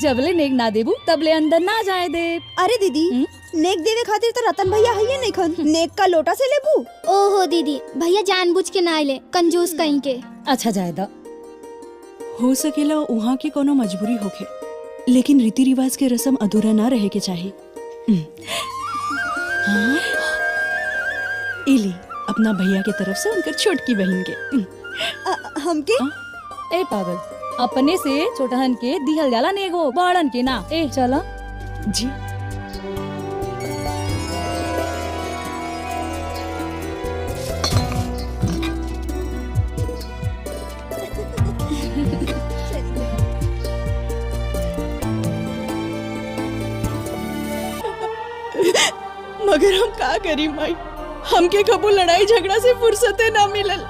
जबले नेक ना देबू तबले अंदर ना जाए दे। अरे दीदी नेक देवे खातिर तो रतन भैया है नहीं खन, नेक का लोटा से लेबू। ओहो दीदी, भैया जानबूझ के ना आइले, कंजूस कहीं के। अच्छा जाए दा। हो सकेला वहाँ की कोनो मजबूरी होखे, लेकिन रीति रिवाज के रस्म अधूरा ना रहे के चाहिए। हाँ? इली अपना भैया के तरफ से उनकर छोटकी बहन के। हमके ए पागल, अपने से छोटहन के दिहल जाला नेगो, बड़न के ना। ए चला जी मगर हम का करी माई, हमके कबो लड़ाई झगड़ा से फुर्सते ना मिलल,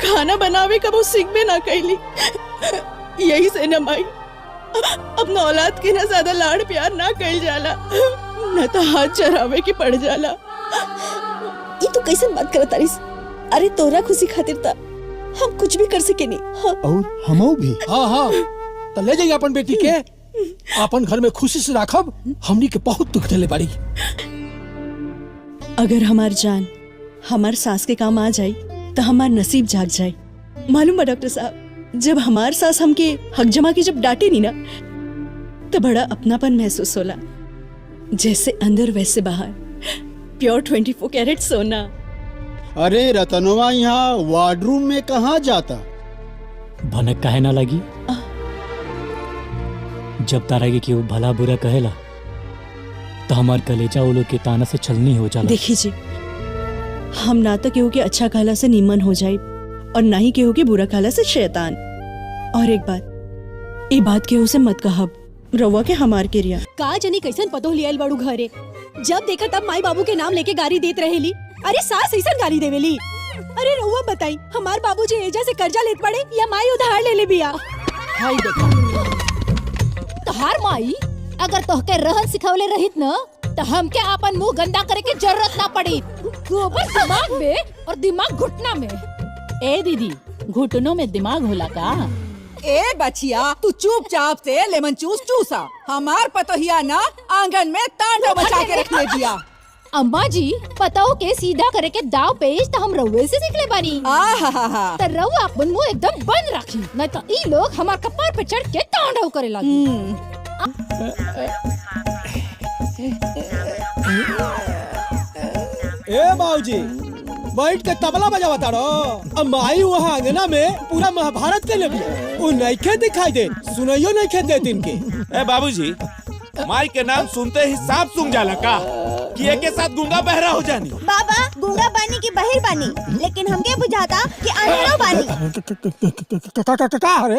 खाना बनावे कबो सीखबे ना कैली। यही से न माई अपना औलाद के ना ज्यादा लाड़ प्यार ना कैल जाला, न तो हाथ चरावे के पड़ जाला। ये तो कैसे बात करत तारीस? अरे तोरा खुशी खातिर ता हम कुछ भी कर सके नहीं। हाँ। और हमऊ भी। हाँ हाँ तो ले जाइए अपन बेटी के, अपन घर में खुशी से राखब। हमनी के बहुत दुख देले बाड़ी। अगर हमार जान हमार सास के काम आ जाए तो हमार नसीब जाग जाए। मालूम है डॉक्टर साहब, जब हमार सास हमके हक जमा की जब डांटे नहीं ना, तो बड़ा अपनापन महसूस होला, जैसे अंदर वैसे बाहर, प्योर 24 कैरेट सोना। अरे रतनवा यहाँ वार्डरूम में कहाँ जाता? भनक काहे ना लगी? जब तारा के केहू भला बुरा कहेला तो हमार कलेजा वो लोग के ताना से छलनी हो जाला। देखिए जी, हम ना तो केहू के अच्छा कहला से नीमन हो जाए और ना ही केहू के बुरा कहला से शैतान। और एक बात, ये बात केहू से मत कहब, रवा के हमार के रिया। का जनी कैसन पतो लियल बड़ू घरे, जब देखा तब माई बाबू के नाम लेके गाड़ी देत रहेली। अरे सास ऐसन गाड़ी देवेली? अरे रउआ बताई, हमार बाबूजी एजा से कर्जा लेत पड़े या माई उधार ले ले बिया? हाय देखा, तोहार माई अगर तोहके रहन सिखवले रहित न तो हमके अपन मुंह गंदा करे के जरूरत ना पड़ी। गोबर दिमाग में और दिमाग घुटना में। ए दीदी, घुटनों में दिमाग होला का? ए बचिया, तू चुपचाप से लेमन जूस चूसा। हमार पतोहिया ना आंगन में तांडव मचा के रख ले दिया। अम्मा जी, पताओ के सीधा करे के दाव पेश तो हम रउए से सीख ले बानी। तो रउआ अपन मुंह एकदम बंद रखी, नहीं तो ई लोग हमार कपार पे चढ़ के तांडव करे लगी। ए बाबूजी, बैठ के तबला बजावता रहो। अब माई वहाँ अंगना में पूरा महाभारत के लिए वो नइखे दिखाई दे, सुनाइयो नइखे दे दिन के। ए बाबूजी, माई के नाम सुनते ही सांप सूंघ जाला का कि एक के साथ गूंगा बहरा हो जानी? बाबा गूंगा बानी की बहिर बानी, लेकिन हमके बुझाता कि अंधेरो बानी।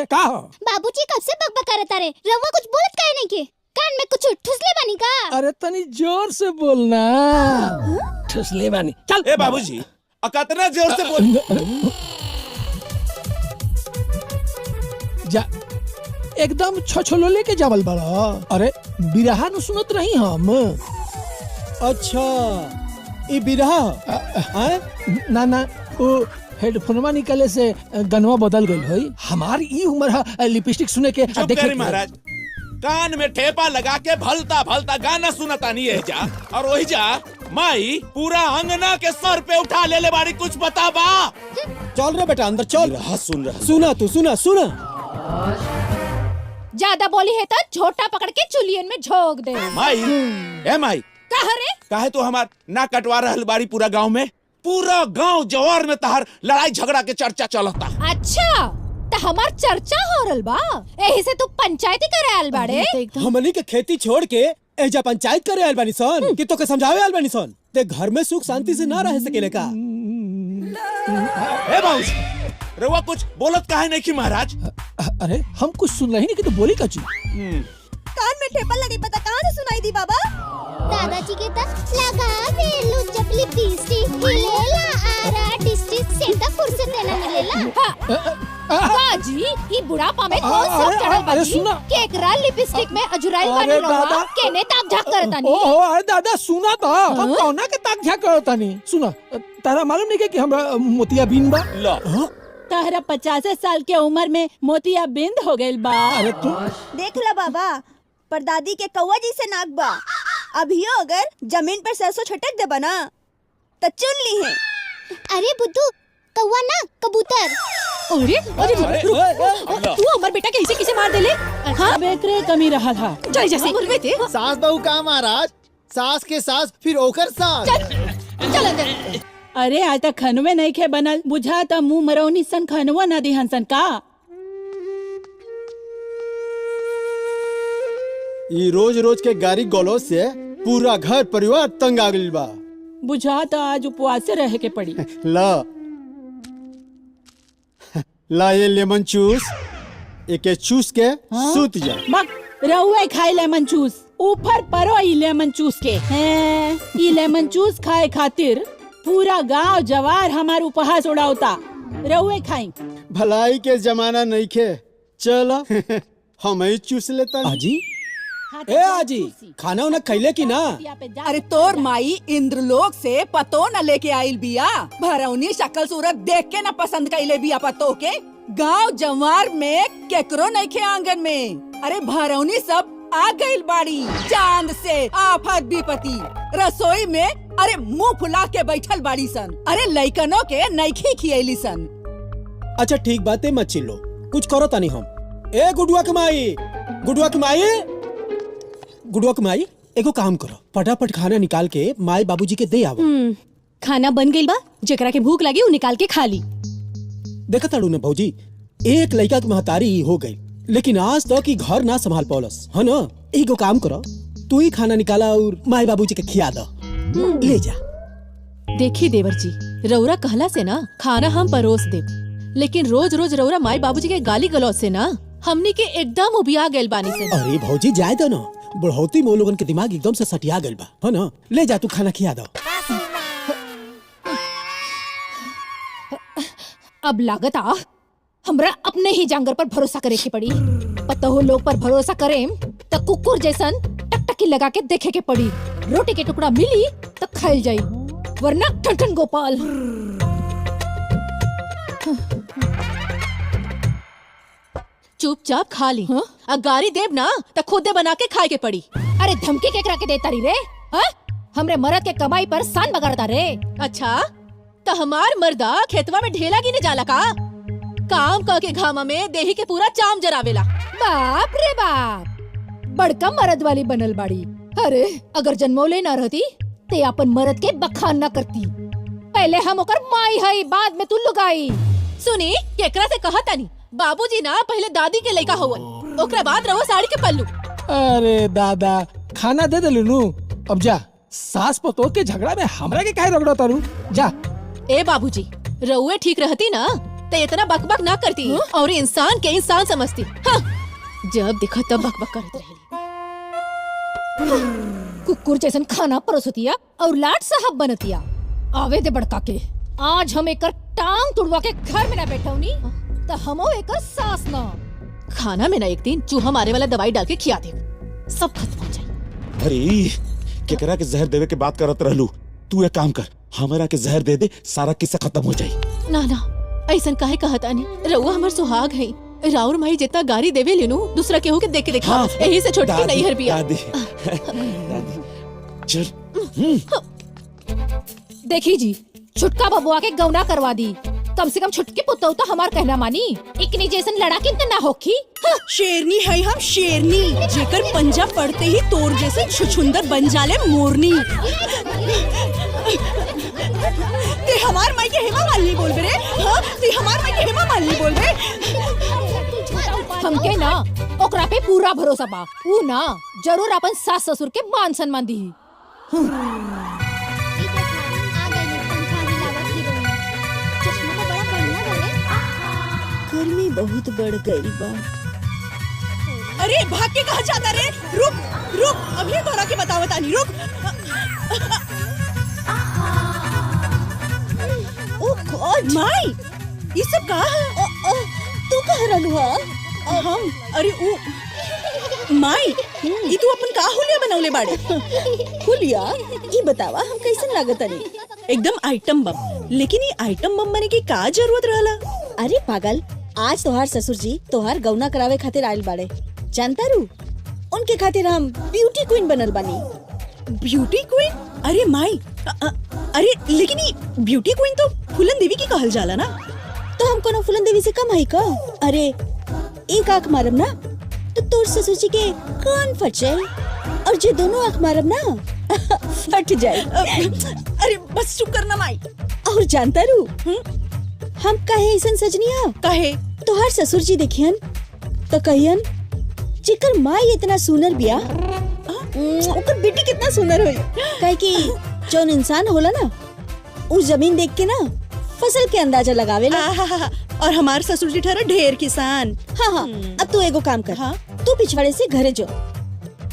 का बाबूजी कब से बकबक करत रे? रवा कुछ बोलत काहे नहीं के? कान में कुछ ठुसले बानी का? अरे तनी जोर से बोलना। ठुसले बानी। चल ए बाबूजी, कितना जोर से बोल। जा एकदम छछलो लेके जावल बड़ा। अरे बिरहा न सुनत रही हम। अच्छा ये बिरहा ना ना वो हेडफोनवा निकले से गनवा बदल गई होई। हमारी ई उम्र है लिपस्टिक सुने के देखे महाराज, कान में ठेपा लगा के भलता भलता गाना सुनता नहीं है जा, और वही जा माई पूरा अंगना के सर पे उठा ले बाड़ी। कुछ बता बा। चल रे बेटा अंदर चल। सुन रहा, सुना तू, सुना सुना। ज्यादा बोली है तो छोटा पकड़ के चुलियन में झोंक दे। माई, ए माई, काहे तो हमार ना कटवा रहल बाड़ी पूरा गांव में? पूरा गांव जवार में तहार लड़ाई झगड़ा के चर्चा चलता। अच्छा तो हमार चर्चा हो रहल बा, एही से तू पंचायती करे आल बाड़े? हमनी के खेती छोड़ के एजा पंचायत करे आल बानी सन कि तो के समझावे आल बानी सन। ते घर में सुख शांति से ना रह सकेले का? ए बाबूजी, रउआ कुछ बोलत काहे नहीं की महाराज? अरे हम कुछ सुन रही नहीं कि तो बोली का चीज। कान में ठेपा लगी, पता कहाँ से सुनाई दी बाबा? दादाजी के तक लगा वेलू जब लिपस्टिक हिलेला आरा डिस्ट्रिक्ट से तक फुर्सत न मिलेला। बाजी, ई बुढ़ापा में कौन सब चढ़ल बाजी? केकरा लिपस्टिक में अजुराइल बानी रवा, केने ताक झाक करतानी? ओहो अरे दादा सुना था, हम कौना के ताक झाक करतानी? सुना, तारा मालूम नहीं कि हमरा मोतिया बीन बा? ताहरा 50 साल के उम्र में मोतिया बिंद हो गइल बा। अरे तू देख ला बाबा, परदादी के कौवा जैसे नाक बा। अभियो अगर जमीन पर सरसों छटक देबा ना तो चुन ली है। अरे बुद्धू, कौवा ना कबूतर। अरे अरे तू हमार बेटा के ऐसे किसे मार देले? हाँ बेकरे कमी रहा था। चल जैसे सास बहू का महाराज, सास के सास फिर ओकर सास। चल अंदर। अरे आज तक खनवे नहीं खे बनल, बुझा था मुंह मरौनी सन खनवा ना दिहन सन का। ये रोज रोज के गाड़ी गलौज से पूरा घर परिवार तंग आ गइल बा। बुझा था आज उपवास से रह के पड़ी। ला ये लेमन चूस, एके चूस के सूत जा। मग रहुए खाई लेमन चूस, ऊपर परो ई लेमन चूस के हैं। ई लेमन चूस खाए खातिर पूरा गांव जवार हमार उपहास उड़ावता। रहुए खाई। भलाई के जमाना नहीं खे, चला हम ही चूस लेता। आजी ए आजी, खाना उना खैले की ना? अरे तोर माई इंद्रलोक से पतो न लेके आइल बिया। भरौनी शक्ल सूरत देख के न पसंद कैले बिया पतो के। गांव जवार में केकरो नहीं खे आंगन में। अरे भरौनी सब आ गइल बाड़ी चांद से आफत विपत्ति। रसोई में अरे मुंह फुला के बैठल बाड़ी सन। अरे लइकनों के नइखी खियली सन। अच्छा ठीक बात है, मत चिल्लो, कुछ करो तानी हम। ए गुडुआ के माई, गुडुआ के माई, गुडुआ के माई, एगो काम करो, फटाफट खाना निकाल के माई बाबूजी के दे आवो। खाना बन गइल बा, जेकरा के भूख लगी उ निकाल के खा ली। देखा ताड़ू ना भौजी, एक लड़का की महतारी हो गई, लेकिन आज तक ही घर ना संभाल पौलस, है ना? एगो काम करो, तू ही खाना निकाला और माई बाबूजी के खिया दो। ले जा। देखी देवर जी, रौरा कहला से ना खाना हम परोस देब, लेकिन रोज रोज रौरा माई बाबूजी के गाली गलौज से ना हमनी के एकदम उबिया गइल बानी से। अरे भौजी जाए दो ना, बुढ़ौती में लोगन के दिमाग एकदम से सटिया गइल बा, है ना? ले जा, तू खाना खिया दो। अब लागत आ हमरा अपने ही जांगर पर भरोसा करे के पड़ी। पता हो लोग पर भरोसा करें तो कुकुर जैसन टकटकी लगा के देखे के पड़ी। रोटी के टुकड़ा मिली तो खाइल जाई, वरना ठन गोपाल। चुपचाप खा ली। गारी देव ना तो खुदे बना के खाए के पड़ी। अरे धमकी केकरा के देता रही रे? हाँ? हमरे मरद के कमाई पर सान बगाड़ता रे। अच्छा तो हमार मर्दा खेतवा में ढेला गिने जाला का? काम करके घामा में देही के पूरा चाम जरावेला। बाप रे बाप, बड़का मर्द वाली बनल बाड़ी। अरे अगर जन्मोले ना रहती ते अपन मर्द के बखान ना करती। पहले हम ओकर माई हई, बाद में तू लुगाई। सुनी केकरा से कहा तानी, बाबूजी ना पहले दादी के लइका होवन, ओकरा बाद रहो साड़ी के पल्लू। अरे दादा, खाना दे देलू नु, अब जा। सास पतोह के झगड़ा में हमरा के काहे रगड़ा तारू? जा। ए बाबूजी, रउए ठीक रहती ना तो इतना बकबक ना करती और इंसान के इंसान समझती। हाँ। जब देखो तब बकबक करती रहेली। कुकुर जैसन खाना परोसतिया और लाट साहब बनतिया। आवे दे बड़का के, आज हम एकर टांग तुड़वा के घर में ना बैठौनी तो हमो एकर सास ना। खाना में ना एक दिन चूहा मारे वाला दवाई डाल के खिया दे, सब खत्म हो जाए। अरे केकरा के जहर देवे के बात करत रहलू, तू एक काम कर, हमरा के जहर दे दे, सारा किस्सा खत्म हो जाई। ना ना ऐसन काहे कहता नहीं, रउआ हमार सुहाग है। राउर माई जितना गारी देवे लेनू दूसरा केहू के देख के देखा। हाँ, यही से छोटकी नहीं हर बिया। दादी, दादी, चल। देखी जी, छुटका बबुआ के गौना करवा दी। कम से कम छुटकी पुतौ तो हमार कहना मानी। इकनी जैसन लड़ाकी ना होखी। शेरनी है हम, शेरनी, जेकर पंजा पड़ते ही तोर जैसे छुछुंदर बन जाले मोरनी। ते हमार माई के हेमा मालिनी बोल रे? हाँ, ते हमार माई के हेमा मालिनी बोल रे? हमके ना ओकरा पे पूरा भरोसा बा। ऊ ना जरूर अपन सास ससुर के मान सम्मान दी। गर्मी बहुत बढ़ गई बा। अरे भाग के कहाँ जाता रे? रुक रुक, अभी तोरा के बतावत आनी, रुक। ओ गॉड माई, ये सब कहाँ है? तू कहाँ रहलू हा? हम अरे ओ माई, ये तू अपन का हुलिया बनौले बाड़े? हुलिया? ये बतावा हम कैसन लागत आनी? एकदम आइटम बम। लेकिन ये आइटम बम बने की का जरूरत रहला? अरे पागल, आज तोहार ससुर जी तोहार गौना करावे खातिर आयल बाड़े। जानता रू, उनके खातिर हम ब्यूटी क्वीन बनल बानी। Beauty queen? अरे माई, अरे लेकिन ये ब्यूटी क्वीन तो फूलन देवी की कहल जाला ना। तो हम कोनो फूलन देवी से कम है का? अरे एक आँख मारब ना तो तोर ससुर जी के कान फट जाए, और जो दोनों आँख मारब ना फट जाए। अरे बस चुप करना माई। और जानता रू, हम काहे ऐसन सजनिया? काहे? तोहार ससुर जी देखियन तो कहियन जेकर माई इतना सुनर बिया, ओकर बेटी कितना सुनर होई। काहे कि जौन इंसान होला ना, उस जमीन देख के ना फसल के अंदाजा लगावेला। और हमार ससुर जी ठहरा ढेर किसान। हाँ, अब तू एगो काम कर। हाँ? तू पिछवाड़े से घरे जो,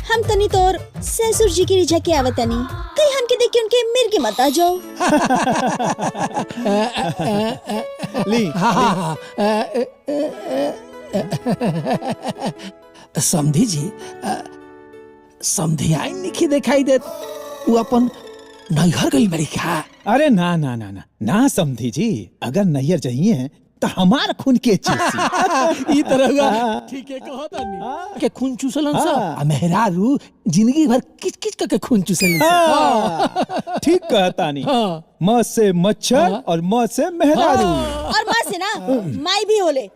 हम तनी तोर ससुर जी की रिझा के आवतनी, कहीं हमके देख के उनके मिर्गी मत आ जाओ। ली समधी जी, समधी आई निखी दिखाई देत, वो अपन नैहर गई बड़ी खा। अरे ना ना ना ना ना समधी जी, अगर नैयर चाहिए तो हमार खून के चूसी। ई तरह का ठीक है कहता नहीं के खून चूसलन सा, आ मेहरारू जिंदगी भर किच किच के खून चूसलन सा। ठीक कहता नहीं। म से मच्छर और म से मेहरारू। और माँ से ना माई भी होले।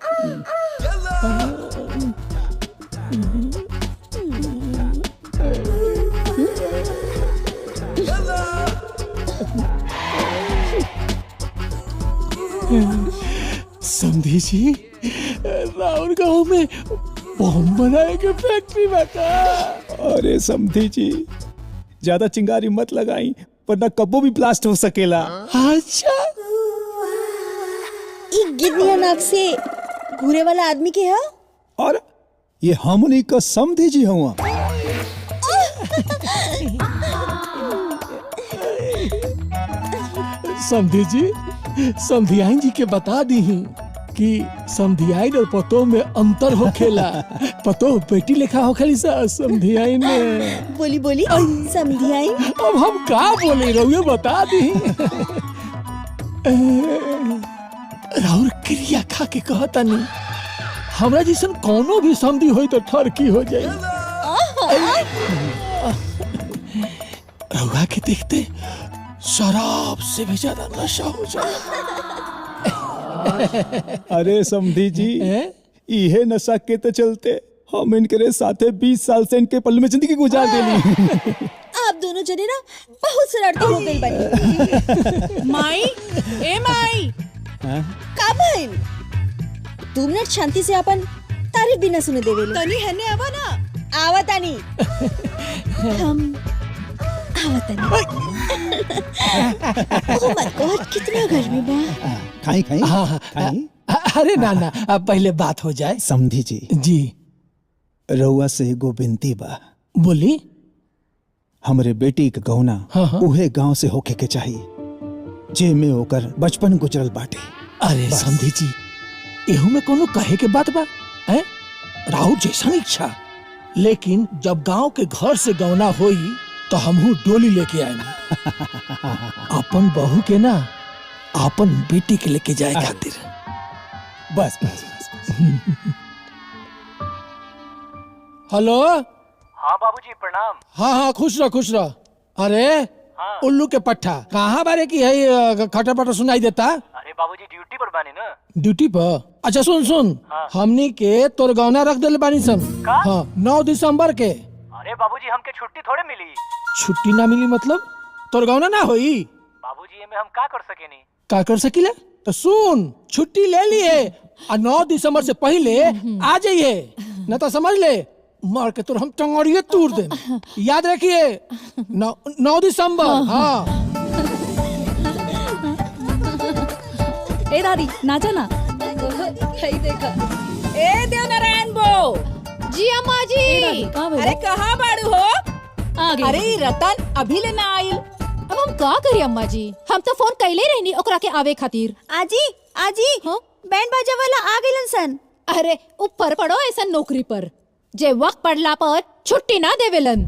समधी जी, राउर गांव में बम बनाए के फैक्ट्री बता। अरे समधी जी, ज्यादा चिंगारी मत लगाई वरना कब्बो भी ब्लास्ट हो सकेला। अच्छा, ई गिद्दिया नाक से घूरे वाला आदमी के है? और ये हमनी का समधी जी हुआ। समधी जी, समधियाइन जी के बता दी कि समधियाइन और पतो में अंतर होखेला। पतो बेटी लेखा होखेली सा, समधियाइन में। बोली बोली समधियाई। अब हम का बोले रहुए बता दी। राउर क्रिया खा के कहता नहीं, हमरा जैसन कोनो भी समधी होई तो ठरकी हो जाए। रहुआ के देखते शराब से भी ज्यादा नशा हो जाए। अरे समधी जी, इहे नशा के तो चलते हम इनके साथे 20 साल से इनके पल्ले में जिंदगी गुजार देली। आप दोनों जने ना बहुत शरारती हो गई बनी। माई, ए माई, का भइल? 2 मिनट शांति से अपन तारीफ भी ना सुने देवेले। तनी हने आवा ना। आवा तानी। हम आवा तानी। ओह माय गॉड, कितना गर्मी बा। खाई खाई खाई। अरे ना ना, अब पहले बात हो जाए। समधी जी जी, रउआ से एगो विनती बा। बोली। हमरे बेटी के गौना उहे गांव से होके के चाहिए जे में होकर बचपन गुजरल बाटे। अरे समधी जी, एहू में कोनो कहे के बात बा? हैं? राहुल जैसन इच्छा, लेकिन जब गांव के घर से गौना होई तो हमहू डोली लेके आए। अपन बहू के ना, अपन बेटी के लेके जाए खातिर। बस बस बस। हेलो। हाँ बाबूजी प्रणाम। हाँ हाँ, खुश रह खुश रह। अरे उल्लू के पट्टा कहाँ बारे की है? खटर पटर सुनाई देता। अरे बाबूजी ड्यूटी पर बानी ना। ड्यूटी पर? अच्छा सुन सुन, हमनी के तोर गौना रख दिल बानी सन। हाँ, 9 दिसंबर के। अरे बाबूजी हमके छुट्टी थोड़े मिली। छुट्टी ना मिली मतलब तोर गौना ना होई? बाबूजी ये में हम का कर सकेनी? का कर सकीले? तो सुन, छुट्टी ले लिए और 9 दिसंबर से पहले आ जाइए, न तो समझ ले मार के तुर हम टंगड़िए तोड़ दे। याद रखिए, 9 दिसंबर। हाँ। ए दादी नाचा ना। देखा। ए देवनारायण बो। जी अम्मा जी। अरे कहाँ बाड़ू हो? आगे। अरे रतन अभी लेना आइल। अब हम का करी अम्मा जी, हम तो फोन कैले रहनी ओकरा के आवे खातिर। आजी आजी, बैंड बाजा वाला आ गइलन सन। अरे ऊपर पड़ो ऐसा नौकरी पर जे वक्त पड़ला पर छुट्टी ना देवेलन।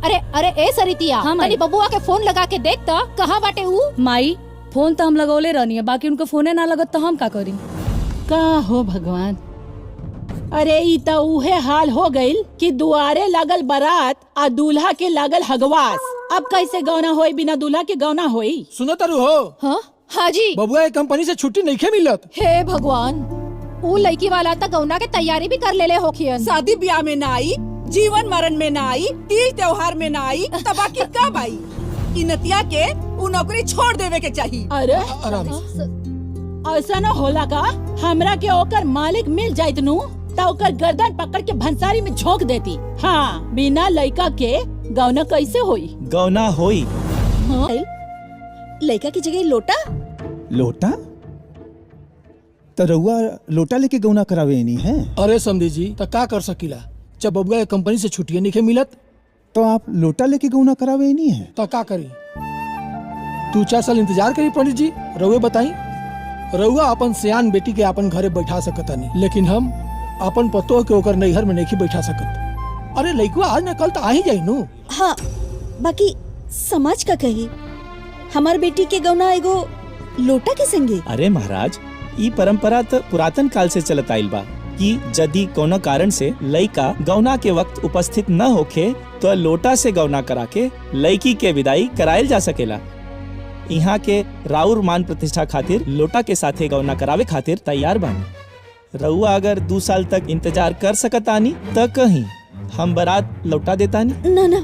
अरे अरे ए सरितिया, तनी बबुआ के फोन लगा के देखता कहाँ बाटे ऊ। माई, फोन तो हम लगौले रहनी है, बाकी उनको फोने ना लगत तो हम का करी? का हो भगवान। अरे ई त उहे हाल हो गइल कि दुआरे लागल बारात आ दूल्हा के लागल हगवास। अब कैसे गौना होई, बिना दूल्हा के गौना होई। सुनो तारू हो। हाँ हाजी। बबुआ के कंपनी से छुट्टी नहीं मिलत। हे भगवान, वो लड़की वाला तक गौना के तैयारी भी कर ले होखियन। शादी ब्याह में ना आई, जीवन मरण में ना आई, तीज त्योहार में ना आई, तब बाकी कब आई? इ नतिया के उ नौकरी छोड़ देवे के चाहिए। अरे आराम से। ऐसा न होला का हमरा के ओकर मालिक मिल जाइत नु त ओकर गर्दन पकड़ के भंसारी में झोंक देती। हाँ, बिना लड़का के गौना कैसे होई? गौना होई। लड़का की जगह लोटा। लोटा तो रउआ लोटा लेके गौना करावे नहीं है। अरे समझी जी तो का कर सकीला, जब बबुआ के कंपनी से छुट्टियां नहीं मिलत तो आप लोटा लेके गौना करावे नहीं है तो का करी? 2-4 साल इंतजार करी पंडित जी। रउए बताई, रउआ अपन सियान बेटी के अपन घरे बैठा सकता नहीं, लेकिन हम अपन पतो के ओकर नैहर में नहीं बैठा सकत। अरे लइकवा आज न कल तो आ ही जाई नु। हाँ, बाकी समाज का कही हमार बेटी के गौना एगो लोटा के संगे। अरे महाराज, ई परंपरा तो पुरातन काल से चलत आइल बा कि यदि कोनो कारण से लइका गौना के वक्त उपस्थित न होखे तो लोटा से गौना करा के लइकी के विदाई करायल जा सकेला। यहाँ के राउर मान प्रतिष्ठा खातिर लोटा के साथे गौना करावे खातिर तैयार बानी। रउआ अगर 2 साल तक इंतजार कर सकतानी त कहीं हम बारात लौटा देतानी। ना ना,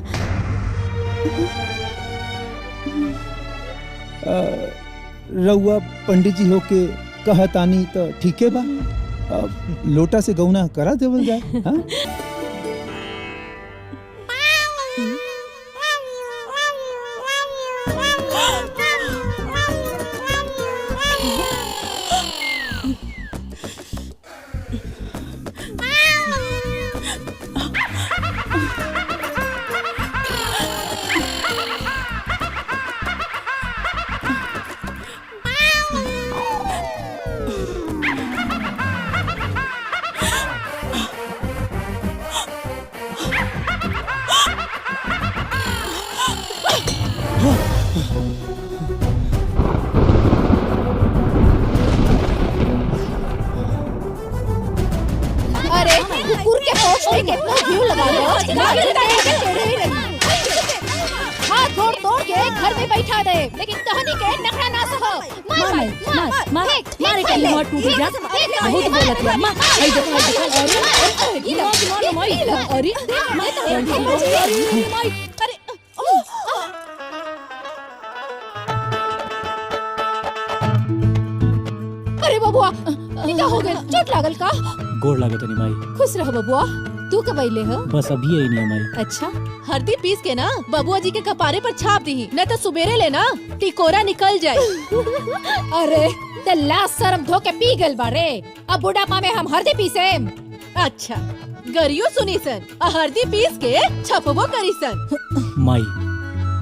रउआ पंडित जी होके कहतानी तो ठीक है बा। लोटा से गौना करा देवल जाए। हाँ? अरे कुकुर के होश में कितना घी लगा रहे हो। हाथ जोड़ तोड़ के घर में बैठा दे, लेकिन कहानी के नखरा ना सहो। मारे के लिमट टूट जा। बहुत बोलत है मां। आई देखो अरे अरे बबुआ, क्या हो गया? चोट लागल का? गोड़ लागत नहीं माई। खुश रह बबुआ। तू कब अइले हो? बस अभी आई नहीं माई। अच्छा, हल्दी पीस के ना बबुआ जी के कपारे पर छाप दी, न तो सुबेरे लेना टिकोरा निकल जाए। अरे ते लाश शर्म धो के पी गल बारे। अब बुढ़ापा में हम हल्दी पीसे। अच्छा, गरियो सुनी सन, हल्दी पीस के छपबो करी सन। माई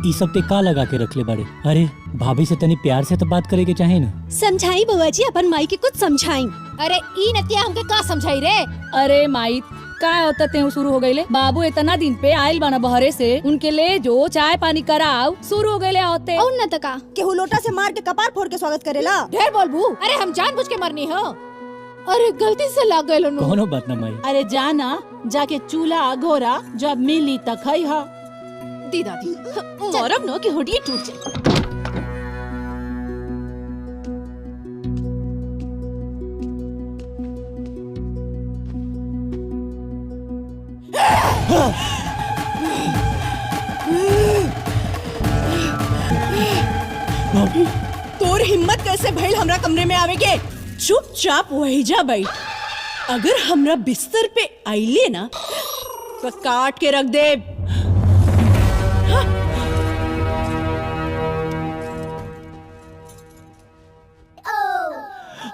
ई सब ते का लगा के रखले बड़े? अरे भाभी से तनी प्यार से तो बात करे के चाहे ना। समझाई बउआ जी, अपन माई के कुछ समझाई। अरे ई नतिया हमके का समझाई रे? अरे माई का होता ते शुरू हो गईले। बाबू इतना दिन पे आयल बाना बहरे से, उनके ले जो चाय पानी कराओ शुरू हो गईले होते। और न तका केहू लोटा से मार के कपार फोड़ के स्वागत करेला। ढेर बोलबू। अरे हम जानबूझ के मरनी हो। अरे गलती से लग गए लो। कोनो बात ना माई। अरे जाना जाके चूल्हा घोरा जब मिली तक खई हा। दी दादी मरब न कि हड्डी टूट जाए। तोर हिम्मत कैसे भइल हमरा कमरे में आवे के? चुपचाप वही जा बैठ। अगर हमरा बिस्तर पे आइले ना तो काट के रख दे।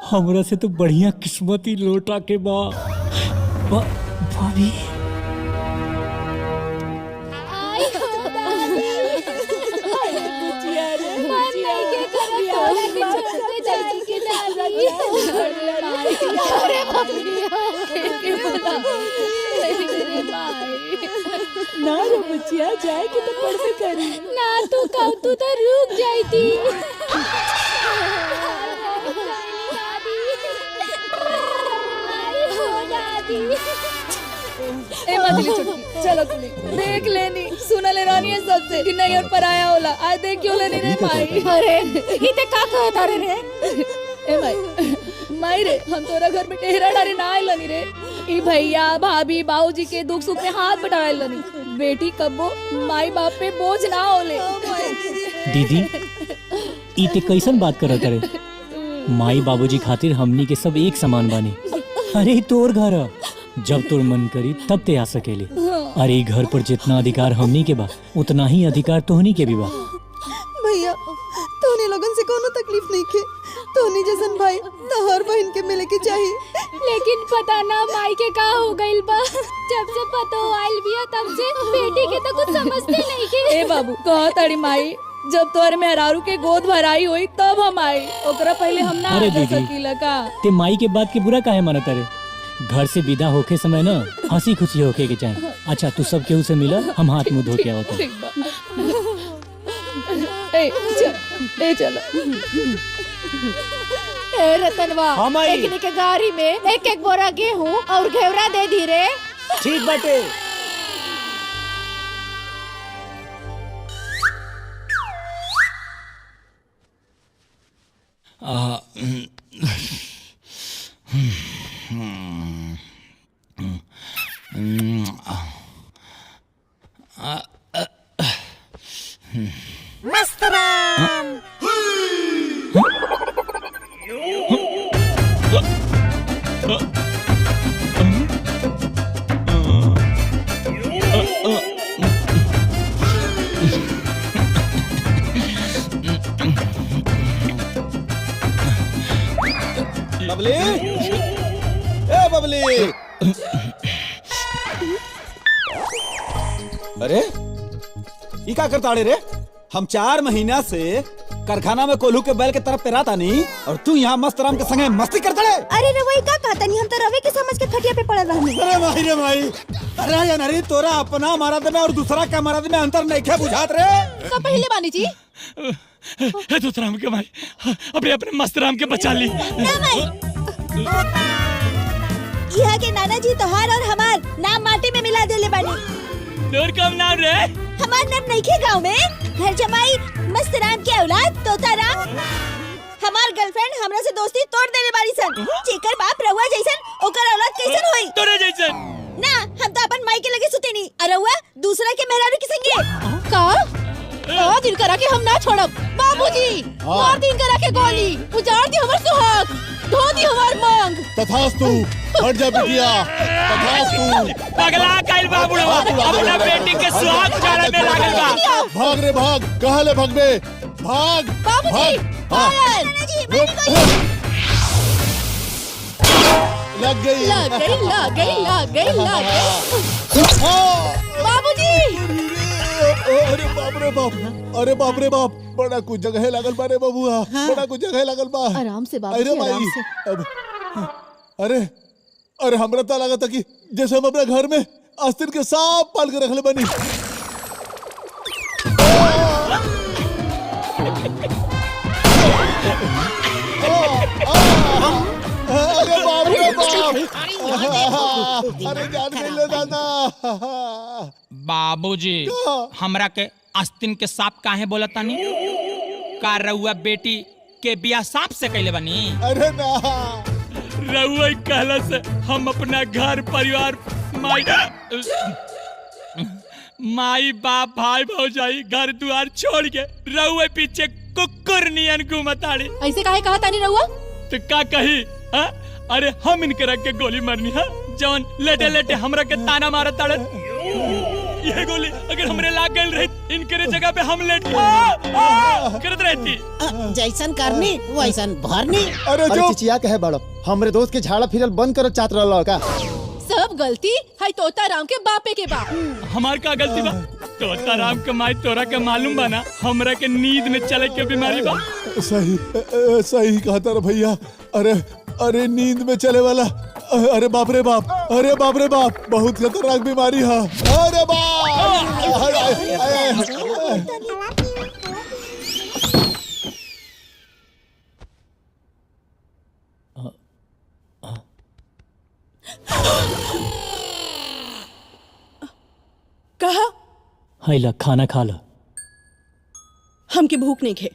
हमरा से तो बढ़िया किस्मती लोटा के भाभी। ना रे बच्चिया, जाए के तो पढ़े करी ना। तू कहू तू तो रुक जाती। दादी। ए मछली चुटकी चलो कुली देख लेनी सुना ले रानी है सबसे कि नहीं और पराया होला आज देख क्यों लेनी रे माई। अरे इते का कहता रे ए माई माई रे हम तोरा घर में टेहरा डारे ना आइलनी रे ई भैया भाभी बाबूजी के दुख सुख में हाथ बटाइलनी बेटी कब्बो माई बाप पे बोझ ना होले। दीदी ई ते कैसन बात करत रे? माई बाबूजी खातिर हमनी के सब एक समान बानी। अरे तोर घर ह, जब तोर मन करी तब ते आ सकेले। अरे ई घर पर जितना अधिकार हमनी के बा उतना ही अधिकार तोहनी के भी बा। भैया तोहनी लोगन से कोनो तकलीफ नहीं के, तोहनी जैसन भाई तोहर बहन के मिले के चाहिए। लेकिन पता ना माई के का हो गइल बा, जब से पतो आइल बिया तब से बेटी के तो कुछ समझते नहीं के। ए बाबू कह ताड़ी माई जब तोर मेहरारू के गोद भराई हुई तब हम आई, ओकरा पहले हम ना अरे आ जा दीदी, सकीला का। ते माई के बात के बुरा काहे मानत रे? घर से विदा होके समय ना हंसी खुशी होके के चाहे। अच्छा तू सब केहू से मिला, हम हाथ मुंह धो के आवत हूं। ठीक बा। ए चलो ए रतनवा हाँ, माई। एकनी के गाड़ी में एक एक बोरा गेहूं और घेवड़ा दे दी रे। ठीक बाटे। बबली, ए बबली। अरे ई का करता रे? हम 4 महीना से कारखाना में कोल्हू के बैल के तरफ पेराता नहीं और तू यहाँ मस्त राम के संगे मस्ती करता रे। अरे रवई का कहता नहीं, हम तो रवि के समझ के खटिया पे पड़ल रहनी। अरे माही रे माही, अरे या नरी तोरा अपना मरद में और दूसरा का मरद में अंतर नहीं क्या बुझात रे? का पहले बानी जी हे तो राम के माई अपने अपने मस्त राम के बचा ली। ना भाई, यहाँ के नाना जी तोहार और हमार नाम माटी में मिला देले बानी। तोर कम नाम रे? हमार नाम नहीं खे गाँव में, घर जमाई मस्त राम के औलाद तोता राम। हमार गर्लफ्रेंड हमरा से दोस्ती तोड़ देले बारी सन। जेकर बाप रहुआ जैसन ओकर औलाद कैसन होई? तोरे जैसन ना, हम तो अपन माई के लगे सुते नहीं, अरहुआ दूसरा के मेहरारू के संगे। का दिन करा के हम ना छोड़ब। बाबूजी मार दिन करा के गोली, उजाड़ दी हमर सुहाग, धो दी हमार मांग। तथास्तु, हट जा बिटिया, तथास्तु। पगला काइल बाबूड़वा अपना बेटी के सुहाग उजाड़े में लागल बा। भाग रे भाग, कहाँ ले भाग बे? भाग बाबूजी पायल लग गई, लग गई लग गई लग गई लग गई। बाबूजी अरे बाप रे बाप, अरे बाप रे बाप, बड़ा कुछ जगह लागल बा रे बबुआ, बड़ा कुछ जगह लागल बा। आराम से अरे बाबूजी भाई, आराम से। अब अरे अरे हमरा तो लगा था कि जैसे हम अपने घर में आस्तीन के सांप पाल के रखले बनी। अरे बाप रे बाप, अरे जान गई ले दादा। बाबूजी हमरा के आस्तीन के सांप काहे बोलतानी? का रउआ बेटी के बियाह सांप से कैले बनी? अरे ना, रउआ कहला से हम अपना घर परिवार माई बाप भाई भौजाई घर द्वार छोड़ के रउआ पीछे कुकुर नियन घूमताड़ी। ऐसे काहे कहा तानी रहुआ? तो का कही हा? अरे हम इनके रख के गोली मारनी है जवन लेटे लेटे हमरा के ताना मारत ताड़े। ये गोली अगर हमरे लाग गइल रही इनके जगह पे हम लेट करत रहती। जैसन करनी वैसन भरनी। अरे जो चिचिया कहे बड़ो, हमरे दोस्त के झाड़ा फिरल बंद करो चात रहलो का? सब गलती है तोता राम के बापे के बा। हमार का गलती बा? तोता राम के माई तोरा के मालूम बा ना हमरा के नींद में चले के बीमारी बा। सही सही कहता रे भैया। अरे अरे नींद में चले वाला, अरे बाप रे बाप, अरे बाप रे बाप, बहुत खतरनाक बीमारी है। अरे बाप, कहा हैला खाना खा ला। हमके भूख नहीं खे।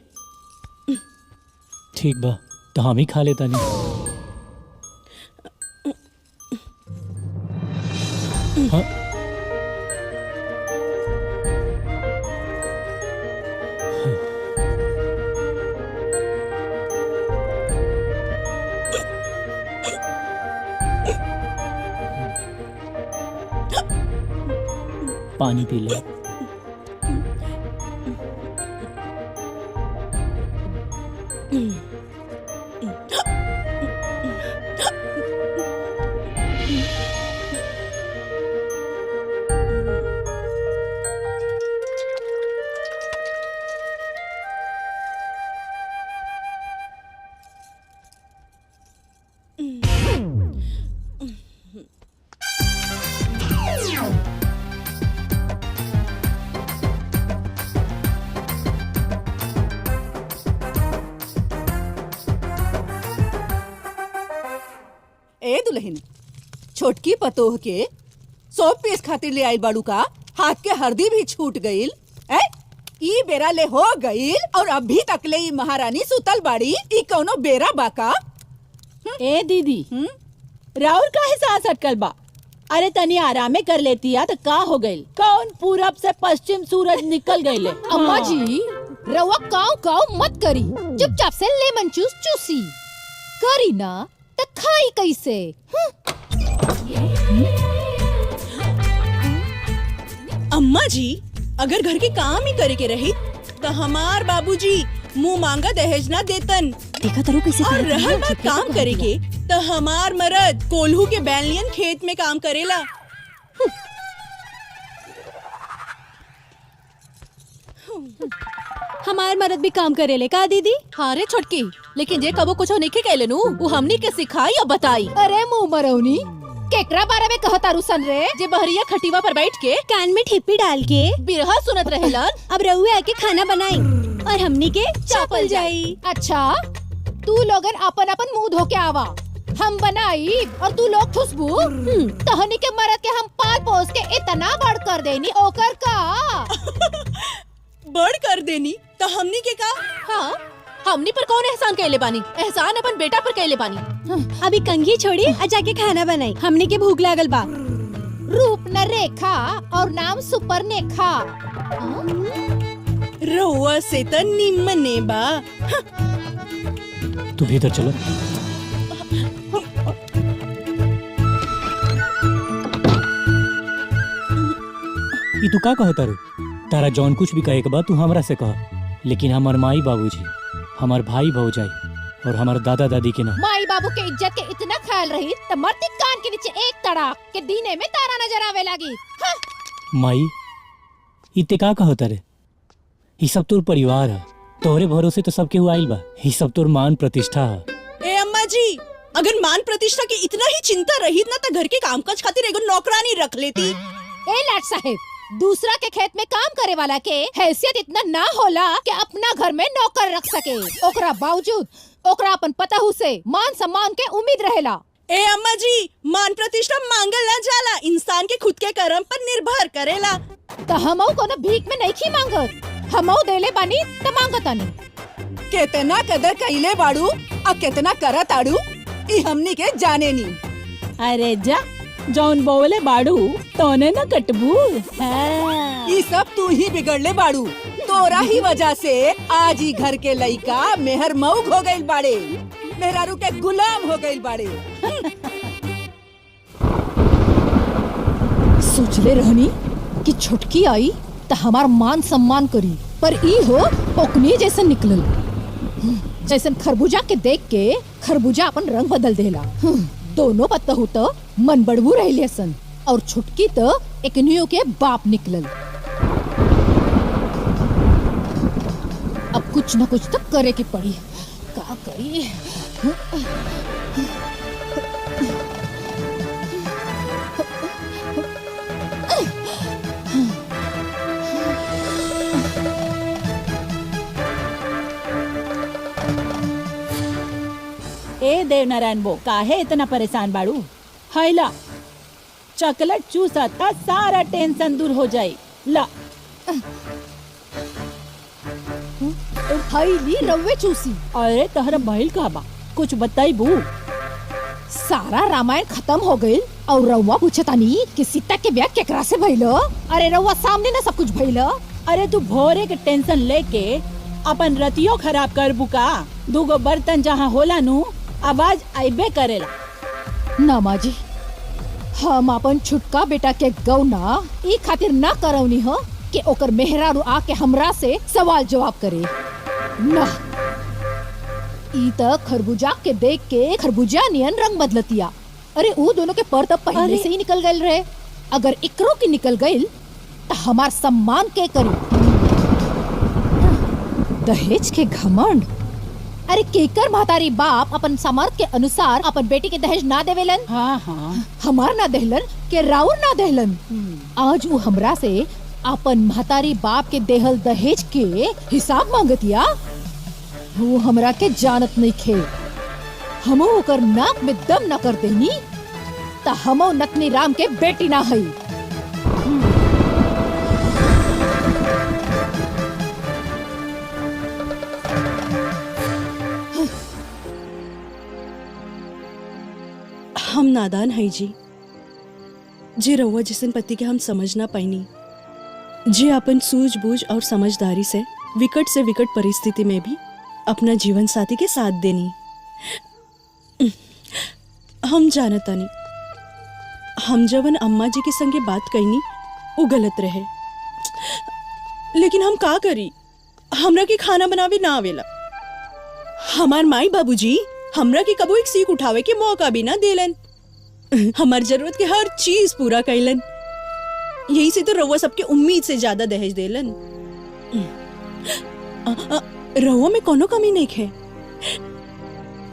ठीक बा तो हम ही खा लेता नहीं। हाँ? पानी पी ले। ए दुल्हन, छोटकी पतोह के 100 पीस खातिर ले आइल बाड़ू का? हाथ के हरदी भी छूट गईल। ए ई बेरा ले हो गईल और अभी तक ले ई महारानी सुतल बाड़ी। ई कौनो बेरा बाका? ए दीदी राउर काहे सांस अटकल बा? अरे तनी आरामे कर लेती या तो का हो गईल? कौन पूरब से पश्चिम सूरज निकल गईले? अम्मा जी रवा काव काव मत करी, चुपचाप से लेमन जूस चूसी। करी ना तो खाई कैसे? अम्मा जी अगर घर के काम ही करे के रही तो हमार बाबूजी मुंह मांगा दहेज ना देतन। देखा तरू कैसे और रहल बात काम करे के तो हमार मर्द कोल्हू के बैलियन खेत में काम करेला। हमार मर्द भी काम करेले का दीदी? हाँ रे छोटकी, लेकिन जे कबो कुछ नहीं खेले नु वो हमनी के सिखाई या बताई। अरे मुंह मरौनी केकरा बारे में कहता रुसन रे? जे बहरिया खटीवा पर बैठ के कान में ठिप्पी डाल के बिरहा सुनत रहेलन। अब रहुए आके खाना बनाई और हमनी के चापल जाई। अच्छा तू लोगन अपन अपन मुंह धो के आवा, हम बनाई और तू लोग खुशबू। तहनी के मरद के हम पाल पोस के इतना बड़ कर देनी ओकर का? बड़ कर देनी तो हमनी के का? हाँ हमनी पर कौन एहसान कैले बानी? एहसान अपन बेटा पर कैले बानी। अभी कंघी छोड़ी आ जाके खाना बनाई, हमनी के भूख लागल बा। रूप न रेखा और नाम सुपर नेखा। रहुआ से तो निम्मने बा। तू भीतर चलो। ई तू का कहता रू? तारा जौन कुछ भी कहे के बाद तू हमरा से कह, लेकिन हमार माई बाबूजी, हमार भाई भौजाई और हमार दादा दादी के ना। माई बाबू के इज्जत के इतना ख्याल रही तो मरती कान के नीचे एक तड़ाक के दीने में तारा नजर आवे लगी। माई इते का कहता रे? ई सब तोर परिवार है, तोहरे भरोसे तो सबके हुआ आइल बा। ई सब तोर मान प्रतिष्ठा है। ए अम्मा जी अगर मान प्रतिष्ठा की इतना ही चिंता रही ना तो घर के कामकाज खातिर एगो नौकरानी रख लेती। ए लाट साहेब, दूसरा के खेत में काम करे वाला के हैसियत इतना ना होला कि अपना घर में नौकर रख सके। ओकरा बावजूद ओकरा अपन पतहू से मान सम्मान के उम्मीद रहेला। ए अम्मा जी मान प्रतिष्ठा मांगल ना जाला, इंसान के खुद के कर्म पर निर्भर करेला। तो हमऊ कोनो भीख में नहीं खी मांगत, हमऊ देले बानी तो मांगतानी। केतना कदर कइले बाड़ू और केतना करत आड़ू ई हमनी के जाने नी। अरे जा जौन बोले बाड़ू तोने न कटबू। ई सब तू ही बिगड़ले बाड़ू, तोरा ही वजह से आज ही घर के लइका मेहर मऊक हो गइल बाड़े, मेहरारू के गुलाम हो गइल बाड़े। सोचले रहनी कि छोटकी आई तो हमार मान सम्मान करी, पर ई हो ओकनी जैसे निकलल। जैसन खरबूजा के देख के खरबूजा अपन रंग बदल देला। दोनों बतहु तो मन बड़बू रहिले सन और छुटकी तो एकनियों के बाप निकलल। अब कुछ न कुछ तो करे के पड़ी, का करी? ए देवनारायण बो काहे इतना परेशान बाड़ू? हैला चॉकलेट चूसा था, सारा टेंशन दूर हो जाए। ला हईली रव्वे चूसी। अरे तहरा बहिल का बा, कुछ बताई बू। सारा रामायण खत्म हो गई और रउआ पूछतानी कि सीता के ब्याह केकरा से भइलो। अरे रउआ सामने ना सब कुछ भइलो। अरे तू भोरे के टेंशन लेके अपन रतियो खराब कर बुका। दूगो बर्तन जहाँ होला नु आवाज आइबे करेला। ना माँ जी, हम अपन छुटका बेटा के गौना ई खातिर ना करौनी हो कि ओकर मेहरारू आके हमरा से सवाल जवाब करे। ना, ई त खरबूजा के देख के खरबूजा नियन रंग बदलतिया। अरे वो दोनों के पर तब पहले से ही निकल गए रहे। अगर इकरो की निकल गई तो हमार सम्मान के करी। दहेज के घमंड। अरे केकर महतारी बाप अपन सामर्थ के अनुसार अपन बेटी के दहेज ना देवेलन। हाँ। हमार ना देहलन के राउर ना देहलन। आज वो हमरा से अपन महतारी बाप के देहल दहेज के हिसाब मांगतिया। वो हमरा के जानत नहीं खे। हमो ओकर नाक में दम न कर देनी ता हमो नतनी राम के बेटी ना हई। हम नादान है जी, जे रउआ जिसन पति के हम समझ ना पाईनी, जे अपन सूझबूझ और समझदारी से विकट परिस्थिति में भी अपना जीवन साथी के साथ देनी। हम जानतानी हम जवन अम्मा जी के संगे बात कईनी वो गलत रहे, लेकिन हम का करी, हमरा के खाना बनावे ना आवेला। हमार माई बाबूजी हमरा के कबो एक सीख उठावे के मौका भी ना देलन। हमार जरूरत के हर चीज पूरा कैलन। यही से तो रउआ सबके उम्मीद से ज्यादा दहेज देलन। रउआ में कोनो कमी नहीं है।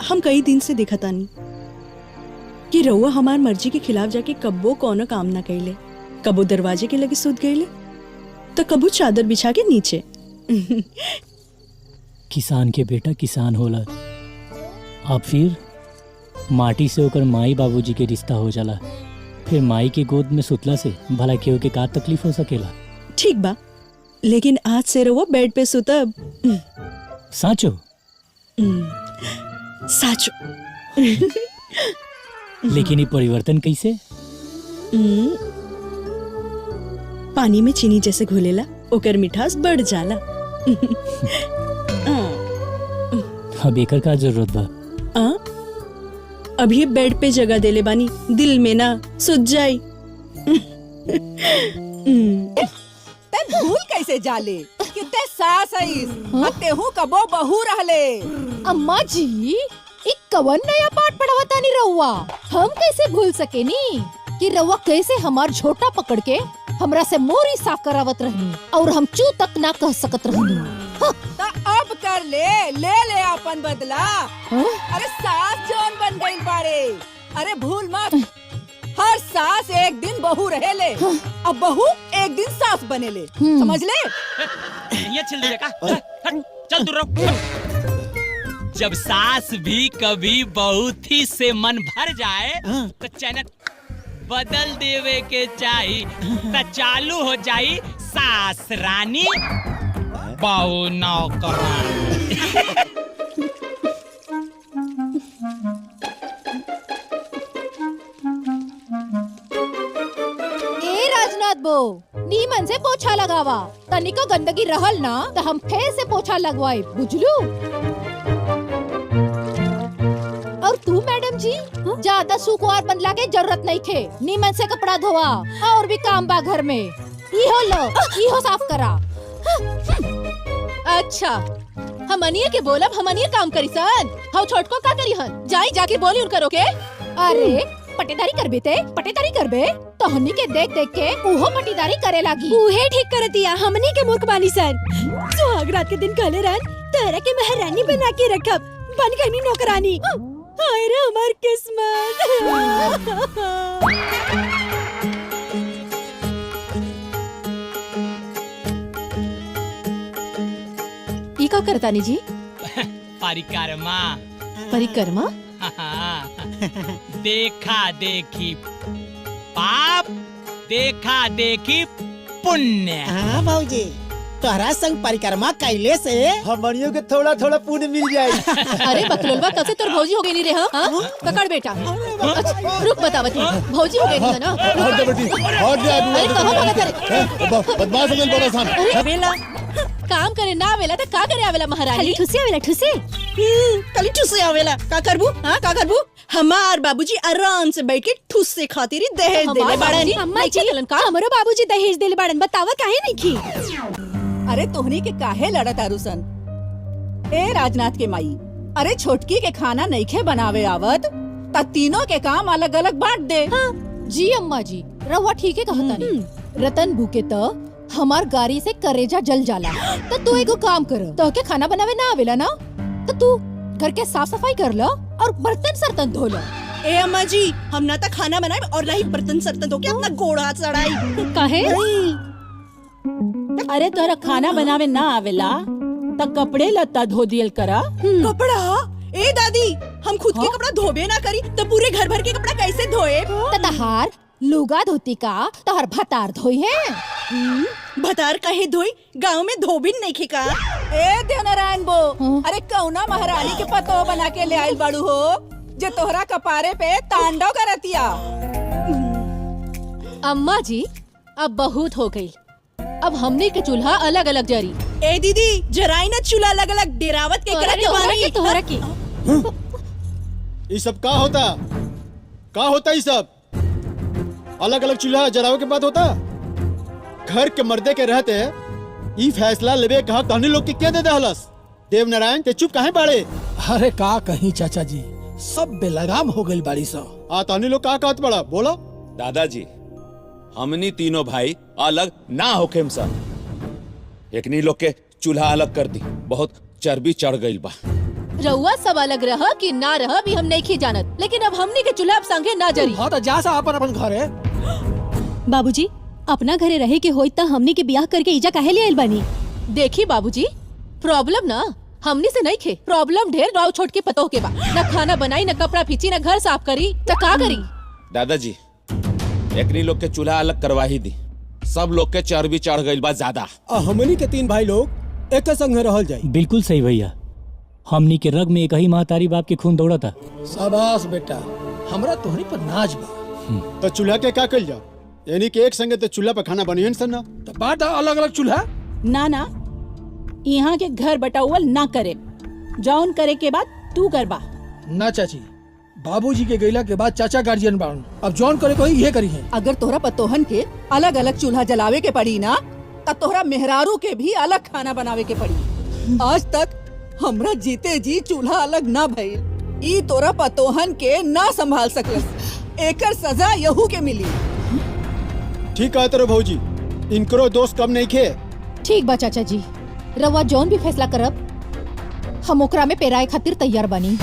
हम कई दिन से देखतानी कि रउआ हमार मर्जी के खिलाफ जाके कब्बो कोनो काम ना कैले। कबो दरवाजे के लगे सूत गईले तो कबो चादर बिछा के नीचे। किसान के बेटा किसान होला। अब फिर माटी से होकर माई बाबूजी के रिश्ता हो जाला। फिर माई के गोद में सुतला से भला केहू के का तकलीफ हो सकेला। ठीक बा, लेकिन आज से रउआ बेड पे सुतब। साचो? साचो। लेकिन ये परिवर्तन कैसे? पानी में चीनी जैसे घुलेला ओकर मिठास बढ़ जाला। अब एकर का जरूरत बा? अभी बेड पे जगह देले बानी, दिल में ना सुत जाई। ते भूल कैसे जाले कितने सास आईस हते हूँ कबो बहू रहले। अम्मा जी एक कवन नया पाठ पढ़ावतानी रउआ। हम कैसे भूल सकेनी कि रउआ कैसे हमार झोटा पकड़ के हमरा से मोरी साफ करावत रही और हम चू तक ना कह सकत रही। ता अब कर ले अपन बदला। अरे सास जौन बन गई बारे। अरे भूल मत, हर सास एक दिन बहू रहेले, अब बहू एक दिन सास बनेले। समझ ले? ये छिल देगा। चल दूर रहो। जब सास भी कभी बहू थी से मन भर जाए तो चैनल बदल देवे के चाही तो चालू हो जाई सास रानी बहू नौकरानी। ए राजनाथ बो, नीमन से पोछा लगावा। तनिको गंदगी रहल ना तो हम फिर से पोछा लगवाए, बुझलू? और तू मैडम जी ज्यादा सुकुआर बनला के जरूरत नहीं थे। नीमन से कपड़ा धोवा और भी काम बा घर में। इहो लो, इहो साफ करा। अच्छा हमनिया के बोलब, हमनिया काम करी सन। हाउ छोटको का करी हन, जाई जाके बोली उन करो के। अरे पटेदारी करबे ते पटेदारी करबे तो हमनी के देख देख के उहो पटेदारी करे लागी। उहे ठीक करतिया, हमनी के मूर्ख बानी सन। सुहाग रात के दिन कहले रहन तेरा के महारानी बना के रखब, बन गई नौकरानी। हाय रे हमार किस्मत। ई का करतानी जी? परिक्रमा। परिक्रमा? देखा देखी पाप देखा देखी पुण्य। हाँ भाऊजी, तोहरा संग परिक्रमा कैले से हमनियों के थोड़ा थोड़ा पुण्य मिल जाए। अरे बकलोलवा कब से तोर भौजी हो गई नहीं रे? हाँ पकड़ बेटा। अच्छा, रुक बतावती भौजी हो गई नहीं ना? हट जा बेटी, हट जा। अरे कहाँ भागत रे? बदमाश हो गई बड़ा सान। अरे वेला काम करे ना आवेला तो का करे आवेला महारानी? खाली ठुसे आवेला ठुसे। खाली ठुसे आवेला। का करबू? हाँ का करबू? हमार बाबूजी आराम से बैठ के ठुसे खातिर ही दहेज देले बाड़न। अम्मा जी हमरो बाबूजी दहेज देले बाड़न, बतावा काहे नहीं की? अरे तोहनी के काहे लड़त आरुसन? ए राजनाथ के माई, अरे छोटकी के खाना नईखे बनावे आवत त तीनों के काम अलग अलग बांट दे। हाँ, जी अम्मा जी रहुआ ठीक है कहता नहीं। रतन भूखे तो हमार गाड़ी से करेजा जल जाला, तो तू एगो काम कर, तो के खाना बनावे ना आवेला ना, तो तू घर के साफ सफाई कर लो और बर्तन सर्तन धो लो। ए अम्मा जी, हम ना तो खाना बनाए और ना ही बर्तन सर्तन धो के अपना गोड़ हाथ सड़ाई। काहे? अरे तोरा खाना बनावे ना आवेला त कपड़े लत्ता धो दियल करा। कपड़ा? ए दादी, हम खुद के कपड़ा धोबे ना करी तो पूरे घर भर के कपड़ा कैसे धोए? तहार लुगा धोती का तहर भतार धोई है। भतार काहे धोई? गांव में धोबिन नहीं खिका। ए देवनारायण बो, अरे कौना महारानी के पतो बना के ले आइल बाड़ू हो जे तोहरा कपारे पे तांडव करतिया? अम्मा जी अब बहुत हो गई, अब हमने के चूल्हा अलग अलग जरी। ए दीदी, जराई ना चूल्हा अलग अलग डेरावत के करा के बानी। तोहरा की ये सब का होता? का होता ये सब? अलग अलग चूल्हा जरावे के बात होता? घर के मर्दे के रहते ई फैसला लेवे कहा तहनी लोग के क्या दे दहलस? देवनारायण ते चुप काहे बाड़े? अरे का कहीं चाचा जी, सब बेलगाम हो गई बाड़ी सा। तहनी लोग का कहत बड़ा बोलो। दादाजी, हमनी तीनों भाई अलग ना होखेम सा। एकनी लोग के चूल्हा अलग कर दी, बहुत चर्बी चढ़ गई बा। रउआ सब अलग रह कि ना रह भी हम नहीं खी जानत, लेकिन अब हमने के चूल्हा अब संगे ना जरी। हाँ तो जा सा अपन अपन घरे। बाबूजी अपना घरे रहे के होई त हमनी के ब्याह करके इजा काहे ले आइल बानी? देखी बाबूजी, प्रॉब्लम ना हमनी से नहीं खे, प्रॉब्लम ढेर राव छोट के पतो के बा। न खाना बनाई, न कपड़ा फीची, न घर साफ करी, त का करी? दादाजी, एकनी लोग के चूल्हा अलग करवा ही दी, सब लोग के चर्बी चढ़ गई बा ज्यादा। हमनी के तीन भाई लोग एक संग रहल जाई। बिल्कुल सही भैया, हमनी के रग में एक ही महतारी बाप के खून दौड़ा था। शाबाश बेटा, हमरा तोहरी पर नाज बा। तो चूल्हा के का कल जा? यानी कि एक संगे तो चूल्हा पे खाना बनियन सन ना? तो बात अलग अलग चूल्हा? ना ना, यहाँ के घर बटाउल ना करे, जौन करे के बाद तू करबा। ना चाची, बाबूजी के गैला के बाद चाचा गार्जियन बान, अब जौन करे कोई ये करी है। अगर तोहरा पतोहन के अलग अलग चूल्हा जलावे के पड़ी ना, तब तोहरा मेहरारू के भी अलग खाना बनावे के पड़ी। आज तक हमरा जीते जी चूल्हा अलग ना भइल, ई तोरा पतोहन के ना संभाल सकलस, एकर सजा यहू के मिली। ठीक कहत रहो भौजी, इनकरो दोस्त कम नहीं खे। ठीक बा चाचा जी, रउआ जौन भी फैसला करब हम ओकरा में पेराए खातिर तैयार बनी।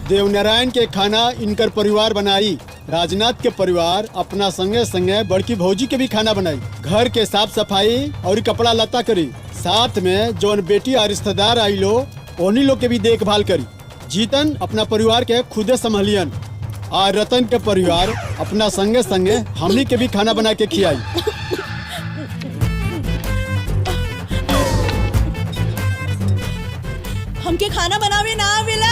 देवनारायण के खाना इनकर परिवार बनाई, राजनाथ के परिवार अपना संगे संगे बड़की भौजी के भी खाना बनाई, घर के साफ सफाई और कपड़ा लत्ता करी, साथ में जौन बेटी और रिश्तेदार आई लो उन्हीं लोग के भी देखभाल करी। जीतन अपना परिवार के खुदे संभालियन और रतन के परिवार अपना संगे संगे हमनी के भी खाना बना के खियाई। हमके खाना बनावे ना आवेला।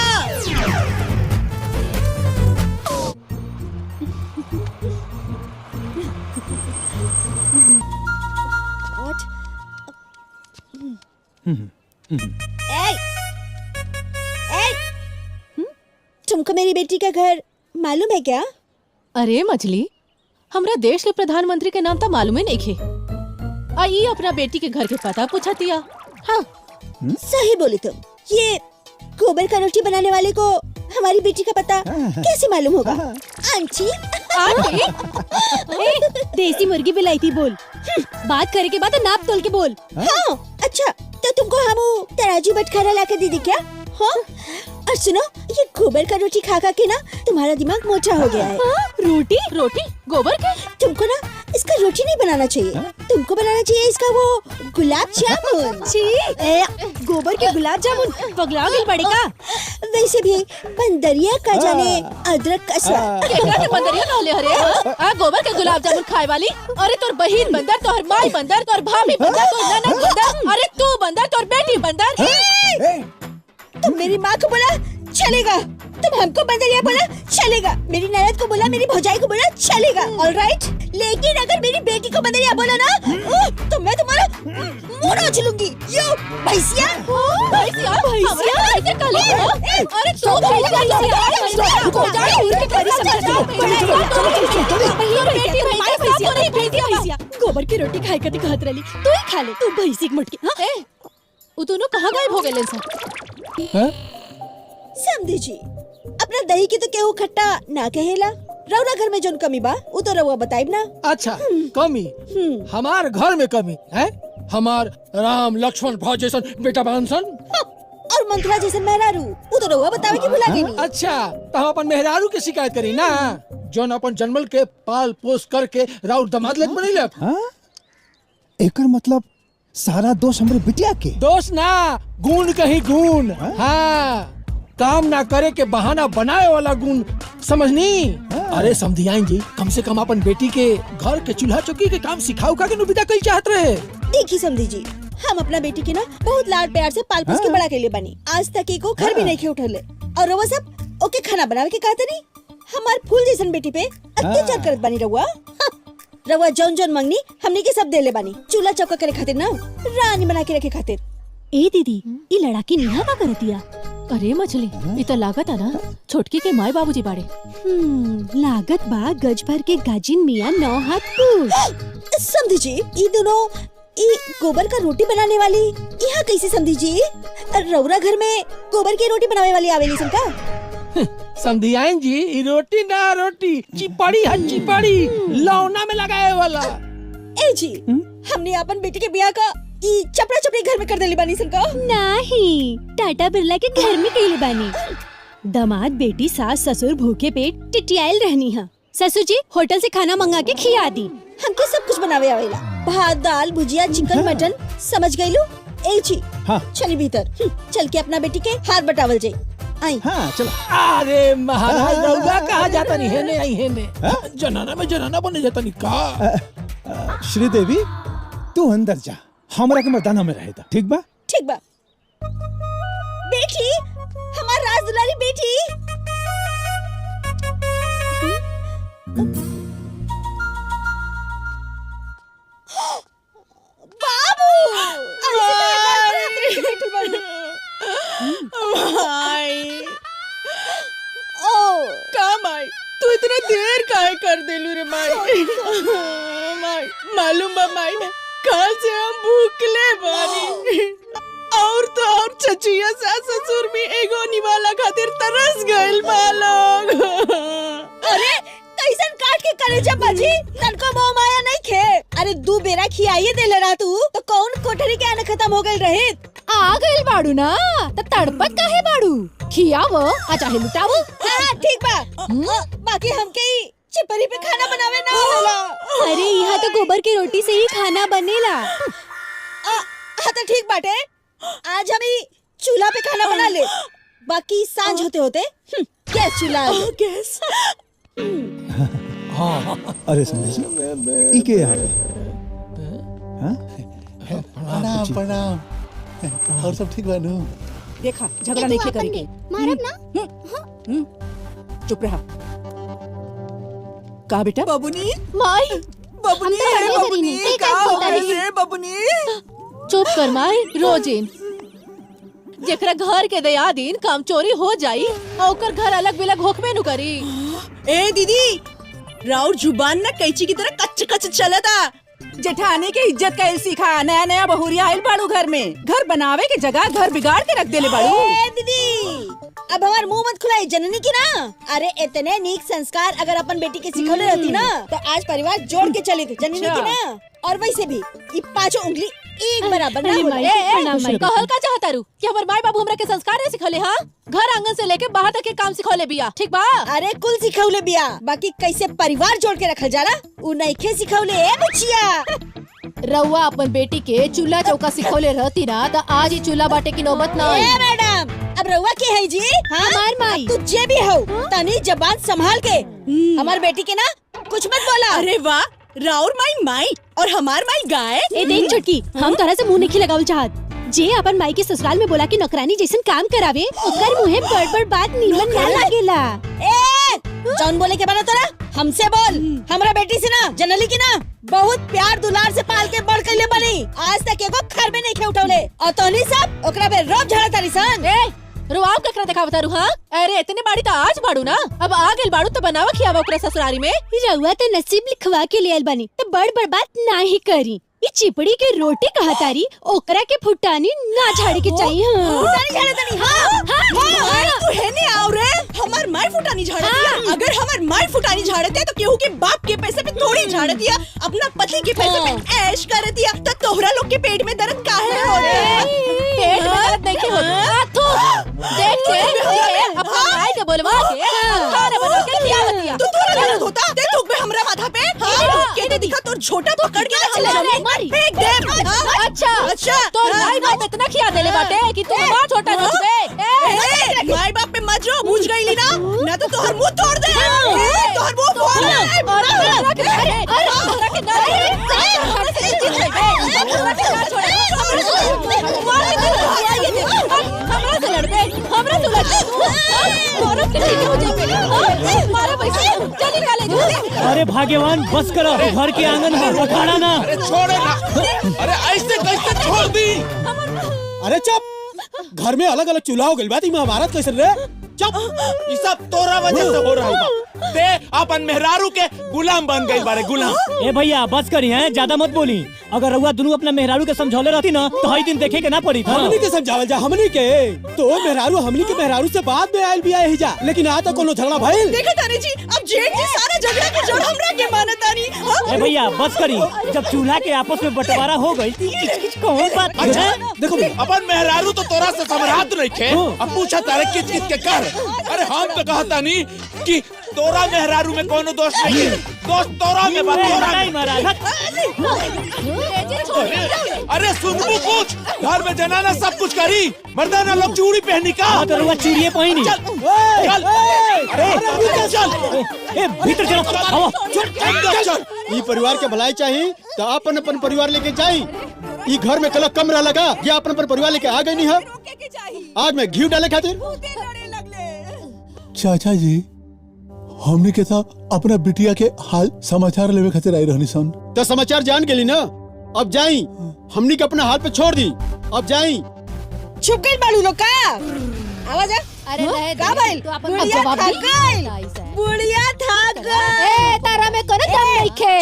तुमको मेरी बेटी का घर मालूम है क्या? अरे मछली, हमरा देश के प्रधानमंत्री के नाम तो मालूम ही नहीं खे, आई अपना बेटी के घर के पता पूछतिया। हाँ सही बोली तुम। ये गोबर का रोटी बनाने वाले को हमारी बेटी का पता कैसे मालूम होगा? आंटी देसी मुर्गी बिलाईती बोल, बात करे के बाद नाप तोल के बोल। हाँ अच्छा, तो तुमको हम तराजू बटखारा ला के दे दी क्या? हाँ और सुनो, ये गोबर का रोटी खा खा के ना तुम्हारा दिमाग मोटा हो गया है। रोटी रोटी गोबर के? तुमको ना इसका रोटी नहीं बनाना चाहिए, तुमको बनाना चाहिए इसका वो गुलाब जामुन। गोबर के गुलाब जामुन पगला गई बड़ी का। वैसे भी बंदरिया का जाने अदरक का स्वाद। केकरा के बंदरिया कहले हरे? आ गोबर के गुलाब जामुन खाए वाली? अरे तोर बहिन बंदर, तोर माई बंदर, तोर भाभी बंदर, तोर ननद बंदर, अरे तू बंदर, तोर बेटी बंदर। तुम मेरी माँ को बोला चलेगा, तुम हमको बंदरिया बोला चलेगा, मेरी ननद को बोला, मेरी भौजाई को बोला चलेगा, ऑलराइट। लेकिन अगर मेरी बेटी को बंदरिया बोला ना तो मैं तुम्हारा मुंह नोच लूंगी। यो भैंसिया, भैंसिया, भैंसिया कैसे कहले? अरे तू भैंसिया, भौजाई उनके करी भैंसिया गोबर की रोटी खाए कती कहत रही, तू ही खा ले, तू भैंसी के मुटकी। हां ए उ दोनों कहां गायब हो गेलन सन? हैं? समझी जी, अपना दही की तो केहू खट्टा ना कहेला। रउरा घर में जोन कमी बा उ तो रउआ बताइब ना। अच्छा कमी? हमार घर में कमी है? हमार राम लक्ष्मण भौ जैसन बेटा बहन सन और मंत्रा जैसन मेहरारू उ तो रउआ बतावे की भुला गेनी। अच्छा तो हम अपन मेहरारू के शिकायत करी ना, जोन अपन जन्मल के पाल पोस करके राउर दमाद लग बनी लग। एकर मतलब सारा दोष हमरे बिटिया के? दोष ना, गुण कहीं गुण। हाँ, काम ना करे के बहाना बनाए वाला गुण, समझनी? अरे समझियाई जी, कम से कम अपन बेटी के घर के चूल्हा चौकी के काम सिखाओ का के विदा कई चाहत रहे। देखी समझी जी, हम अपना बेटी के ना बहुत लाड प्यार से पाल पोस के बड़ा कैले बनी, आज तक एको घर भी नहीं खे उठले। और रउआ सब ओके खाना बनावे के कहते नहीं, हमार फूल जैसन बेटी पे अत्याचार करत बनी रउआ। रउआ जौन जौन मंगनी हमने के सब देले बानी, चूल्हा चौका करे खातिर ना, रानी बना के रखे खातिर। ए दीदी, ई लड़ाकी निहा का करतिया? अरे मछली, इ त लागत आ ना छोटकी के माई बाबूजी बाड़े। लागत बा गज भर के गाजिन मियां 9 हाथ पूछ। समझी जी, ई दोनों ई गोबर का रोटी बनाने वाली यहाँ कैसे समझी जी? रउरा घर में गोबर की रोटी बनाने वाली आवेली सन का? समझियाई जी, ई रोटी ना रोटी, चिपड़ी है चिपड़ी, लौना में लगाए वाला। ए जी, हमने अपन बेटी के ब्याह का ई चपड़ा चपड़ी घर में कर देली बानी सन का? नहीं, टाटा बिरला के घर में कइले बानी। दामाद बेटी सास ससुर भूखे पेट टिटियाइल रहनी है। ससुर जी होटल से खाना मंगा के खिया दी, हमके सब कुछ बनावे आवेला, भात दाल भुजिया चिकन मटन, समझ गईलू? ए जी चली भीतर, चल के अपना बेटी के हाथ बटावल जाई। आई हाँ चलो। अरे महाराज रउआ कहाँ जाता नहीं है? आई है ने जनाना में जनाना बने जाता नहीं का? श्रीदेवी तू अंदर जा, हमरा के मर्दाना में रहेगा, ठीक बा? ठीक बा। बेटी, हमार राज दुलारी बेटी। बाबू, का माई तू इतना देर काहे कर देलू रे माई? माई मालूम बा माई, कल से हम भूखले बानी और तो और चचिया सास ससुर भी एगो निवाला खातिर तरस गइल बा लोग। अरे कैसन काट के कलेजा बाजी, तनको मोह माया नहीं खे। अरे 2 बेरा खियाइए देले रहा तू तो कौन कोठरी के आने खत्म हो गइल रहे? आ गइल बाड़ू ना त तड़पत काहे बाड़ू? खियावो आ चाहे लुटावो। हां ठीक बा, बाकी हमके ही चिपरी पे खाना बनावे ना होला। अरे यहाँ तो गोबर की रोटी से ही खाना बनेला। हाँ तो ठीक बाटे, आज हम ही चूल्हा पे खाना बना ले, बाकी सांझ होते होते गैस चूल्हा गैस। अरे संजय जी, ई के यार? हाँ? प्रणाम प्रणाम, और सब ठीक बा नु? देखा झगड़ा नहीं के करेंगे, मारब ना। चुप रहा। का बेटा? बबुनी माई, बबुनी बबुनी का हो गइल रे बबुनी? चुप कर माई, रोजिन जेकरा घर के दया दिन काम चोरी हो जाई और ओकर घर अलग बिलग होखबे नु करी। ए दीदी, राउर जुबान ना कैची की तरह कच्च कच्च चलता। जेठानी के इज्जत का सीखा, नया नया बहुरिया आइल बाड़ू घर में, घर बनावे के जगह घर बिगाड़ के रख देले बाड़ू। ए दीदी, अब हमार मुंह मत खुलाई जननी की ना। अरे इतने नीक संस्कार अगर अपन बेटी के सिखौले रहती ना तो आज परिवार जोड़ के चली थी जननी की ना। और वैसे भी ये 5 उंगली एक बराबर ना होला। कहल का चाहता रू कि हमर माई बाबू हमरा के संस्कार नहीं सिखौले? हाँ, घर आंगन से लेके बाहर तक के काम सिखौले बिया, ठीक बा? अरे कुल सिखौले बिया, बाकी कैसे परिवार जोड़ के रखल जाला उ नइखे सिखौले। ए बच्चिया रउआ अपन बेटी के चूल्हा चौका सिखौले रहती ना तो आज ही चूल्हा बाटे की नौबत ना आई। मैडम अब रउआ के है जी? हमार माई तू जे भी हो तनी जबान संभाल के हमार बेटी के ना कुछ मत बोला। अरे वाह, राउर माई और हमार माई गाय। ए देख छोटकी, हम तोरा से मुंह नहीं लगावल चाहत। जे अपन माई के ससुराल में बोला कि नौकरानी जैसन काम करावे ओकर मुहे बड़ बात नीमन ना लागेला। ए जौन बोले के बना तोरा हमसे बोल। हमरा बेटी से ना जनली की ना बहुत प्यार दुलार से पाल के बड़ कइले बनी। आज तक एगो घर में नहीं खे उठौले और तोनी सब ओकरा पे रोब झाड़ा तारी सन। रुआव ककरा देखावता रू? हाँ अरे इतने बाड़ी तो आज बाड़ू ना, अब आ गेल बाड़ू तो बनावा खियावा ओकरा ससुरारी में। रउआ तो नसीब लिखवा के ले आइल बानी तो बड़ बात ना ही करी। ये चिपड़ी के रोटी कहतारी ओकरा के फुटानी ना झाड़े के चाहिए। फुटानी झाड़े तनी। हां तू है ने आव रे हमार माई फुटानी झाड़े दिया। अगर हमार माई फुटानी झाड़े थे तो केहू के बाप के पैसे पे थोड़ी झाड़े दिया, अपना पति के पैसे पे ऐश कर दिया। तो तोहरा लोग के पेट में दर्द काहे हो रे? पेट में दर्द नहीं होता तू देख के अपना माई के बोलवा के खाना बना के खिया दिया। तू थोड़ा दर्द होता दे थूक पे हमरा माथा पे। हां केने दिखा तोर छोटा पकड़ के चले फेंक दे। अच्छा तो माई बाप इतना खिया देले बाटे कि तू मां छोटा कर दे। माई बाप पे मत जो बुझ गईली ना तो तोहर मुंह तोड़ दे। तोहर मुंह फोड़ दे। अरे भाग्यवान बस करो, घर के आंगन में पखाड़ा ना। अरे छोड़े ना, अरे ऐसे कैसे छोड़ दी? अरे चुप, घर में अलग अलग चूल्हा हो गइल बात महाभारत कैसे रे? चुप, ये सब तोरा वजह से हो रहा है। ते अपन मेहरारू के गुलाम बन गई बारे गुलाम। ए भैया बस करी हैं, ज्यादा मत बोली। अगर रउआ दोनों अपना मेहरारू के समझौले रहती ना तो हई दिन देखे के ना पड़ी था। हमनी के समझावल जा, हमनी के तो मेहरारू हमनी के मेहरारू से बाद में आयल बिया ही जा, लेकिन आ तो कोनो झगड़ा भइल। देखा तारे जी अब जेठ जी सारा झगड़ा के जड़ हमरा के मानतानी। ए भैया बस करी, जब चूल्हा के आपस में बंटवारा हो गई कौन बात अच्छा देखो अपन मेहरारू तो तोरा से समरात नहीं खे, अब पूछा तारे किच किच के कर। अरे हम तो कहता नहीं कि तोरा मेहरारू में कोनो दोष नहीं है, दोष तोरा में बा। अरे सुनबू कुछ, घर में जनाना सब कुछ करी, मर्दाना लोग चूड़ी पहनी का। तो रुआ चूड़िए पहनी। चल ए भीतर चलो, आओ चल। ई परिवार के भलाई चाहिए तो अपन अपन परिवार लेके जाई। ई घर में कल कमरा लगा ये अपन अपन परिवार लेके आ गई नहीं है। आज मैं घी डाले खातिर। चाचा जी हमने के था अपना बिटिया के हाल समाचार लेवे खातिर आई रहनी सन। तो समाचार जान गेली ना, अब जाई। हमनी के अपना हाल पे छोड़ दी, अब जाई। छुप गई बालू लोग का आवाज। अरे का भाई बुढ़िया थक गई, बुढ़िया थक गई। ए तारा में कोनो दम नहीं खे,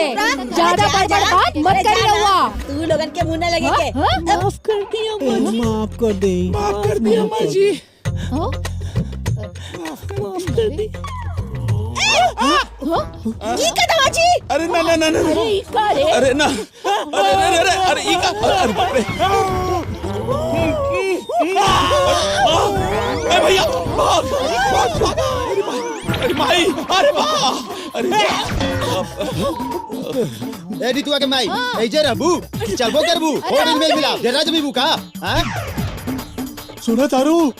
ज्यादा बड़बड़ बात मत करी रउआ। तू लोगन के मुंह न लगे के। माफ कर दिया अम्मा जी, माफ कर दे, माफ कर दिया अम्मा जी। माफ कर दी। ई का दवाजी? अरे ना ना ना ना, अरे ना, अरे ई का, अरे बाप रे। अरे भैया अरे माई, अरे बाप, अरे ए रितुआ के माई ऐजे रहबू चलबो करबू होटल में मिला जरा जब भी का। हां सुना तारू,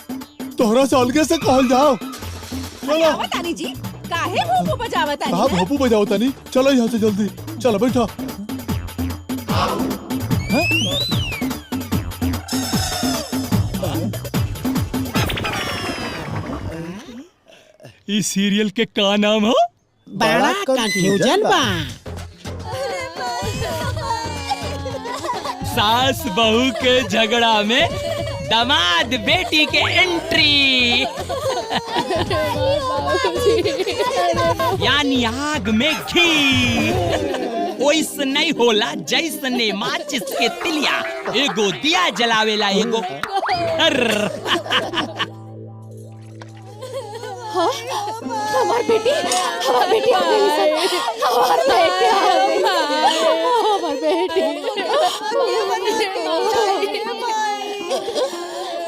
तोहरा से अलगे से कहल जाओ। चलो तानी जी काहे भोपू बजावत आनी? हां भोपू बजाओ तानी, चलो यहाँ से जल्दी चलो बैठो। इस सीरियल के का नाम हो? बड़ा कंफ्यूजन बा। सास बहू के झगड़ा में दामाद बेटी के एंट्री, यानी आग में घी। ओइस नहीं होला जैसने माचिस के तिलिया, एगो दिया जलावेला एगो हमार बेटी आ गई, हमार बेटी आ गई, हमार बेटी।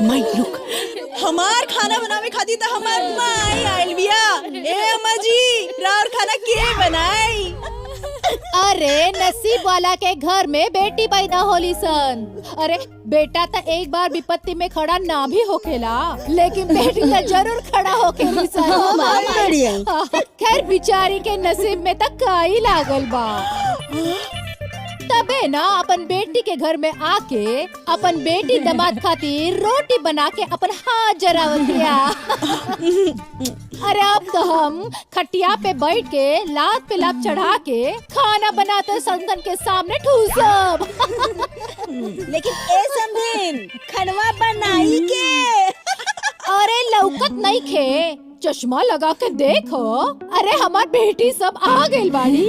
माई लुक, हमार खाना बनावे खाती तो हमार माई आइल बिया। ए अम्मा जी राउर खाना के बनाई? अरे नसीब वाला के घर में बेटी पैदा होली सन। अरे बेटा तो एक बार विपत्ति में खड़ा ना भी होकेला, लेकिन बेटी तो जरूर खड़ा होकेली सन। खैर बिचारी के नसीब में तो काई लागल बा। तबे ना अपन बेटी के घर में आके अपन बेटी दामाद खातिर रोटी बना के अपन हाथ जरावतिया। अरे अब तो हम खटिया पे बैठ के लात पे लात चढ़ा के खाना बनाते संतन के सामने ठूसब। लेकिन ए समझिन खनवा बनाई के। अरे लौकत नहीं खे, चश्मा लगा के देखो। अरे हमार बेटी सब आ गइल बाड़ी।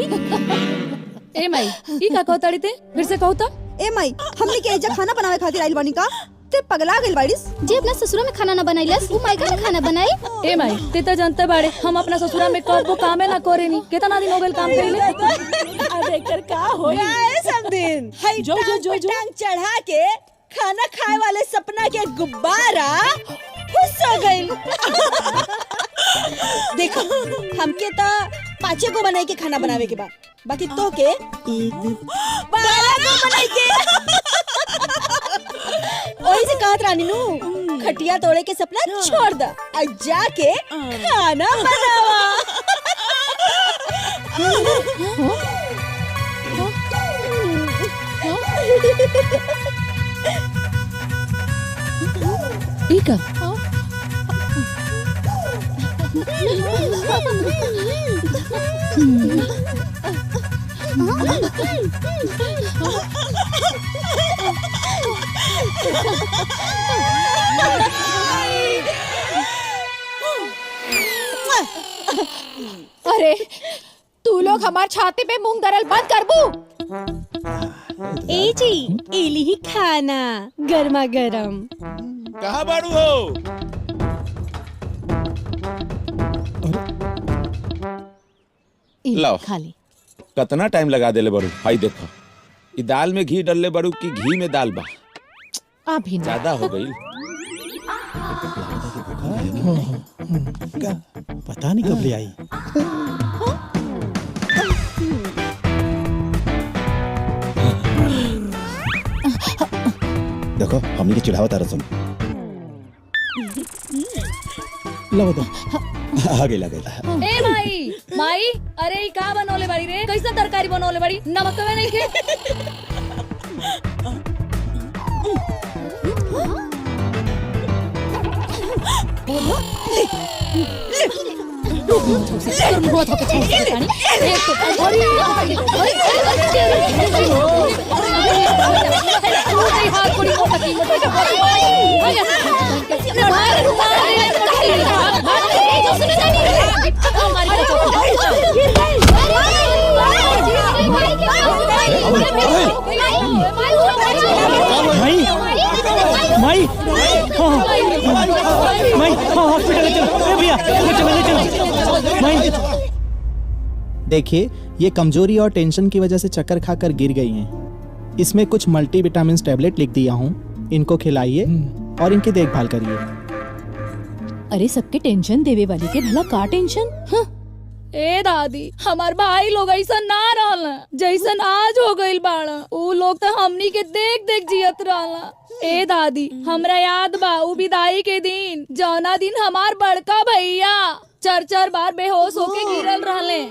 ए माई ई का कहताड़ी ते फिर से कहता। ए माई हमने के एजा खाना बनावे खातिर आइल बानी का? ते पगला गेल बाड़ीस। जे अपना ससुरा में खाना ना बनाइलस उ माई का खाना बनाई। ए माई ते तो जानते बाड़े हम अपना ससुरा में कबो कामे ना करेनी। कितना दिन हो गइल काम कइले। अरे कर का होई ए समदिन हाय जो टांग चढ़ा के खाना खाए वाले सपना के गुब्बारा खुश हो गइल। देखो हमके तो 5 को बनाई के खाना बनावे के बाद, बाकी तो के 12 को बनाई के। ओही से कहत रानी नु खटिया तोड़े के सपना छोड़ दा और जाके खाना बनावा। ई का अरे तू लोग हमार छाती पे मूंग दरल बंद करबू। ए जी एली ही खाना गर्मा गरम। कहाँ बाड़ू हो? लाओ खाली कितना टाइम लगा देले बड़ू। हाई देखो ई दाल में घी डलले बड़ू कि घी में दाल बा? अभी ना। ज्यादा हो गई। पता नहीं कब ले आई। देखो हमनी के चिढ़ावता रसम। लो तो आ गई लगे। ए माई माई अरे ई का बनोले बाड़ी रे? कैसा तरकारी बनोले बाड़ी? नमक में नहीं के। माई हॉस्पिटल ले चलो भैया, चलो माई। देखिए ये कमजोरी और टेंशन की वजह से चक्कर खाकर गिर गई हैं। इसमें कुछ मल्टीविटामिन टैबलेट लिख दिया हूँ, इनको खिलाइए और इनकी देखभाल करिए। अरे सबके टेंशन देवे वाली के भला का टेंशन। हाँ। ए दादी हमार भाई लोग ऐसा ना रहला जैसन आज हो गइल बाड़ा। उ लोग तो हमनी के देख देख जियत रहला। ए दादी हमरा याद बा उ विदाई के दिन, जौना दिन हमार बड़का भैया 4 बार बेहोश होके गिरल रहले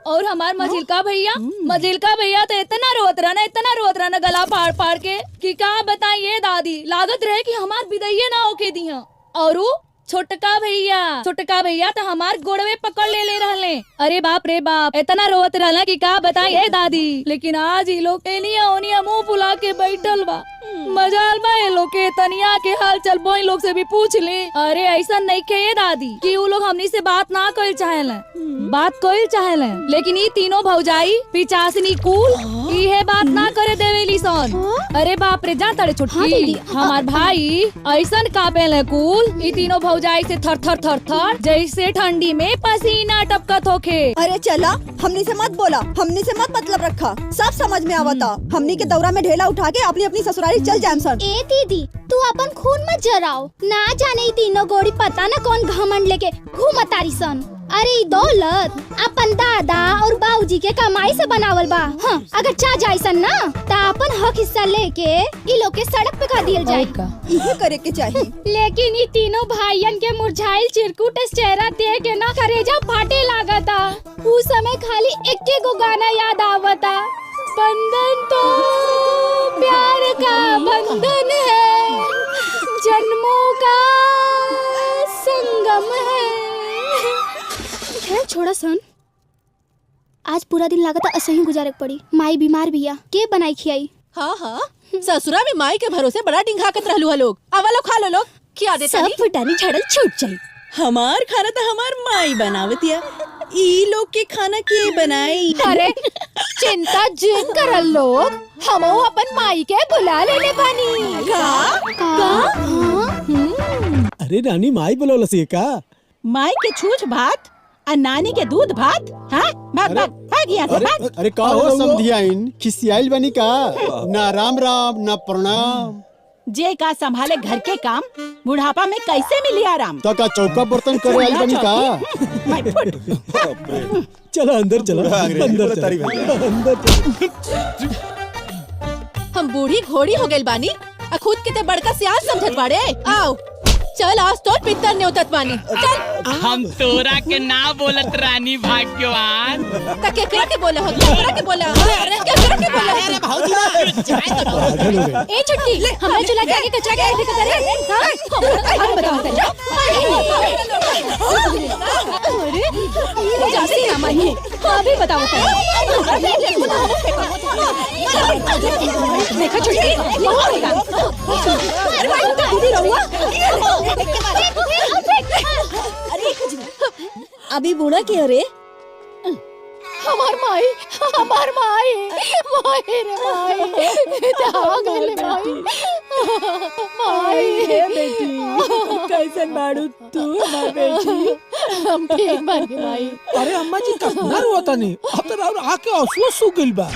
और हमार मझिलका भैया तो इतना रोत रहना गला फाड़ फाड़ के कि का बताइए दादी। लागत रहे कि हमार विदाई ना होके दिया। और छोटका भैया तो हमार गोड़वे पकड़ ले रहले। अरे बाप रे बाप इतना रोत रहला कि का बताइए दादी। लेकिन आज ही लोग एनिया ओनिया मुंह फुला के बैठल बा। मजाल बा ये लोग के तनिया के हाल चल बोई लोग से भी पूछ ले। अरे ऐसा नहीं के दादी कि उ लोग हमनी से बात ना कइल चाहेला, बात कइल चाहेला। लेकिन ई तीनों भौजाई पिचासनी कुल इहे बात ना करे देवेली सन। अरे बाप रे जा तड़े छुटकी हमार भाई ऐसन कापेले कुल ई तीनों भौजाई से थर थर थर थर जैसे ठंडी में पसीना टपकत होखे। अरे चला हमनी से मत बोला, हमनी से मत मतलब रखा, सब समझ में आवता। हमनी के दौरा में ढेला उठा के अपनी अपनी ससुराली चल जाएम सन। ए दीदी तू अपन खून मत जराओ। ना जाने तीनों गोड़ी पता न कौन घमंड लेके घूमतारी सन। अरे ई दौलत अपन दादा और बाबूजी के कमाई से बनावल बा। हाँ, अगर चाह जाइसन ना तो अपन हक हिस्सा लेके ई लोग के सड़क पे खा दियल जाए। इहे करे के चाहिए। लेकिन ई तीनों भाइयन के मुरझाइल चिरकुट चेहरा देख के ना करेजा फाटे लागता। उस समय खाली एक्के गो गाना याद आवता, बंधन तो प्यार का बंधन है, जन्मों का संगम है। खैर छोड़ा सन, आज पूरा दिन लागता असही गुजारे के पड़ी। माई बीमार बिया, के बनाई खियाई? हाँ हाँ, ससुरा में माई के भरोसे बड़ा डिंघाकत रहलू हा लोग। आवा लो खा लो लोग। क्या देता सब फुटानी झड़ल छूट जाई। हमार खाना तो हमार माई बनावतिया, ई लोग के खाना के बनाई। अरे चिंता जिन करल लोग, हम अपन माई के बुला लेले बानी। अरे रानी माई बोलो से का? माई के छूछ भात और नानी के दूध भात। हाँ, भाग यहाँ से भाग। अरे का हो समधियाइन, खिसियाइल बनी का? ना राम राम ना प्रणाम। जे का संभाले घर के काम, बुढ़ापा में कैसे मिली आराम? तो का चौका बर्तन करे आइल बनी का? चलो अंदर चलो, अंदर चलो। हम बूढ़ी घोड़ी हो गइल बानी, आ खुद के ते बड़का सियार समझत बाड़े। आओ चल, आज तो पितर ने उतत बानी। चल। हम तोरा के ना बोलत रानी भाग्यवान। ता केकरा के बोले हो? केकरा के बोले हो? अरे केकरा के बोले हो? अरे भौजी ना ए छुट्टी, हमरा चला के आगे कचरा के दिखा करे। हां, हम बताओ अरे ये जासी ना माई, अभी बताओ। देखा छुट्टी, अरे भाई तो दीदी रहुआ। अभी बूढ़ा की अरे हमार माई रे माई जाग ले माई। हे बेटी, कैसन बाड़ू तू हमार बेटी? हम ठीक बानी माई। अरे अम्मा जी कितना रोता नहीं, अब तो आके आंसू सूख गइल बा।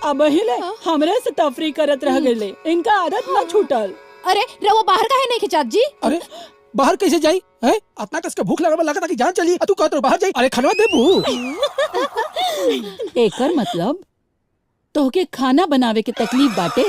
अब हिले हमरे से तफरी करत रह गइले, इनका आदत ना छूटल। अरे रवा बाहर काहे नहीं खिचात जी? अरे बाहर कैसे जाई है? इतना कसके भूख लगा कि जान चली, तू कहत बाहर जाई। अरे खनवा देबू। एकर मतलब तोहके खाना बनावे के तकलीफ बाटे।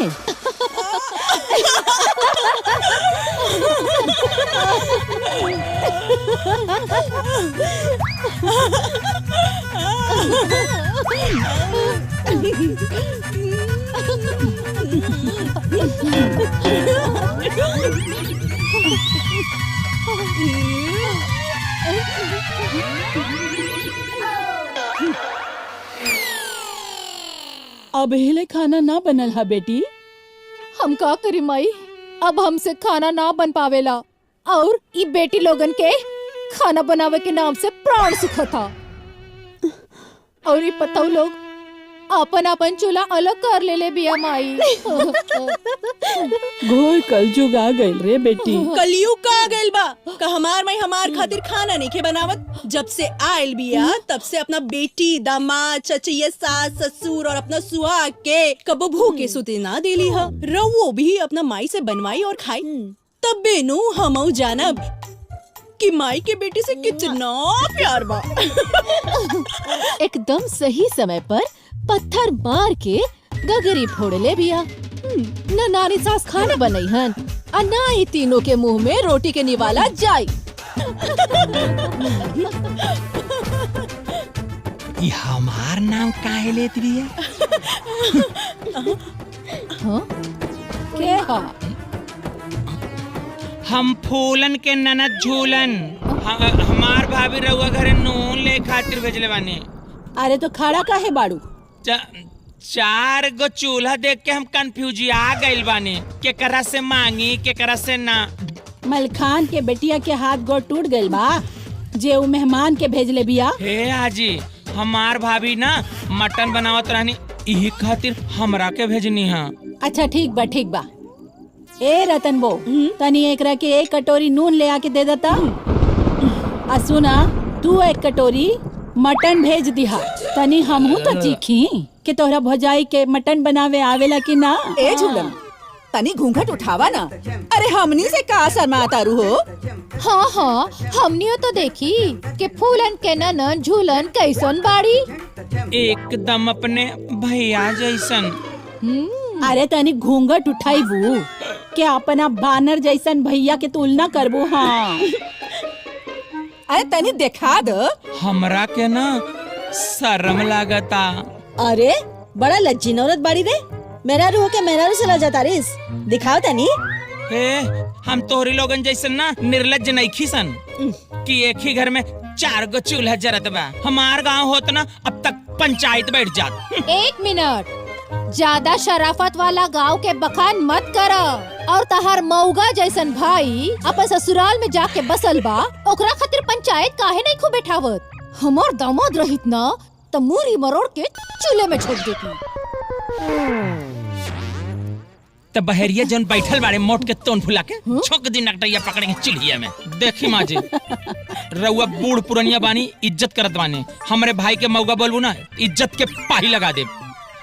अब हिले खाना ना बनल हा बेटी। हम का करी माई, अब हमसे खाना ना बन पावेला और ई बेटी लोगन के खाना बनावे के नाम से प्राण सुखता। और ये पताऊ लोग अपन चूल्हा अलग कर ले बिया माई। घोर कलयुग आ गइल रे बेटी। कलयुग का आ गइल बा का? हमार माई हमार खातिर खाना नहीं के बनावत। जब से आइल बिया तब से अपना बेटी, दामाद, चचैया, सास, ससुर और अपना सुहाग के कबो भूखे सुते ना देली हा। रवो भी अपना माई से बनवाई और खाई। तब बेनू हमऊ जानब कि माई के बेटी से कितना प्यार बा। एकदम सही समय पर पत्थर मार के गगरी फोड़ ले बिया। न नानी सास खाना बनई हन और ना ही तीनों के मुंह में रोटी के निवाला जाई। ये हमार नाम काहे लेत बिया? के हा? हम फूलन के ननद झूलन। हमार भाभी रउआ घरे नून ले खातिर भेजले बानी। अरे तो खड़ा काहे बाड़ू? चार गो चूल्हा देख के हम कंफ्यूजिया गइल बानी, केकरा से मांगी केकरा से ना। मलखान के बेटिया के हाथ गोड़ टूट गइल बा जे उ मेहमान के भेजले बिया। हे आजी, हमार भाभी ना मटन बनावत रहनी, इही खातिर हमरा के भेजनी है। अच्छा ठीक बा। ए रतन बो, तनी एकरा के एक कटोरी नून ले आके दे देता। आ सुना, तू एक कटोरी मटन भेज दिहा। तनी हमहू तो चीखी कि तोहरा भौजाई के मटन बनावे आवेला कि ना। ए झूलन, तनी घूंघट उठावा ना। अरे हमनी से का शर्माता रू हो? हाँ हाँ, हमनियो तो देखी कि फूलन के ननन झूलन कैसन बाड़ी। एकदम अपने भैया जैसन। अरे तनी घूंघट उठाईबू क्या अपना बानर जैसन भैया के तुलना करबू? हाँ अरे तनी देखा दो। हमरा के ना शर्म लागता। अरे बड़ा लज्जी औरत बाड़ी रे, मेरा रू के मेरा रू से लजा तारिस, दिखाओ तनी। हम तोहरी लोगन जैसन ना निर्लज्ज नहीं खीसन कि एक ही घर में 4 गो चूल्हा जरत बा। हमार गांव होत ना अब तक पंचायत बैठ जात। 1 मिनट, ज्यादा शराफत वाला गांव के बखान मत कर। और तहार मऊगा जैसन भाई अपन ससुराल में जाके बसल बा, ओकरा खातिर पंचायत काहे नहीं खूब बैठावत? हमार दामाद रहित ना तो मूरी मरोड़ के चूल्हे में छोड़ देती। तो बहरिया जन बैठल बाड़े मोट के तोन फुला के छोक दिन नकटैया पकड़ेंगे चूल्हिया में। देखी माँ जी, रउआ बूढ़ पुरनिया बानी, इज्जत करत बानी। हमरे भाई के मऊगा बोलबू ना, इज्जत के पाही लगा दे।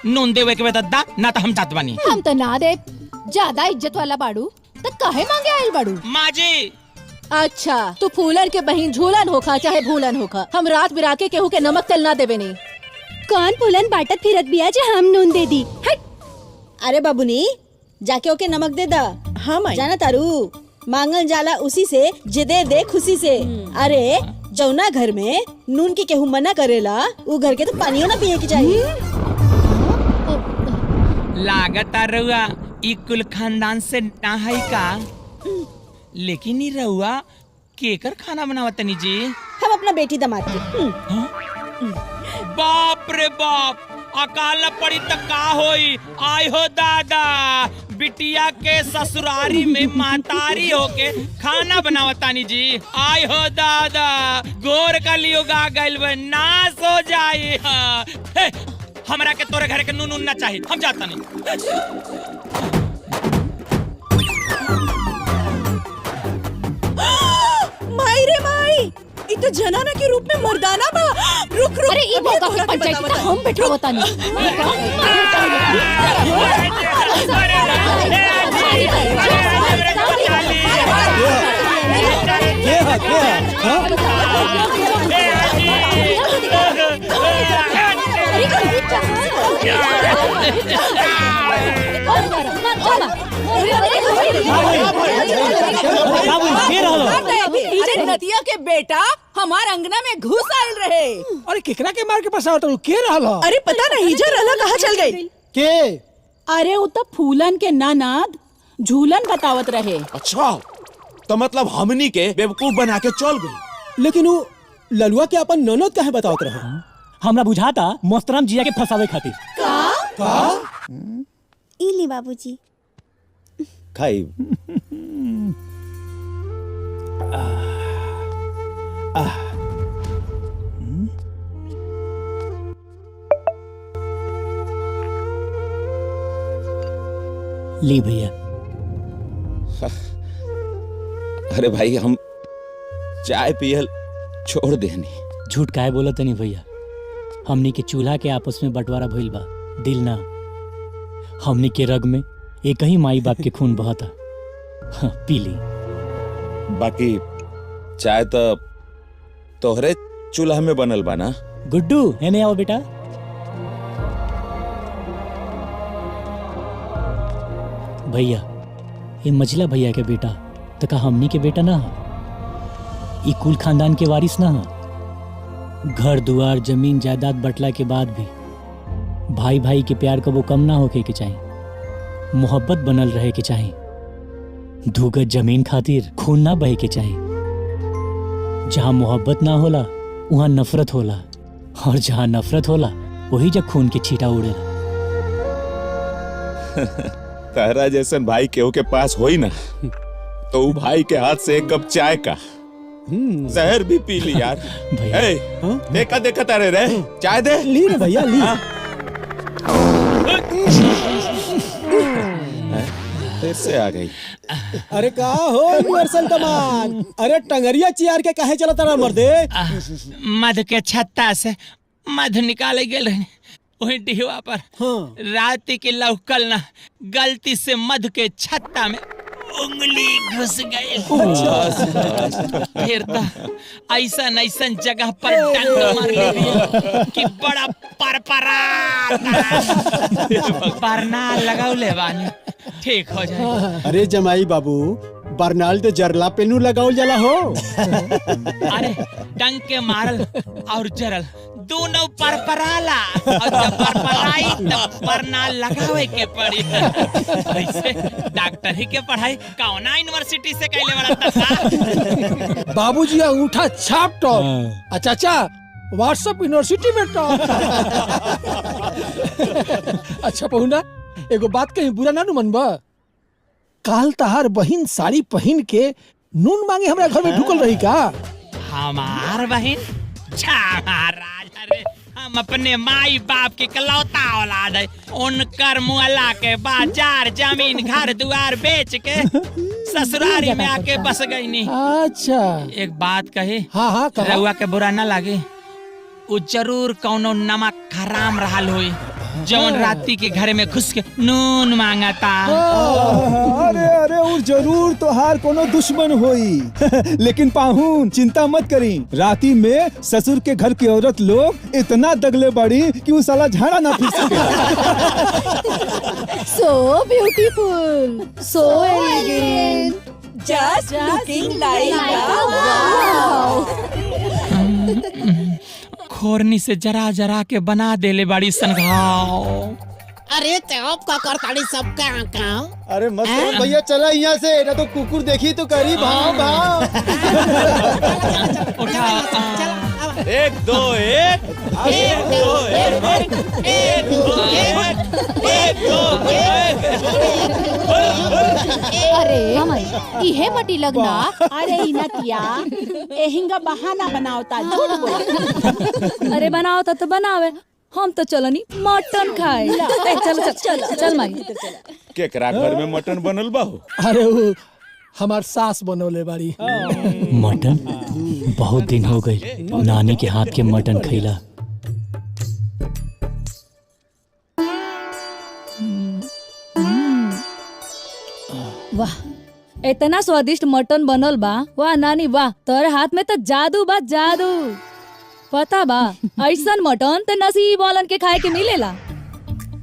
नून देवे के दा ना तो हम जात बानी। हम तो ना दे, ज्यादा इज्जत वाला बाड़ू तो काहे मांगे आइल बाड़ू? माँ जी अच्छा, तू फूलन के बहिन झूलन होखा चाहे भूलन होखा, हम रात बिरात के केहू के नमक तेल ना देवे नहीं। कौन फूलन बाटत फिरत बिया जे हम नून दे दी? हट। अरे बाबूनी, जाके ओके नमक दे दा। हाँ माई। जाना तारू, मांगल जाला उसी से जे दे दे खुशी से। अरे जौना घर में नून की केहू मना करेला, वो घर के तो पानियो ना पिए के चाहिए। लागत रउआ ई कुल खानदान से ना है का? लेकिन ई रउआ केकर खाना बनावत तनी जी? हम अपना बेटी दामाद के। बाप रे बाप, अकाल पड़ी त का होई? आय हो दादा, बिटिया के ससुरारी में मातारी होके खाना बनावतानी जी। आय हो दादा, गोर का लियो गा गइल बे, नाश हो जाई। हमरा के तोरे घर के नून ना चाहिए, हम जाता नहीं। माई रे माई, ये तो जनाना के रूप में मर्दाना बा। रुक रुक। अरे ई मौका के पंचायत का हम बैठो बतानी। अरे नदिया के बेटा हमार अंगना में घुस आयल रहे। अरे केकरा के मार के फसावत रहू? के रहल? अरे पता नहीं जर अला कहाँ चल गई? के? अरे वो तो फूलन के ननद झूलन बतावत रहे। अच्छा, तो मतलब हमनी के बेवकूफ बना के चल गई। लेकिन वो ललुआ के अपन ननद काहे बतावत रहे? हमरा बुझाता मोहतरम जिया के फसावे खातिर। का? इली बाबूजी। खाई ली भैया। अरे भाई, हम चाय पियल छोड़ देनी। झूठ काहे बोलत नहीं भैया? हमनी के चूल्हा के आपस में बंटवारा भइल बा, दिल ना। हमनी के रग में एक ही माई बाप के खून बहता। हाँ, पी ली। बाकी चाय तो तोहरे चूल्हा में बनल बा ना? गुड्डू एने आओ बेटा। भैया, ये मझला भैया के बेटा तो का हमनी के बेटा ना? ये कुल खानदान के वारिस ना? घर दुआर जमीन जायदाद बटला के बाद भी भाई भाई के प्यार कबो कम ना होके के चाहिए। मोहब्बत बनल रहे के चाहिए। धुगत जमीन खातिर खून ना बहे के चाहिए। जहाँ मोहब्बत ना होला वहाँ नफरत होला, और जहाँ नफरत होला वही जब खून के छींटा उड़ेला। तारा जैसन भाई केहू के पास होई ना तो ऊ भाई के हाथ से एक कप चाय का जहर भी पी ली यार। देखा देखा तारे रे, चाय दे। ली रे भैया, ली। फिर से आ गई। अरे का हो यूनिवर्सल कमाल? अरे टंगरिया चियार के काहे चला तारा मर्दे? मध के छत्ता से मध निकाले गेल रहे, वही डिहवा पर रात के लौकल ना गलती से मधु के छत्ता में उंगली घुस गई। फिर तो ऐसा जगह पर डंक मार ले कि बड़ा परपरा बरना लगाउले बानी ठीक हो जाए। अरे जमाई बाबू बरनाल तो जरला पे नू लगावल जाला हो। अरे डंक के मारल और जरल दोनों परपराला और जब परपराई तब परना लगावे के पड़ी। ऐसे डॉक्टर ही के पढ़ाई कौना यूनिवर्सिटी से कैले वाला था। बाबूजी अंगूठा छाप टॉप। अच्छा अच्छा व्हाट्सएप यूनिवर्सिटी में टॉप। अच्छा पहुना एगो बात कहीं बुरा ना मनबा। काल तहार बहिन साड़ी पहन के नून मांगे हमरा घर में ढुकल रही का? हमार बहन अरे हम अपने माई बाप के कलौता औलाद है। उनकर मुअल्ला के बाजार जमीन घर दुआर बेच के ससुरारी में आके बस गई नी। अच्छा एक बात कहे। हाँ रउआ के बुरा न लागे उ जरूर कौनो नमक हराम रहल होई जौन राती के घर में घुस के नून मांगता। अरे अरे वो जरूर तो हार कोनो दुश्मन होई। लेकिन पाहुन चिंता मत करी, राती में ससुर के घर की औरत लोग इतना दगले बड़ी कि वो साला झाड़ा ना फिर सके। So beautiful, so elegant, just looking like खोरनी से जरा जरा के बना देले बड़ी सनघाव। अरे तेप का करताड़ी सबका आका। अरे मत करो भैया चला यहाँ से, ना तो कुकुर देखी तो करी भाव भाव। उठा एक दो एक एक दो एक एक दो एक दो अरे इहे मटी लगना। अरे इनतिया एहिंगा बहाना बनावता झूठ बोल। अरे बनावता तो बनावे, हम तो चलनी मटन खाए। चल चल चल चल माई। केकरा घर में मटन बनल बाहू? अरे वो हमार सास बनोले बाड़ी। मटन बहुत दिन हो गई नानी के हाथ के मटन खैला। वाह इतना स्वादिष्ट मटन बनल बा। वाह नानी वाह, तोरे हाथ में तो जादू बा जादू। पता बा ऐसन मटन तो नसीब वालन के खाए के मिलेला।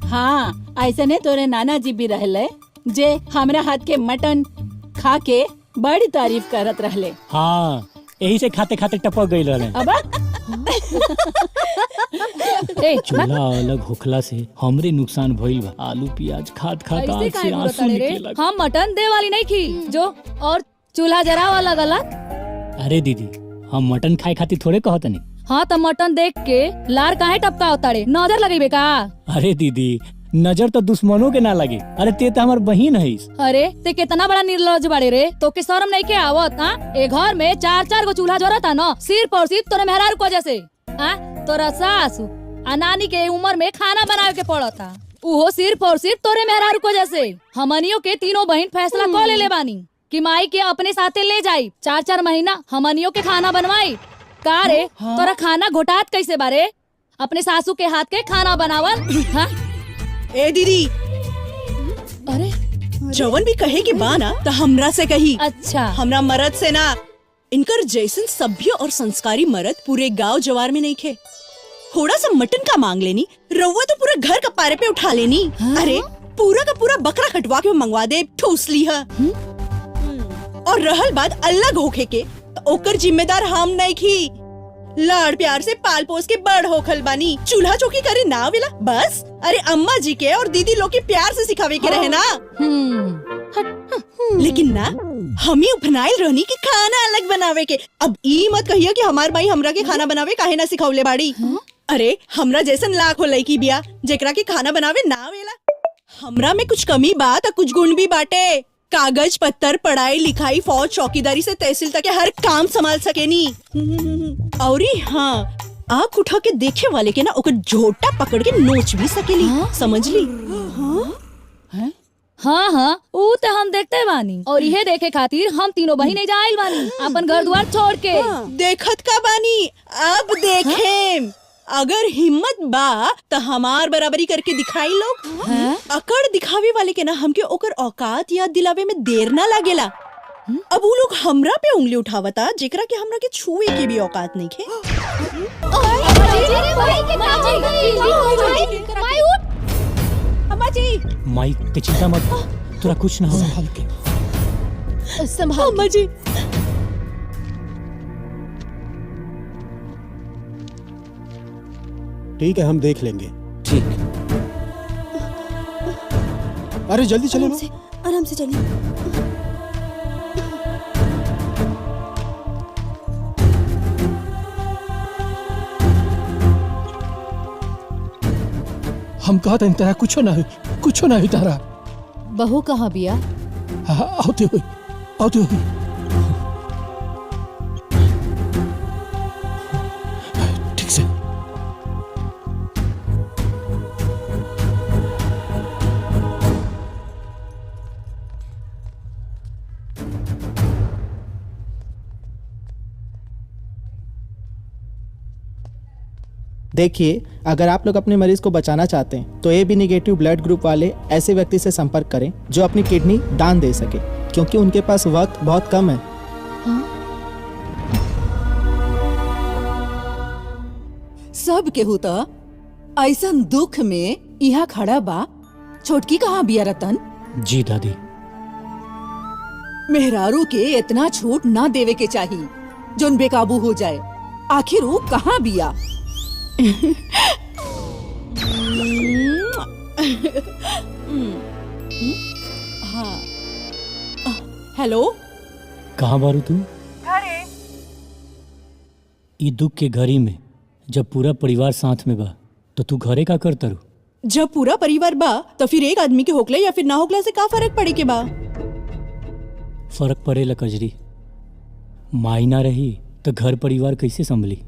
हाँ ऐसे ने तोरे नाना जी भी रहले जे हमरा हाथ के मटन खा के बड़ी तारीफ करत रहले। हाँ यही से खाते खाते टपक गई रहे। अब चूल्हा अलग होखला से हमरे नुकसान भइल बा। आलू प्याज खाद खाद ऐसे आँख से काहे आंसू बोलत रे? निकले लगे। हम मटन दे वाली नहीं खी जो और चूल्हा जरा वाला गलत। अरे दीदी हम मटन खाए खातिर थोड़े कहत नहीं। हाँ तो मटन देख के लार काहे टपका उतारे, नजर लगेबे का? अरे दीदी नजर तो दुश्मनों के ना लगे। अरे ते तो हमार बहिन है। अरे ते कितना बड़ा निर्लज बाड़े रे, तो के शर्म नहीं के आवत? हाँ ए घर में चार चार गो चूल्हा जरता न, सिर्फ और सिर्फ तोरे मेहरारू को वजह से। हाँ तोरा सासू आ नानी के उम्र में खाना बनावे के पड़ता, उहो सिर्फ और सिर्फ तोरे मेहरारू को वजह से। हमनियों के तीनों बहन फैसला कर ले बानी कि माई के अपने साथे ले जाई, 4-4 महीना हमनियों के खाना बनवाई। का रे तोरा खाना घोटात कैसे बारे? अपने सासू के हाथ के खाना बनावल। हाँ ए दीदी, अरे जवन भी कहे कि बाना तो हमरा से कही। अच्छा हमरा मर्द से ना। इनकर जैसन सभ्य और संस्कारी मर्द पूरे गांव जवार में नहीं खे। थोड़ा सा मटन का मांग लेनी, रउआ तो पूरा घर का पारे पे उठा लेनी। अरे पूरा का पूरा बकरा कटवा के मंगवा दे, ठूस ली है। और रहल बात अलग होखे के, तो ओकर जिम्मेदार हम नहीं खी। लाड़ प्यार से पाल पोस के बड़ होखल बानी, चूल्हा चौकी करे ना वेला बस। अरे अम्मा जी के और दीदी लोग के प्यार से सिखावे के रहे ना। लेकिन ना हम ही उपनाइल रहनी कि खाना अलग बनावे के। अब ई मत कहिए कि हमार भाई हमरा के खाना बनावे काहे ना सिखावले बाड़ी। अरे हमरा जैसन लाखों लड़की बिया जेकरा के खाना बनावे ना वेला। हमरा में कुछ कमी बात और कुछ गुण भी बाटे। कागज पत्तर पढ़ाई लिखाई फौज चौकीदारी से तहसील तक के हर काम संभाल सकेनी। और हाँ आँख उठा के देखे वाले के ना ओकर झोटा पकड़ के नोच भी सकेली। समझ ली? हाँ हाँ ऊ तो हम देखते बानी, और यह देखे खातिर हम तीनों बहिने जाइल बानी अपन घर द्वार छोड़ के। देखत का बानी, अब देखेम। अगर हिम्मत बा तो हमार बराबरी करके दिखाई लोग। अकड़ दिखावे वाले के ना हमके ओकर औकात याद दिलावे में देर ना लागेला। अब वो लोग हमरा पे उंगली उठावता जेकरा के हमरा के छुए की भी औकात नहीं खे। माई ते चिंता मत, तोरा कुछ ना हो। संभाल अम्मा जी। ठीक है, हम देख लेंगे। ठीक। अरे जल्दी चलो ना। आराम से चलिए। हम कहते हैं तेरा कुछ ना हुई तारा। बहू कहाँ बिया? आते हुई। ठीक से। देखिए, अगर आप लोग अपने मरीज को बचाना चाहते हैं तो AB नेगेटिव ब्लड ग्रुप वाले ऐसे व्यक्ति से संपर्क करें जो अपनी किडनी दान दे सके, क्योंकि उनके पास वक्त बहुत कम है। सब केहू त ऐसन दुख में यहाँ खड़ा बा। छोटकी कहाँ बिया रतन? जी दादी। मेहरारू के इतना छूट ना देवे के चाहिए जोन बेकाबू हो जाए। आखिर वो कहाँ बिया? हाँ, हेलो। कहाँ बारू तू? घरे। ई दुख के घड़ी में जब पूरा परिवार साथ में बा तो तू घरे का करता रू? जब पूरा परिवार बा तो फिर एक आदमी के होकले या फिर ना होकला से का फर्क पड़े के बा? फर्क पड़ेला कजरी। माई ना रही तो घर परिवार कैसे संभली?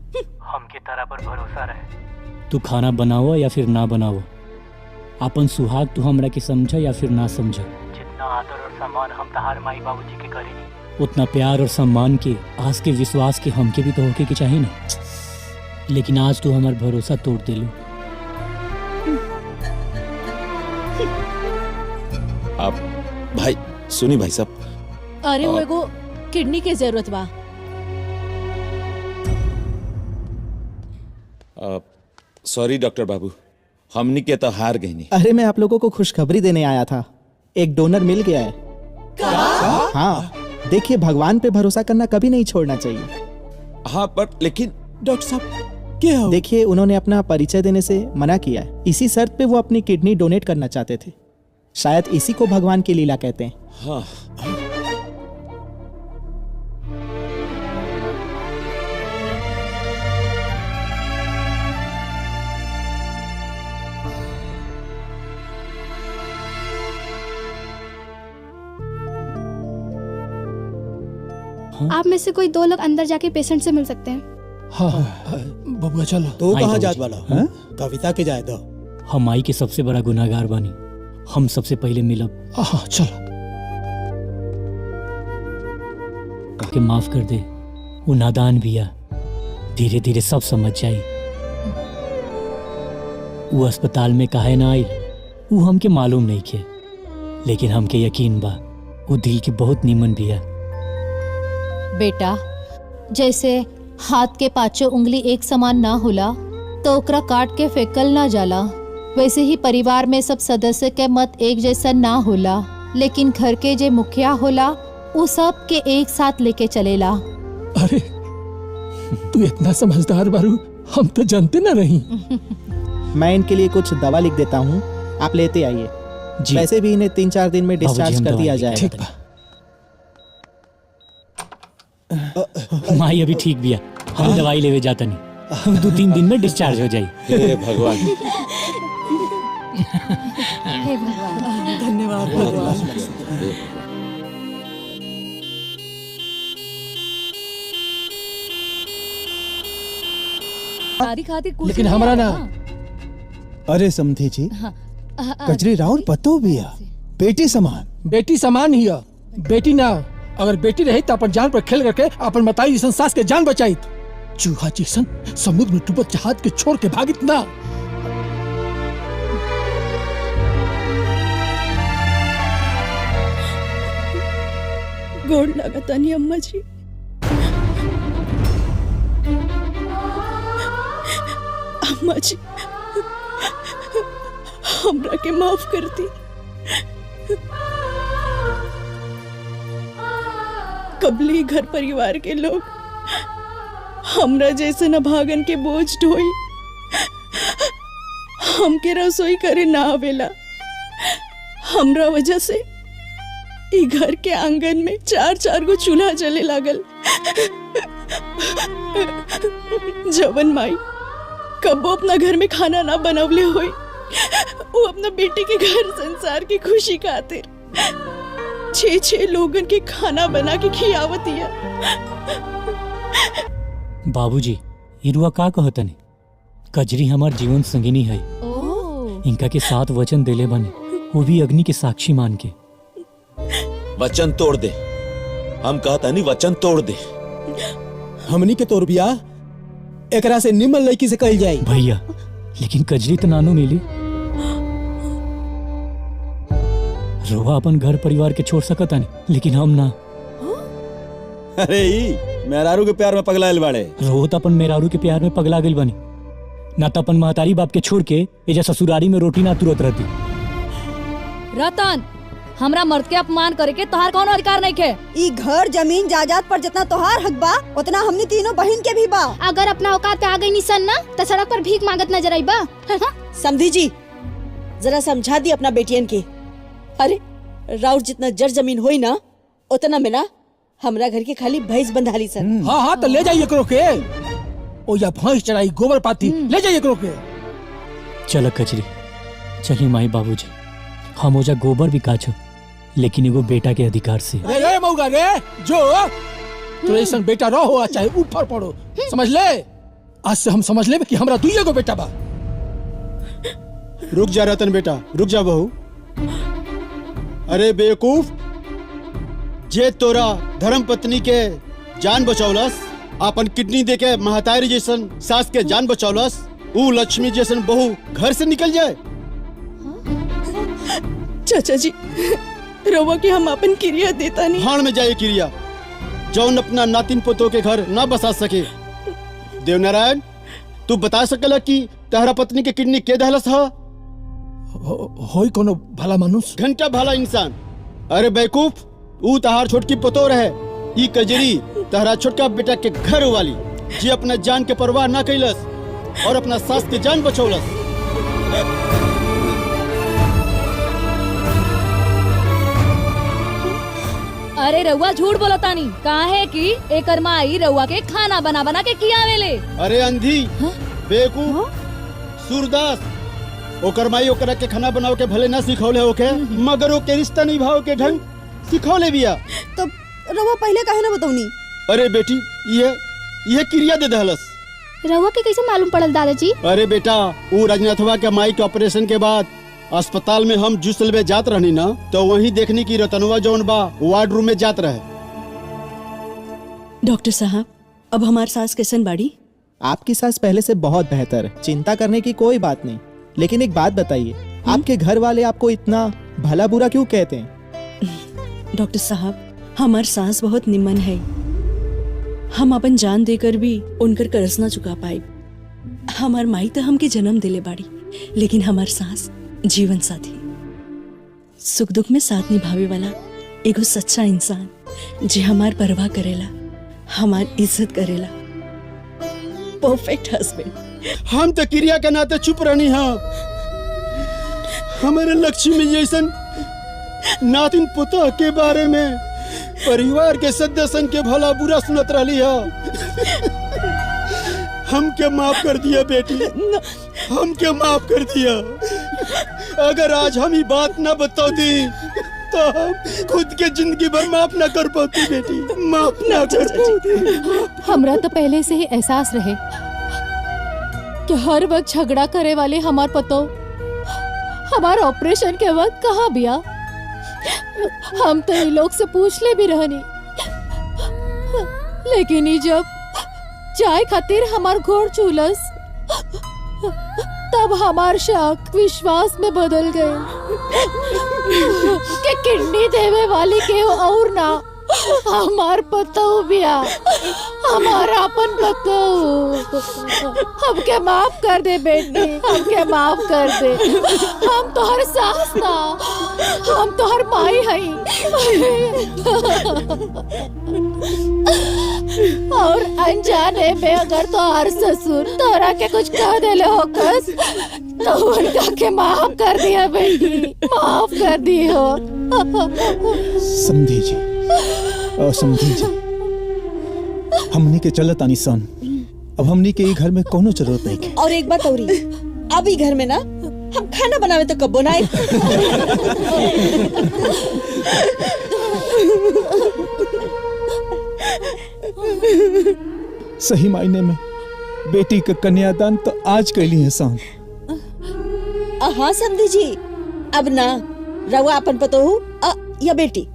हमके तारा पर भरोसा रहे। तू खाना बनावो या फिर ना बनावो, अपन सुहाग तू हमरा के समझ या फिर ना समझ, जितना आदर और सम्मान हम तहार माई बाबूजी के करेनी, उतना प्यार और सम्मान के, आस के, विश्वास के हमके भी तो होके के चाहिए ना। लेकिन आज तू हमार भरोसा तोड़ देलू। आप भाई सुनी भाई साहब। अरे वो एगो किडनी के जरूरत बा। सॉरी डॉक्टर बाबू, हमनी के तो हार गई नहीं। अरे मैं आप लोगों को खुशखबरी देने आया था, एक डोनर मिल गया है। हाँ, देखिए भगवान पे भरोसा करना कभी नहीं छोड़ना चाहिए। हाँ पर लेकिन डॉक्टर साहब क्या हो? देखिए उन्होंने अपना परिचय देने से मना किया है। इसी शर्त पे वो अपनी किडनी डोनेट करना चाहते थे। शायद इसी को भगवान की लीला कहते हैं। हाँ। आप में से कोई 2 लोग अंदर जाके पेशेंट से मिल सकते हैं। हाँ, बबुआ चलो। तो आई कहाँ बाबूजी। जात वाला? कविता के जाए दो। हम माई के सबसे बड़ा गुनाहगार बानी, हम सबसे पहले मिलब। हाँ चलो। के माफ कर दे, वो नादान बिया, धीरे धीरे सब समझ जाई। वो अस्पताल में काहे ना आई वो हमके मालूम नहीं के, लेकिन हमके यकीन बा वो दिल की बहुत नीमन बिया। बेटा, जैसे हाथ के पांचों उंगली एक समान ना होला तो ओकरा काट के फेंकल ना जाला, वैसे ही परिवार में सब सदस्य के मत एक जैसा ना होला, लेकिन घर के जे मुखिया होला वो सब के एक साथ लेके चलेला। अरे तू इतना समझदार बारू, हम तो जानते ना रही। मैं इनके लिए कुछ दवा लिख देता हूँ, आप लेते आइए। वैसे भी इन्हें 3-4 दिन में डिस्चार्ज कर दिया जाएगा। माई अभी ठीक बिया, हम दवाई लेवे जाता नहीं, हम 2-3 दिन में डिस्चार्ज हो जाई। हे भगवान। धन्यवाद भगवान। लेकिन हमारा ना। अरे समझी जी, कजरी राउर पतो बिया, बेटी समान। बेटी समान ही है, बेटी ना। अगर बेटी रही तो अपन जान पर खेल करके अपन बताई जैसन सास के जान बचाई। चूहा जैसन समुद्र में डूबत जहाज के छोड़ के भागित ना। गोड़ लगता नहीं अम्मा जी। अम्मा जी हमरा के माफ कर दी। कबली घर परिवार के लोग हमरा जैसे न भागन के बोझ ढोई हमके रसोई करे ना आवेला। हमरा वजह से ई घर के आंगन में 4-4 गो चूल्हा जले लागल। जवन माई कबो अपना घर में खाना ना बनवले होई, वो अपना बेटी के घर संसार की खुशी खातिर 6-6 लोगन के खाना बना के खियावतिया। बाबूजी इरुआ का कहतनी, कजरी हमार जीवन संगिनी है। इनका के 7 वचन देले बने, वो भी अग्नि के साक्षी मान के। वचन तोड़ दे, हम कहता नहीं वचन तोड़ दे। हमनी के तोर बिया एकरा से निमन लड़की से कही जाए। भैया लेकिन कजरी तो नानो मिली। रोहा अपन घर परिवार के छोड़ सकता नहीं, लेकिन हम ना। अरे ई मेहरारू के प्यार में पगलाइल बाड़े। रोहो तो अपन मेहरारू के प्यार में पगला गइल बनी, ना तो अपन महतारी बाप के छोड़ के एजा ससुरारी में रोटी ना तुरत रहती। रतन, हमरा मर्द के अपमान करे के तोहार कौनो अधिकार नहीं के। ई घर जमीन जायदाद पर जितना तोहार हक बा उतना हमनी तीनों बहन के भी बा। अगर अपना औकात पे आ गई निसन ना तो सड़क पर भीख मांगत नजर आई बा। समझी जी, जरा समझा दी अपना बेटियन के। अरे राउर जितना जर जमीन होई ना उतना में ना हमरा घर के खाली भैंस बंधाली सर। हाँ हाँ तो ले जाइए करो के। ओ या भैंस चराई गोबर पाती ले जाइए करो के। चल कचरी चली माई बाबूजी, हम ओजा गोबर भी काछो, लेकिन एगो बेटा के अधिकार से। रे रे मौगा रे, जो तो ऐसा बेटा रहो चाहे ऊपर पड़ो, समझ ले। आज से हम समझ ले कि हमरा दुइये गो बेटा बा। रुक जा रतन बेटा, रुक जा बहू। अरे बेवकूफ, जे तोरा धर्म पत्नी के जान बचौलस, अपन किडनी दे के महतारी जैसन सास के जान बचौलस, ऊ लक्ष्मी जैसन बहू घर से निकल जाए। चाचा जी रवा के हम अपन क्रिया देता नहीं। भाड़ में जाए क्रिया, जौन अपना नातिन पोतों के घर ना बसा सके। देवनारायण, तू बता सकला कि तहरा पत्नी के किडनी के दहलस हा? होई कोनो भला मानुस, घंटा भला इंसान। अरे बेवकूफ, ऊ तहार छोटकी पतो रहे। ई कजरी तहरा छोटका बेटा के घर वाली, जे अपना जान के परवाह ना कैलस और अपना सास के जान बचौलस। अरे रउआ झूठ बोलतानी, काहे कि एकर माई रउआ के खाना बना बना के खियावेले। अरे अंधी, बेवकूफ, सूरदास, ओकर माई ओकरा के खाना बनाओ के भले ना सिखौले होके, मगर ओके रिश्ता निभाओ के ढंग सिखौले बिया। तो रवा पहले काहे ना बताऊनी? अरे बेटी, ये क्रिया दे दहलस। रउआ के कैसे मालूम पड़ल दादाजी? अरे बेटा, ऊ राजनाथवा के माई के ऑपरेशन के बाद अस्पताल में हम जुसल में जात रहनी ना, तो वहीं देखनी की रतनवा जौन बा वार्ड रूम में जात रहे। डॉक्टर साहब, अब हमार सास कैसन बाड़ी? आपकी सास पहले से बहुत बेहतर है, चिंता करने की कोई बात नहीं। लेकिन एक बात बताइए, आपके घर वाले आपको इतना भला बुरा क्यों कहते हैं? डॉक्टर साहब, हमार सास बहुत निमन है। हम अपन जान देकर भी उनकर कर्ज ना चुका पाए। हमार माई तो हमके जन्म दिले बाड़ी, लेकिन हमार सास जीवन साथी, सुख दुख में साथ निभावे वाला एगो सच्चा इंसान, जे हमार परवाह करेला, हमार इज्जत करेला। Perfect husband. हम तो क्रिया के नाते चुप रहनी। हाँ, हमारे लक्ष्मी जैसन नातिन पुतह के बारे में परिवार के सदस्यन के भला बुरा सुनत रही है। हमके माफ कर दिया बेटी, हमके माफ कर दिया। अगर आज हम ही बात ना बताती तो हम खुद के जिंदगी भर माफ ना कर पाती बेटी, माफ ना कर पाती। हमरा तो पहले से ही एहसास रहे कि हर वक्त झगड़ा करे वाले हमार पतो हमार ऑपरेशन के वक्त कहाँ बिया। हम तो ये लोग से पूछ ले भी रहनी, लेकिन ये जब चाय खातिर हमार घोड़ चूलस, तब हमार शक विश्वास में बदल गए कि किडनी देवे वाली के और ना हमार पतऊ बिया, हमारा अपन पतऊ। हमके माफ कर दे बेटी, हमके माफ कर दे। हम तोहर सास ना, हम तोहर माई हई। और अनजाने में अगर तोहर ससुर तोरा के कुछ कह देले होकस तो उनका के माफ कर दिया बेटी, माफ कर दियो। समझी जी, समझी जी, हमनी के चलत आनी सन। अब हमनी के ई घर में कोनो जरूरत नहीं है। और एक बात औरी, अब ई घर में ना हम खाना बनावे तो कब बनाए। सही मायने में बेटी का कन्यादान तो आज कैली है सन। हाँ समझी जी, अब ना रवा अपन पतोहू या बेटी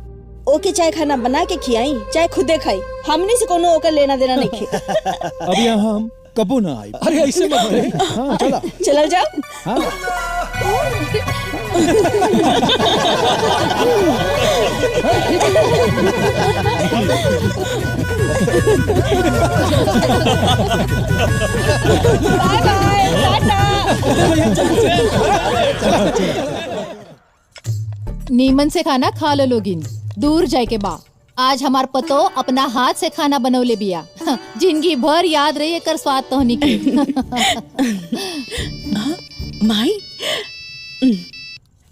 ओके चाहे खाना बना के खियाई चाहे खुदे खाई, हमने से कोनो ओकर लेना देना नहीं खे। अब यहाँ हम कबो ना आई। अरे ऐसे मत बोले। हाँ चला चला जाओ। हाँ। बाय बाय, नीमन से खाना खा लो लोगिन, दूर जाए के बा। आज हमार पतो अपना हाथ से खाना बनौले बिया, जिंदगी भर याद रही एकर स्वाद तोहनी के। माई,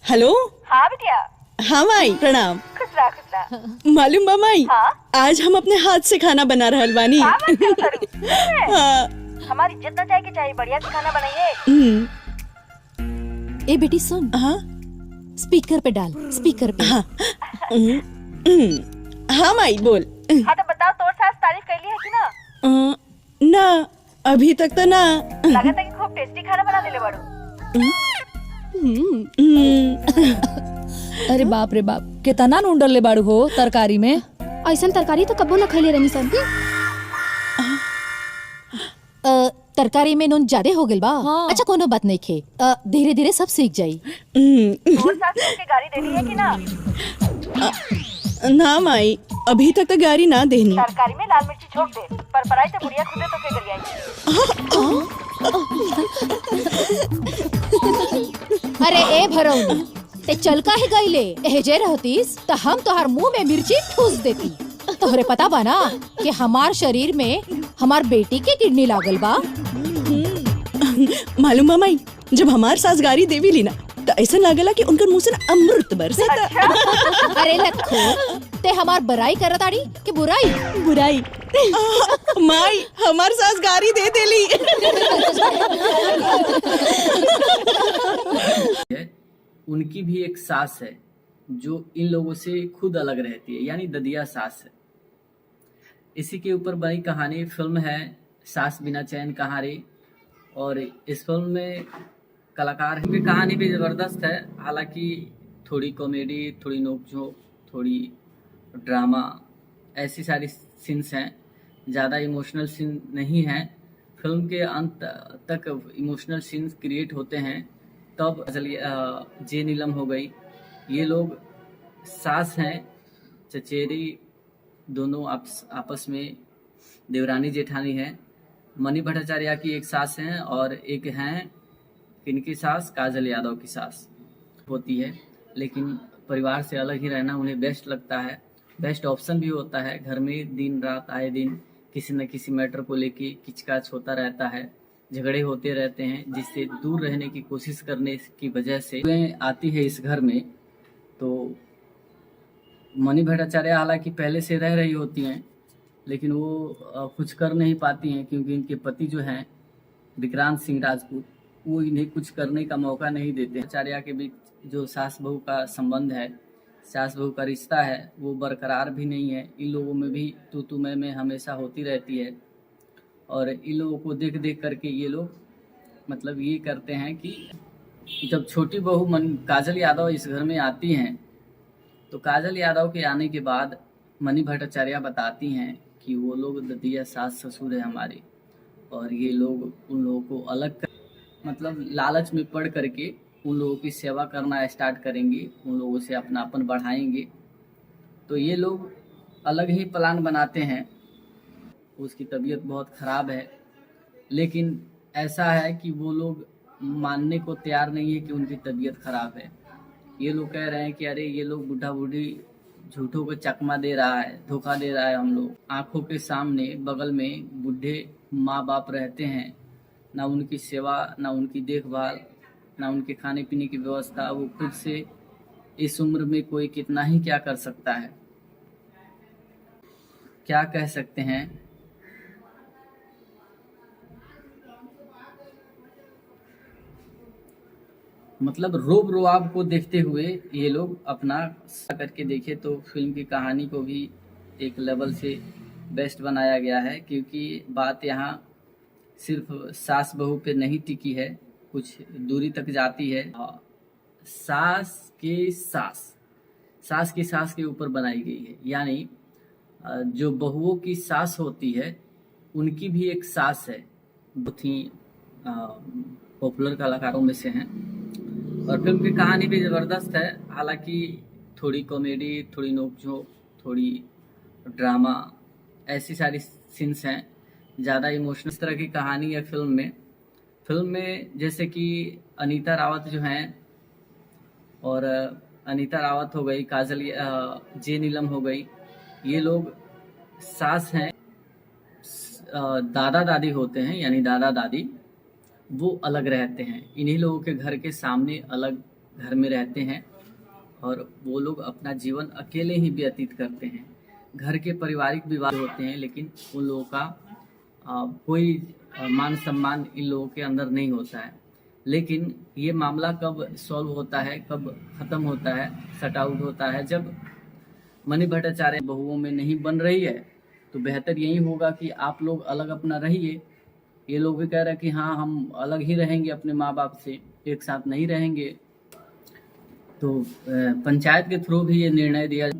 हेलो। हाँ बिटिया। हाँ माई प्रणाम। खुश रहा, खुश रहा। मालूम बा माई, हाँ? आज हम अपने हाथ से खाना बना रहल बानी। हाँ। हमारी इज्जत न जाए कि चाहिए, बढ़िया से खाना बनाइए। ए बेटी सुन। हाँ? स्पीकर पे डाल, स्पीकर पे। हाँ। हाँ माई बोल। हाँ तो बताओ, तोर सास तारीफ कैली है कि ना? ना, अभी तक तो ना। लगता है कि खूब टेस्टी खाना बना देले बाड़ू। अरे बाप रे बाप, कितना नूडल ले बाड़ू हो तरकारी में। ऐसा तरकारी तो कबो न खैले रहनी सन। तरकारी में नून ज्यादा हो गइल बा। हाँ। अच्छा कोनो बात नहीं खे, धीरे धीरे सब सीख जाई। तोर सास के गाड़ी देली है कि ना? ना माई, अभी तक तो गाड़ी ना देनी। तरकारी में लाल मिर्ची छोड़ दे, पर पराई तो बुढ़िया खुदे तो के गरियाई। अरे ए भरौनी, ते चल काहे गइले? एहे रहतीस त हम तोहार मुंह में मिर्ची ठूस देती। तोहरे पता बा ना कि हमार शरीर में हमार बेटी के किडनी लागल बा। मालूम बा माई, जब हमार सास गाड़ी देवी ली ना तो ऐसा लागला कि उनकर मुंह से ना अमृत बरसता। अरे लखो, ते हमार बड़ाई करत आड़ी कि बुराई? बुराई। माई, हमार सास गाड़ी दे देली। उनकी भी एक सास है जो इन लोगों से खुद अलग रहती है, यानी ददिया सास है। इसी के ऊपर बनी कहानी फिल्म है सास बिना चैन कहानी। और इस फिल्म में कलाकार की कहानी भी ज़बरदस्त है, हालांकि थोड़ी कॉमेडी, थोड़ी नोक-झोंक, थोड़ी ड्रामा, ऐसी सारी सीन्स हैं। ज़्यादा इमोशनल सीन नहीं है। फिल्म के अंत तक इमोशनल सीन्स क्रिएट होते हैं। तब चलिए जे नीलम हो गई, ये लोग सास हैं, चचेरी, दोनों आपस में देवरानी जेठानी है। मनी भट्टाचार्य की एक सास हैं और एक हैं किनकी सास, काजल यादव की सास होती है। लेकिन परिवार से अलग ही रहना उन्हें बेस्ट लगता है, बेस्ट ऑप्शन भी होता है। घर में दिन रात आए दिन किसी न किसी मैटर को लेके किचकाच होता रहता है, झगड़े होते रहते हैं, जिससे दूर रहने की कोशिश करने की वजह से आती है इस घर में। तो मनी भट्टाचार्य हालांकि पहले से रह रही होती हैं, लेकिन वो कुछ कर नहीं पाती हैं क्योंकि इनके पति जो हैं विक्रांत सिंह राजपूत, वो इन्हें कुछ करने का मौका नहीं देते। भट्टाचार्य के बीच जो सास बहू का संबंध है, सास बहू का रिश्ता है, वो बरकरार भी नहीं है। इन लोगों में भी तू मैं हमेशा होती रहती है। और इन लोगों को देख देख करके ये लोग मतलब ये करते हैं कि जब छोटी बहू काजल यादव इस घर में आती हैं, तो काजल यादव के आने के बाद मनी भट्टाचार्य बताती हैं कि वो लोग ददिया सास ससुर है हमारे, और ये लोग उन लोगों को मतलब लालच में पड़ करके उन लोगों की सेवा करना स्टार्ट करेंगे, उन लोगों से अपनापन बढ़ाएंगे। तो ये लोग अलग ही प्लान बनाते हैं। उसकी तबीयत बहुत ख़राब है, लेकिन ऐसा है कि वो लोग मानने को तैयार नहीं है कि उनकी तबीयत ख़राब है। ये लोग कह रहे हैं कि अरे ये लोग बूढ़ा बूढ़ी झूठों को चकमा दे रहा है, धोखा दे रहा है। हम लोग आंखों के सामने बगल में बूढ़े माँ बाप रहते हैं, ना उनकी सेवा, ना उनकी देखभाल, ना उनके खाने पीने की व्यवस्था। वो खुद से इस उम्र में कोई कितना ही क्या कर सकता है, क्या कह सकते हैं। मतलब रोब रुआब को देखते हुए ये लोग अपना करके देखे तो फिल्म की कहानी को भी एक लेवल से बेस्ट बनाया गया है, क्योंकि बात यहाँ सिर्फ सास बहू पे नहीं टिकी है, कुछ दूरी तक जाती है। सास की सास के ऊपर बनाई गई है, यानी जो बहुओं की सास होती है उनकी भी एक सास है। बहुत ही पॉपुलर कलाकारों में से हैं और फिल्म की कहानी भी ज़बरदस्त है। हालांकि थोड़ी कॉमेडी, थोड़ी नोकझोंक, थोड़ी ड्रामा, ऐसी सारी सीन्स हैं, ज़्यादा इमोशनल इस तरह की कहानी है फिल्म में जैसे कि अनीता रावत जो हैं, और अनीता रावत हो गई, काजल जे नीलम हो गई, ये लोग सास हैं। दादा दादी होते हैं, यानी दादा दादी वो अलग रहते हैं। इन्हीं लोगों के घर के सामने अलग घर में रहते हैं और वो लोग अपना जीवन अकेले ही व्यतीत करते हैं। घर के पारिवारिक विवाद होते हैं, लेकिन उन लोगों का कोई मान सम्मान इन लोगों के अंदर नहीं होता है। लेकिन ये मामला कब सॉल्व होता है, कब ख़त्म होता है, सट आउट होता है, जब मणि भट्टाचार्य बहुओं में नहीं बन रही है तो बेहतर यही होगा कि आप लोग अलग अपना रहिए। ये लोग भी कह रहे हैं कि हाँ हम अलग ही रहेंगे अपने माँ बाप से, एक साथ नहीं रहेंगे। तो पंचायत के थ्रू भी ये निर्णय दिया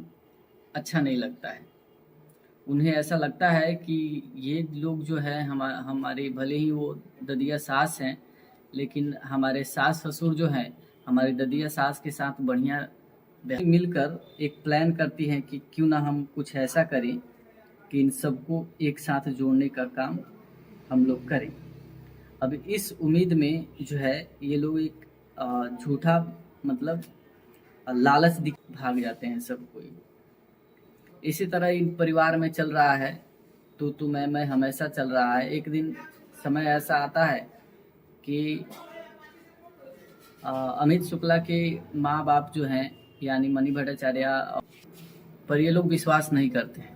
अच्छा नहीं लगता है। उन्हें ऐसा लगता है कि ये लोग जो है हमारे भले ही वो ददिया सास हैं, लेकिन हमारे सास ससुर जो हैं हमारी ददिया सास के साथ बढ़िया मिलकर एक प्लान करती हैं कि क्यों ना हम कुछ ऐसा करें कि इन सबको एक साथ जोड़ने का काम हम लोग करें। अब इस उम्मीद में जो है ये लोग एक झूठा मतलब लालच दिख भाग जाते हैं सब कोई। इसी तरह इन परिवार में चल रहा है, तू मैं हमेशा चल रहा है। एक दिन समय ऐसा आता है कि अमित शुक्ला के माँ बाप जो हैं यानी मणि भट्टाचार्य पर ये लोग विश्वास नहीं करते हैं।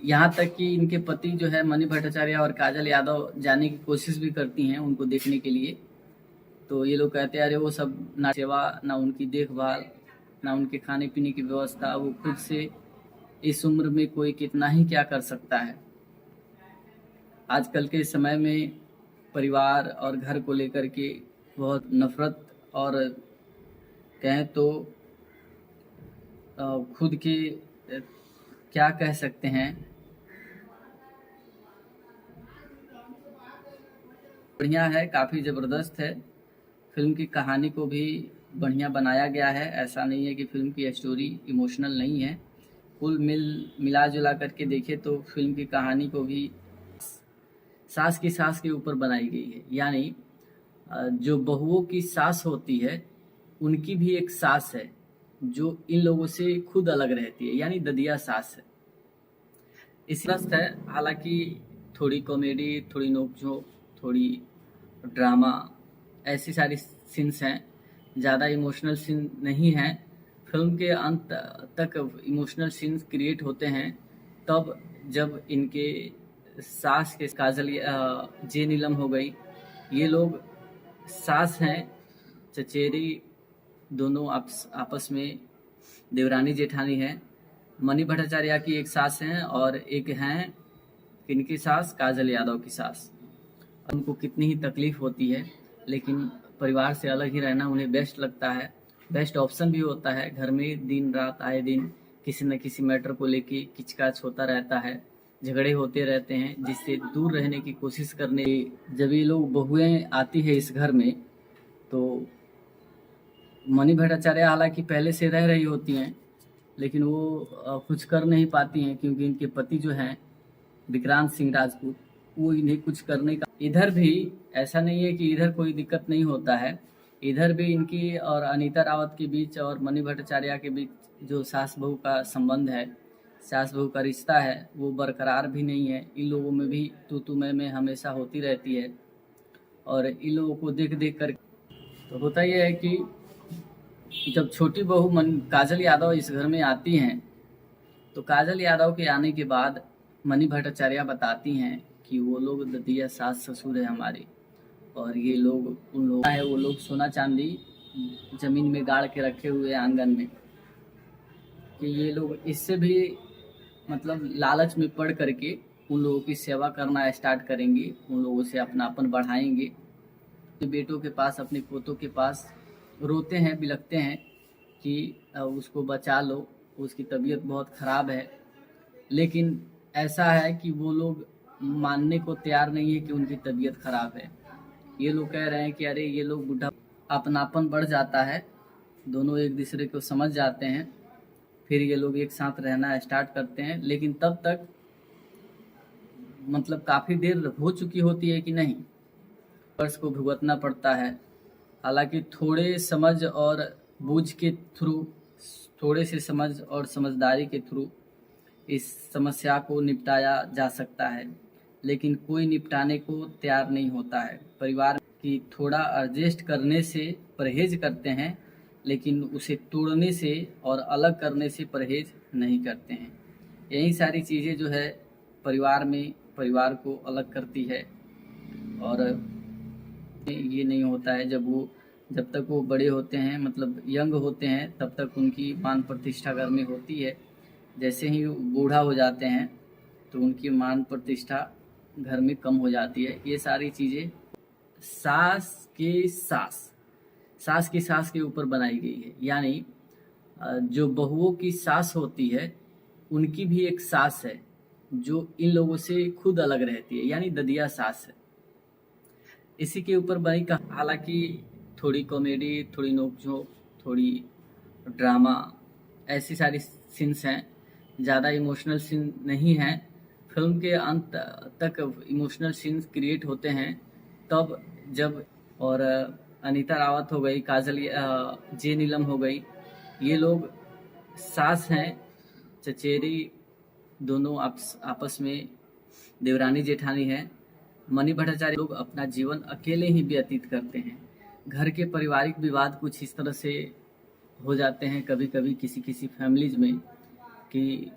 यहाँ तक कि इनके पति जो है मणि भट्टाचार्य और काजल यादव जाने की कोशिश भी करती हैं उनको देखने के लिए। तो ये लोग कहते हैं अरे वो सब ना सेवा, ना उनकी देखभाल, ना उनके खाने पीने की व्यवस्था, वो खुद से इस उम्र में कोई कितना ही क्या कर सकता है। आजकल के समय में परिवार और घर को लेकर के बहुत नफरत और कहें तो खुद के क्या कह सकते हैं, बढ़िया है, काफ़ी ज़बरदस्त है। फिल्म की कहानी को भी बढ़िया बनाया गया है। ऐसा नहीं है कि फिल्म की स्टोरी इमोशनल नहीं है। कुल मिला जुला करके देखे तो फिल्म की कहानी को भी सास की सास के ऊपर बनाई गई है, यानी जो बहुओं की सास होती है उनकी भी एक सास है जो इन लोगों से खुद अलग रहती है, यानी ददिया सास है। इस रस्त है। हालांकि थोड़ी कॉमेडी, थोड़ी नोकझोंक, थोड़ी ड्रामा, ऐसी सारी सीन्स हैं, ज़्यादा इमोशनल सीन नहीं हैं। फिल्म के अंत तक इमोशनल सीन्स क्रिएट होते हैं तब जब इनके सास के काजल जे नीलम हो गई, ये लोग सास हैं, चचेरी, दोनों आपस में देवरानी जेठानी हैं। मणि भट्टाचार्य की एक सास हैं और एक हैं इनकी सास काजल यादव की सास। उनको कितनी ही तकलीफ होती है, लेकिन परिवार से अलग ही रहना उन्हें बेस्ट लगता है, बेस्ट ऑप्शन भी होता है। घर में दिन रात आए दिन किसी न किसी मैटर को लेके किचकाच होता रहता है, झगड़े होते रहते हैं, जिससे दूर रहने की कोशिश करने। जब ये लोग बहुएं आती है इस घर में, तो मणि भट्टाचार्य हालांकि पहले से रह रही होती हैं, लेकिन वो कुछ कर नहीं पाती हैं, क्योंकि इनके पति जो हैं विक्रांत सिंह राजपूत, वो इन्हें कुछ करने का। इधर भी ऐसा नहीं है कि इधर कोई दिक्कत नहीं होता है, इधर भी इनकी और अनीता रावत के बीच और मणि भट्टाचार्य के बीच जो सास बहू का संबंध है, सास बहू का रिश्ता है, वो बरकरार भी नहीं है। इन लोगों में भी तू मैं हमेशा होती रहती है, और इन लोगों को देख देख कर तो होता यह है कि जब छोटी बहू काजल यादव इस घर में आती हैं, तो काजल यादव के आने के बाद मणि भट्टाचार्य बताती हैं कि वो लोग ददिया सास ससुर है हमारे, और ये लोग उन लोग है, वो लोग सोना चांदी जमीन में गाड़ के रखे हुए आंगन में, कि ये लोग इससे भी मतलब लालच में पड़ करके उन लोगों की सेवा करना स्टार्ट करेंगे, उन लोगों से अपनापन बढ़ाएंगे। बेटों के पास, अपने पोतों के पास रोते हैं, बिलखते हैं कि उसको बचा लो, उसकी तबीयत बहुत ख़राब है, लेकिन ऐसा है कि वो लोग मानने को तैयार नहीं है कि उनकी तबीयत ख़राब है। ये लोग कह रहे हैं कि अरे ये लोग बुढ़ा, अपनापन बढ़ जाता है, दोनों एक दूसरे को समझ जाते हैं, फिर ये लोग एक साथ रहना स्टार्ट करते हैं। लेकिन तब तक मतलब काफ़ी देर हो चुकी होती है कि नहीं, वर्ष को भुगतना पड़ता है। हालांकि थोड़े समझ और बूझ के थ्रू, थोड़े से समझ और समझदारी के थ्रू इस समस्या को निपटाया जा सकता है, लेकिन कोई निपटाने को तैयार नहीं होता है। परिवार की थोड़ा एडजस्ट करने से परहेज करते हैं, लेकिन उसे तोड़ने से और अलग करने से परहेज नहीं करते हैं। यही सारी चीज़ें जो है परिवार में परिवार को अलग करती है, और ये नहीं होता है जब तक वो बड़े होते हैं, मतलब यंग होते हैं, तब तक उनकी मान प्रतिष्ठा घर में होती है। जैसे ही बूढ़ा हो जाते हैं तो उनकी मान प्रतिष्ठा घर में कम हो जाती है। ये सारी चीज़ें सास की सास के ऊपर बनाई गई है, यानी जो बहुओं की सास होती है उनकी भी एक सास है जो इन लोगों से खुद अलग रहती है, यानी ददिया सास है। इसी के ऊपर बनी हालांकि थोड़ी कॉमेडी, थोड़ी नोकझोंक, थोड़ी ड्रामा, ऐसी सारी सीन्स हैं, ज़्यादा इमोशनल सीन नहीं हैं। फिल्म के अंत तक इमोशनल सीन्स क्रिएट होते हैं तब जब, और अनीता रावत हो गई, काजल जे नीलम हो गई, ये लोग सास हैं, चचेरी, दोनों आपस में देवरानी जेठानी है। मणि भट्टाचार्य लोग अपना जीवन अकेले ही व्यतीत करते हैं। घर के पारिवारिक विवाद कुछ इस तरह से हो जाते हैं कभी कभी किसी फैमिलीज में, कि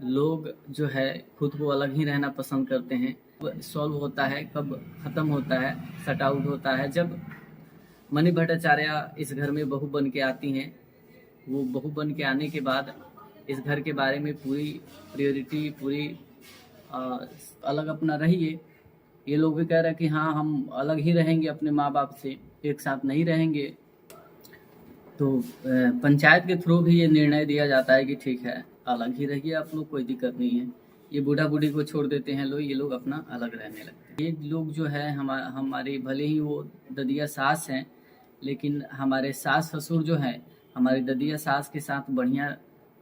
लोग जो है खुद को अलग ही रहना पसंद करते हैं। सॉल्व होता है, कब ख़त्म होता है, सट आउट होता है, जब मणि भट्टाचार्य इस घर में बहू बन के आती हैं। वो बहू बन के आने के बाद इस घर के बारे में पूरी प्रायोरिटी, पूरी अलग अपना रहिए। ये लोग भी कह रहे हैं कि हाँ हम अलग ही रहेंगे अपने माँ बाप से, एक साथ नहीं रहेंगे। तो पंचायत के थ्रू भी ये निर्णय दिया जाता है कि ठीक है अलग ही रहिए आप लोग, कोई दिक्कत नहीं है। ये बूढ़ा बूढ़ी को छोड़ देते हैं लोग, ये लोग अपना अलग रहने लगते हैं। ये लोग जो है हमारे भले ही वो ददिया सास हैं, लेकिन हमारे सास ससुर जो हैं हमारी ददिया सास के साथ बढ़िया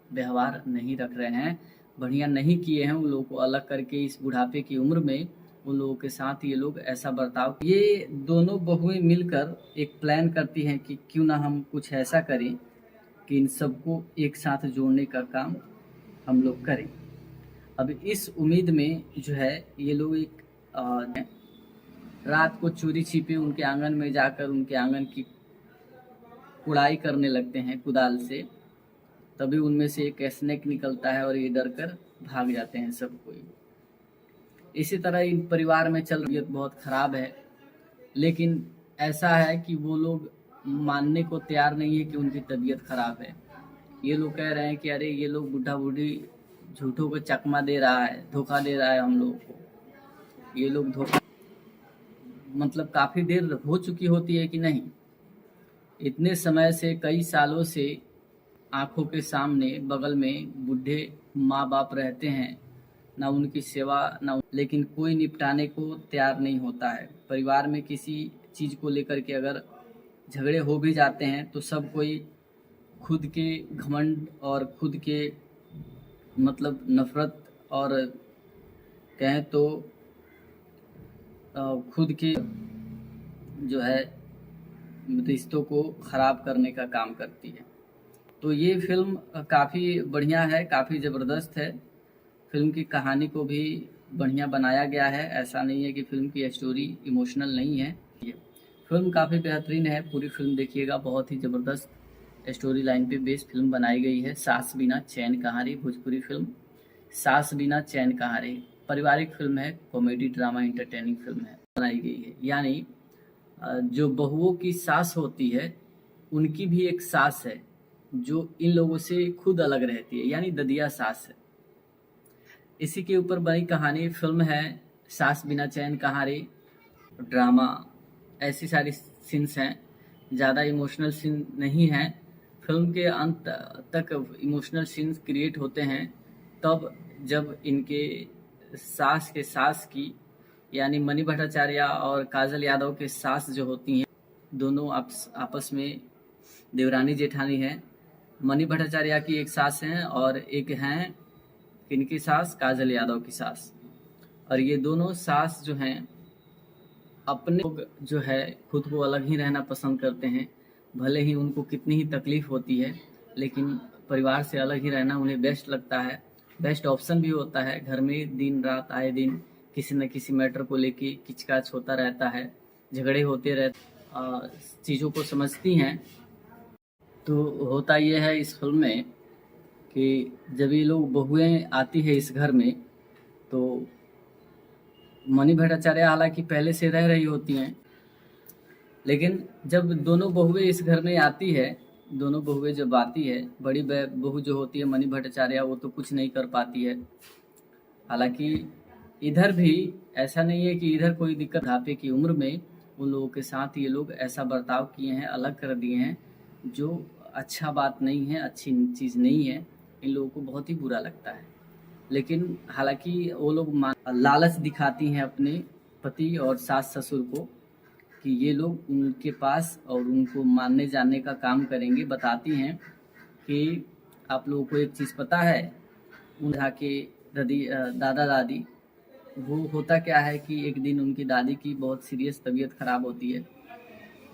व्यवहार नहीं रख रहे हैं, बढ़िया नहीं किए हैं। उन लोगों को अलग करके इस बुढ़ापे की उम्र में उन लोगों के साथ ये लोग ऐसा बर्ताव, ये दोनों बहुएं मिलकर एक प्लान करती हैं कि क्यों ना हम कुछ ऐसा करें कि इन सबको एक साथ जोड़ने का काम हम लोग करें। अब इस उम्मीद में जो है ये लोग एक रात को चोरी छिपे उनके आंगन में जाकर उनके आंगन की कुड़ाई करने लगते हैं कुदाल से। तभी उनमें से एक स्नेक निकलता है और ये डर कर भाग जाते हैं सब कोई। इसी तरह इन परिवार में चल रही बहुत ख़राब है, लेकिन ऐसा है कि वो लोग मानने को तैयार नहीं है कि उनकी तबीयत ख़राब है। ये लोग कह रहे हैं कि अरे ये लोग बूढ़ा बूढ़ी झूठों को चकमा दे रहा है, धोखा दे रहा है हम लोगों को। ये लोग धोखा मतलब काफ़ी देर हो चुकी होती है कि नहीं, इतने समय से कई सालों से आँखों के सामने बगल में बूढ़े माँ बाप रहते हैं ना उनकी सेवा ना, लेकिन कोई निपटाने को तैयार नहीं होता है। परिवार में किसी चीज़ को लेकर के अगर झगड़े हो भी जाते हैं तो सब कोई खुद के घमंड और खुद के मतलब नफरत और कहें तो खुद के जो है रिश्तों को ख़राब करने का काम करती है। तो ये फिल्म काफ़ी बढ़िया है, काफ़ी ज़बरदस्त है। फिल्म की कहानी को भी बढ़िया बनाया गया है, ऐसा नहीं है कि फिल्म की स्टोरी इमोशनल नहीं है। फिल्म काफ़ी बेहतरीन है, पूरी फिल्म देखिएगा, बहुत ही ज़बरदस्त स्टोरी लाइन पे बेस्ड फिल्म बनाई गई है। सास बिना चैन कहाँ रे, भोजपुरी फिल्म सास बिना चैन कहाँ रे पारिवारिक फिल्म है, कॉमेडी ड्रामा एंटरटेनिंग फिल्म है, बनाई गई है। यानी जो बहुओं की सास होती है उनकी भी एक सास है जो इन लोगों से खुद अलग रहती है, यानी ददिया सास है। इसी के ऊपर बनी कहानी फिल्म है सास बिना चैन कहाँ रे। ड्रामा ऐसी सारी सीन्स हैं, ज़्यादा इमोशनल सीन नहीं है। फिल्म के अंत तक इमोशनल सीन्स क्रिएट होते हैं तब जब इनके सास के सास की यानी मणि भट्टाचार्य और काजल यादव के सास जो होती हैं, दोनों आपस में देवरानी जेठानी है। मणि भट्टाचार्य की एक सास हैं और एक हैं किनकी सास, काजल यादव की सास। और ये दोनों सास जो हैं अपने लोग जो है खुद को अलग ही रहना पसंद करते हैं, भले ही उनको कितनी ही तकलीफ होती है, लेकिन परिवार से अलग ही रहना उन्हें बेस्ट लगता है, बेस्ट ऑप्शन भी होता है। घर में दिन रात आए दिन किसी न किसी मैटर को लेके किचकाच होता रहता है, झगड़े होते रहते, चीज़ों को समझती हैं। तो होता यह है इस फिल्म में कि जब ये लोग बहुएं आती है इस घर में, तो मणि भट्टाचार्य हालांकि पहले से रह रही होती हैं, लेकिन जब दोनों बहुएं इस घर में आती है, दोनों बहुएं जब आती है, बड़ी बहू जो होती है मणि भट्टाचार्य, वो तो कुछ नहीं कर पाती है। हालांकि इधर भी ऐसा नहीं है कि इधर कोई दिक्कत, बुढ़ापे की उम्र में उन लोगों के साथ ये लोग ऐसा बर्ताव किए हैं, अलग कर दिए हैं, जो अच्छा बात नहीं है, अच्छी चीज़ नहीं है। इन लोगों को बहुत ही बुरा लगता है। लेकिन हालांकि वो लोग लालच दिखाती हैं अपने पति और सास ससुर को कि ये लोग उनके पास और उनको मानने जानने का काम करेंगे। बताती हैं कि आप लोगों को एक चीज़ पता है, उनका के दादा दादी, वो होता क्या है कि एक दिन उनकी दादी की बहुत सीरियस तबीयत ख़राब होती है।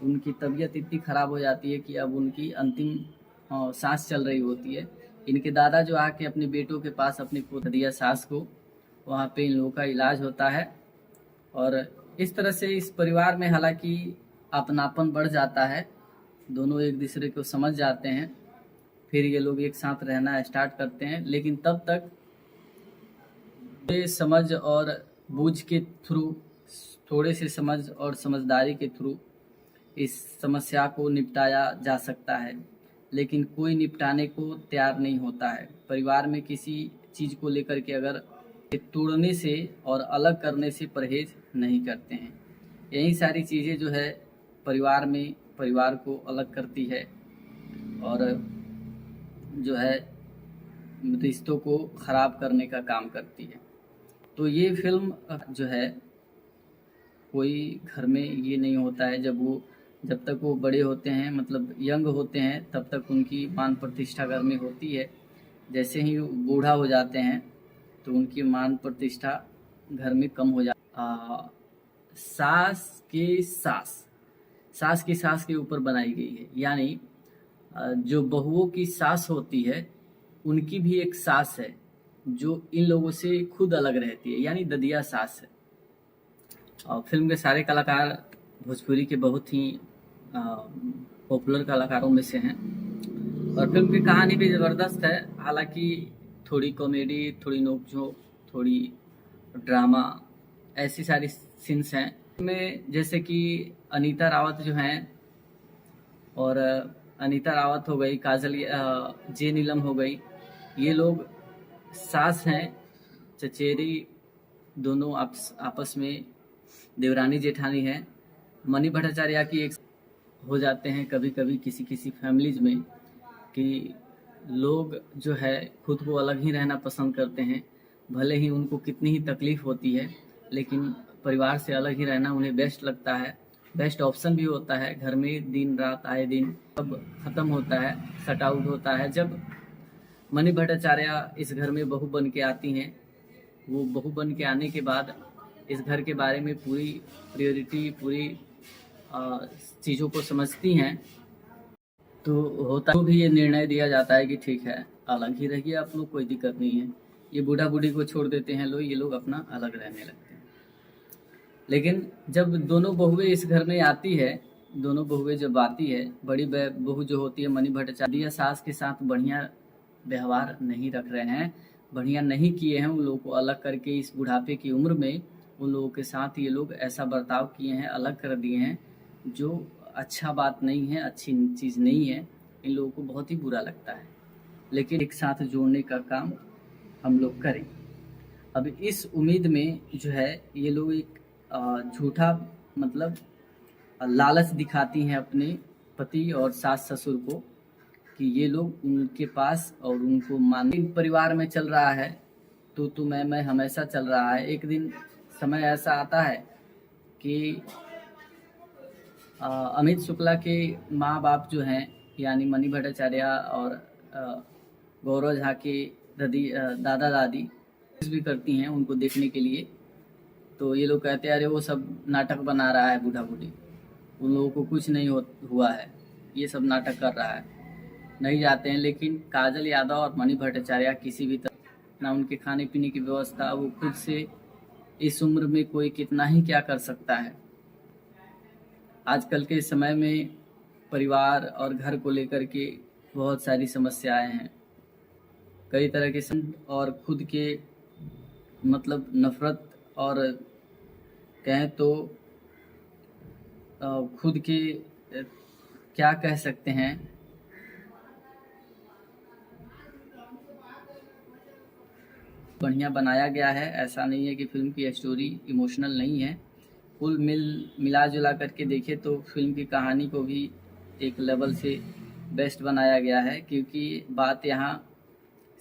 उनकी तबीयत इतनी ख़राब हो जाती है कि अब उनकी अंतिम सांस चल रही होती है। इनके दादा जो आके अपने बेटों के पास अपनी ददिया सास को, वहाँ पे इन लोगों का इलाज होता है। और इस तरह से इस परिवार में हालांकि अपनापन बढ़ जाता है, दोनों एक दूसरे को समझ जाते हैं, फिर ये लोग एक साथ रहना स्टार्ट करते हैं। लेकिन तब तक समझ और बूझ के थ्रू, थोड़े से समझ और समझदारी के थ्रू इस समस्या को निपटाया जा सकता है, लेकिन कोई निपटाने को तैयार नहीं होता है। परिवार में किसी चीज़ को लेकर के अगर तोड़ने से और अलग करने से परहेज नहीं करते हैं, यही सारी चीज़ें जो है परिवार में परिवार को अलग करती है और जो है रिश्तों को ख़राब करने का काम करती है। तो ये फिल्म जो है, कोई घर में ये नहीं होता है, जब तक वो बड़े होते हैं, मतलब यंग होते हैं, तब तक उनकी मान प्रतिष्ठा घर में होती है। जैसे ही बूढ़ा हो जाते हैं तो उनकी मान प्रतिष्ठा घर में कम हो सास की सास के ऊपर बनाई गई है। यानी जो बहुओं की सास होती है उनकी भी एक सास है जो इन लोगों से खुद अलग रहती है, यानी ददिया सास है। और फिल्म के सारे कलाकार भोजपुरी के बहुत ही पॉपुलर कलाकारों में से हैं और फिल्म की कहानी भी ज़बरदस्त है। हालांकि थोड़ी कॉमेडी, थोड़ी नोकझोंक, थोड़ी ड्रामा, ऐसी सारी सीन्स हैं में, जैसे कि अनीता रावत जो हैं, और अनीता रावत हो गई, काजल जे नीलम हो गई, ये लोग सास हैं, चचेरी, दोनों आपस में देवरानी जेठानी है। मणि भट्टाचार्य की एक हो जाते हैं कभी कभी किसी फैमिलीज में कि लोग जो है खुद को अलग ही रहना पसंद करते हैं, भले ही उनको कितनी ही तकलीफ होती है, लेकिन परिवार से अलग ही रहना उन्हें बेस्ट लगता है, बेस्ट ऑप्शन भी होता है। घर में दिन रात आए दिन सब खत्म होता है, शट आउट होता है। जब मणि भट्टाचार्य इस घर में बहू बन के आती हैं, वो बहू बन के आने के बाद इस घर के बारे में पूरी प्रायोरिटी, पूरी चीज़ों को समझती हैं, तो होता तो भी ये निर्णय दिया जाता है कि ठीक है अलग ही रहिए आप लोग, कोई दिक्कत नहीं है। ये बूढ़ा बूढ़ी को छोड़ देते हैं लोग, ये लोग अपना अलग रहने लगते हैं। लेकिन जब दोनों बहुएं इस घर में आती है, दोनों बहुएं जब आती है, बड़ी बहू जो होती है मणि भट्टाचार्य सास के साथ बढ़िया व्यवहार नहीं रख रहे हैं, बढ़िया नहीं किए हैं। उन लोगों को अलग करके इस बुढ़ापे की उम्र में उन लोगों के साथ ये लोग ऐसा बर्ताव किए हैं, अलग कर दिए हैं, जो अच्छा बात नहीं है, अच्छी चीज़ नहीं है। इन लोगों को बहुत ही बुरा लगता है, लेकिन एक साथ जोड़ने का काम हम लोग करें। अब इस उम्मीद में जो है ये लोग एक झूठा मतलब लालच दिखाती हैं अपने पति और सास ससुर को कि ये लोग उनके पास और उनको मान परिवार में चल रहा है, तू मैं हमेशा चल रहा है। एक दिन समय ऐसा आता है कि अमित शुक्ला के माँ बाप जो हैं, यानी मणि भट्टाचार्य और गौरव झा के दादा दादी भी करती हैं उनको देखने के लिए। तो ये लोग कहते हैं अरे वो सब नाटक बना रहा है बूढ़ा बूढ़ी, उन लोगों को कुछ नहीं हुआ है, ये सब नाटक कर रहा है, नहीं जाते हैं। लेकिन काजल यादव और मणि भट्टाचार्य किसी भी तरह ना उनके खाने पीने की व्यवस्था, वो खुद से इस उम्र में कोई कितना ही क्या कर सकता है। आजकल के समय में परिवार और घर को लेकर के बहुत सारी समस्याएं हैं, कई तरह के और खुद के मतलब नफरत और कहें तो खुद के क्या कह सकते हैं, बढ़िया बनाया गया है। ऐसा नहीं है कि फिल्म की स्टोरी इमोशनल नहीं है, कुल मिला जुला करके देखे तो फिल्म की कहानी को भी एक लेवल से बेस्ट बनाया गया है। क्योंकि बात यहाँ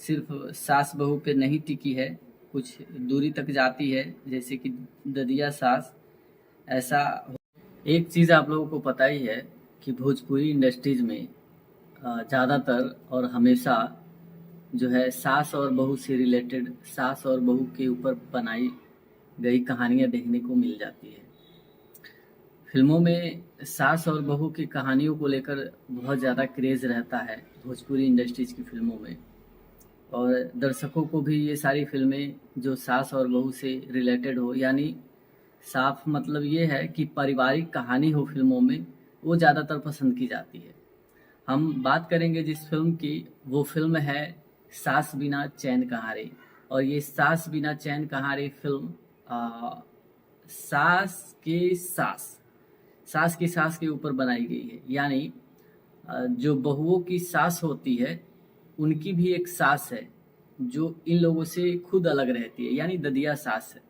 सिर्फ सास बहू पे नहीं टिकी है, कुछ दूरी तक जाती है, जैसे कि ददिया सास। ऐसा एक चीज़ आप लोगों को पता ही है कि भोजपुरी इंडस्ट्रीज में ज़्यादातर और हमेशा जो है सास और बहू से रिलेटेड, सास और बहू के ऊपर बनाई गई कहानियाँ देखने को मिल जाती है। फिल्मों में सास और बहू की कहानियों को लेकर बहुत ज़्यादा क्रेज़ रहता है भोजपुरी इंडस्ट्रीज की फिल्मों में, और दर्शकों को भी ये सारी फिल्में जो सास और बहू से रिलेटेड हो, यानी साफ मतलब ये है कि पारिवारिक कहानी हो फिल्मों में, वो ज़्यादातर पसंद की जाती है। हम बात करेंगे जिस फिल्म की, वो फिल्म है सास बिना चैन कहाँ रे। और ये सास बिना चैन कहाँ रे फिल्म सास की सास के ऊपर बनाई गई है। यानी जो बहुओं की सास होती है उनकी भी एक सास है जो इन लोगों से खुद अलग रहती है, यानी ददिया सास है।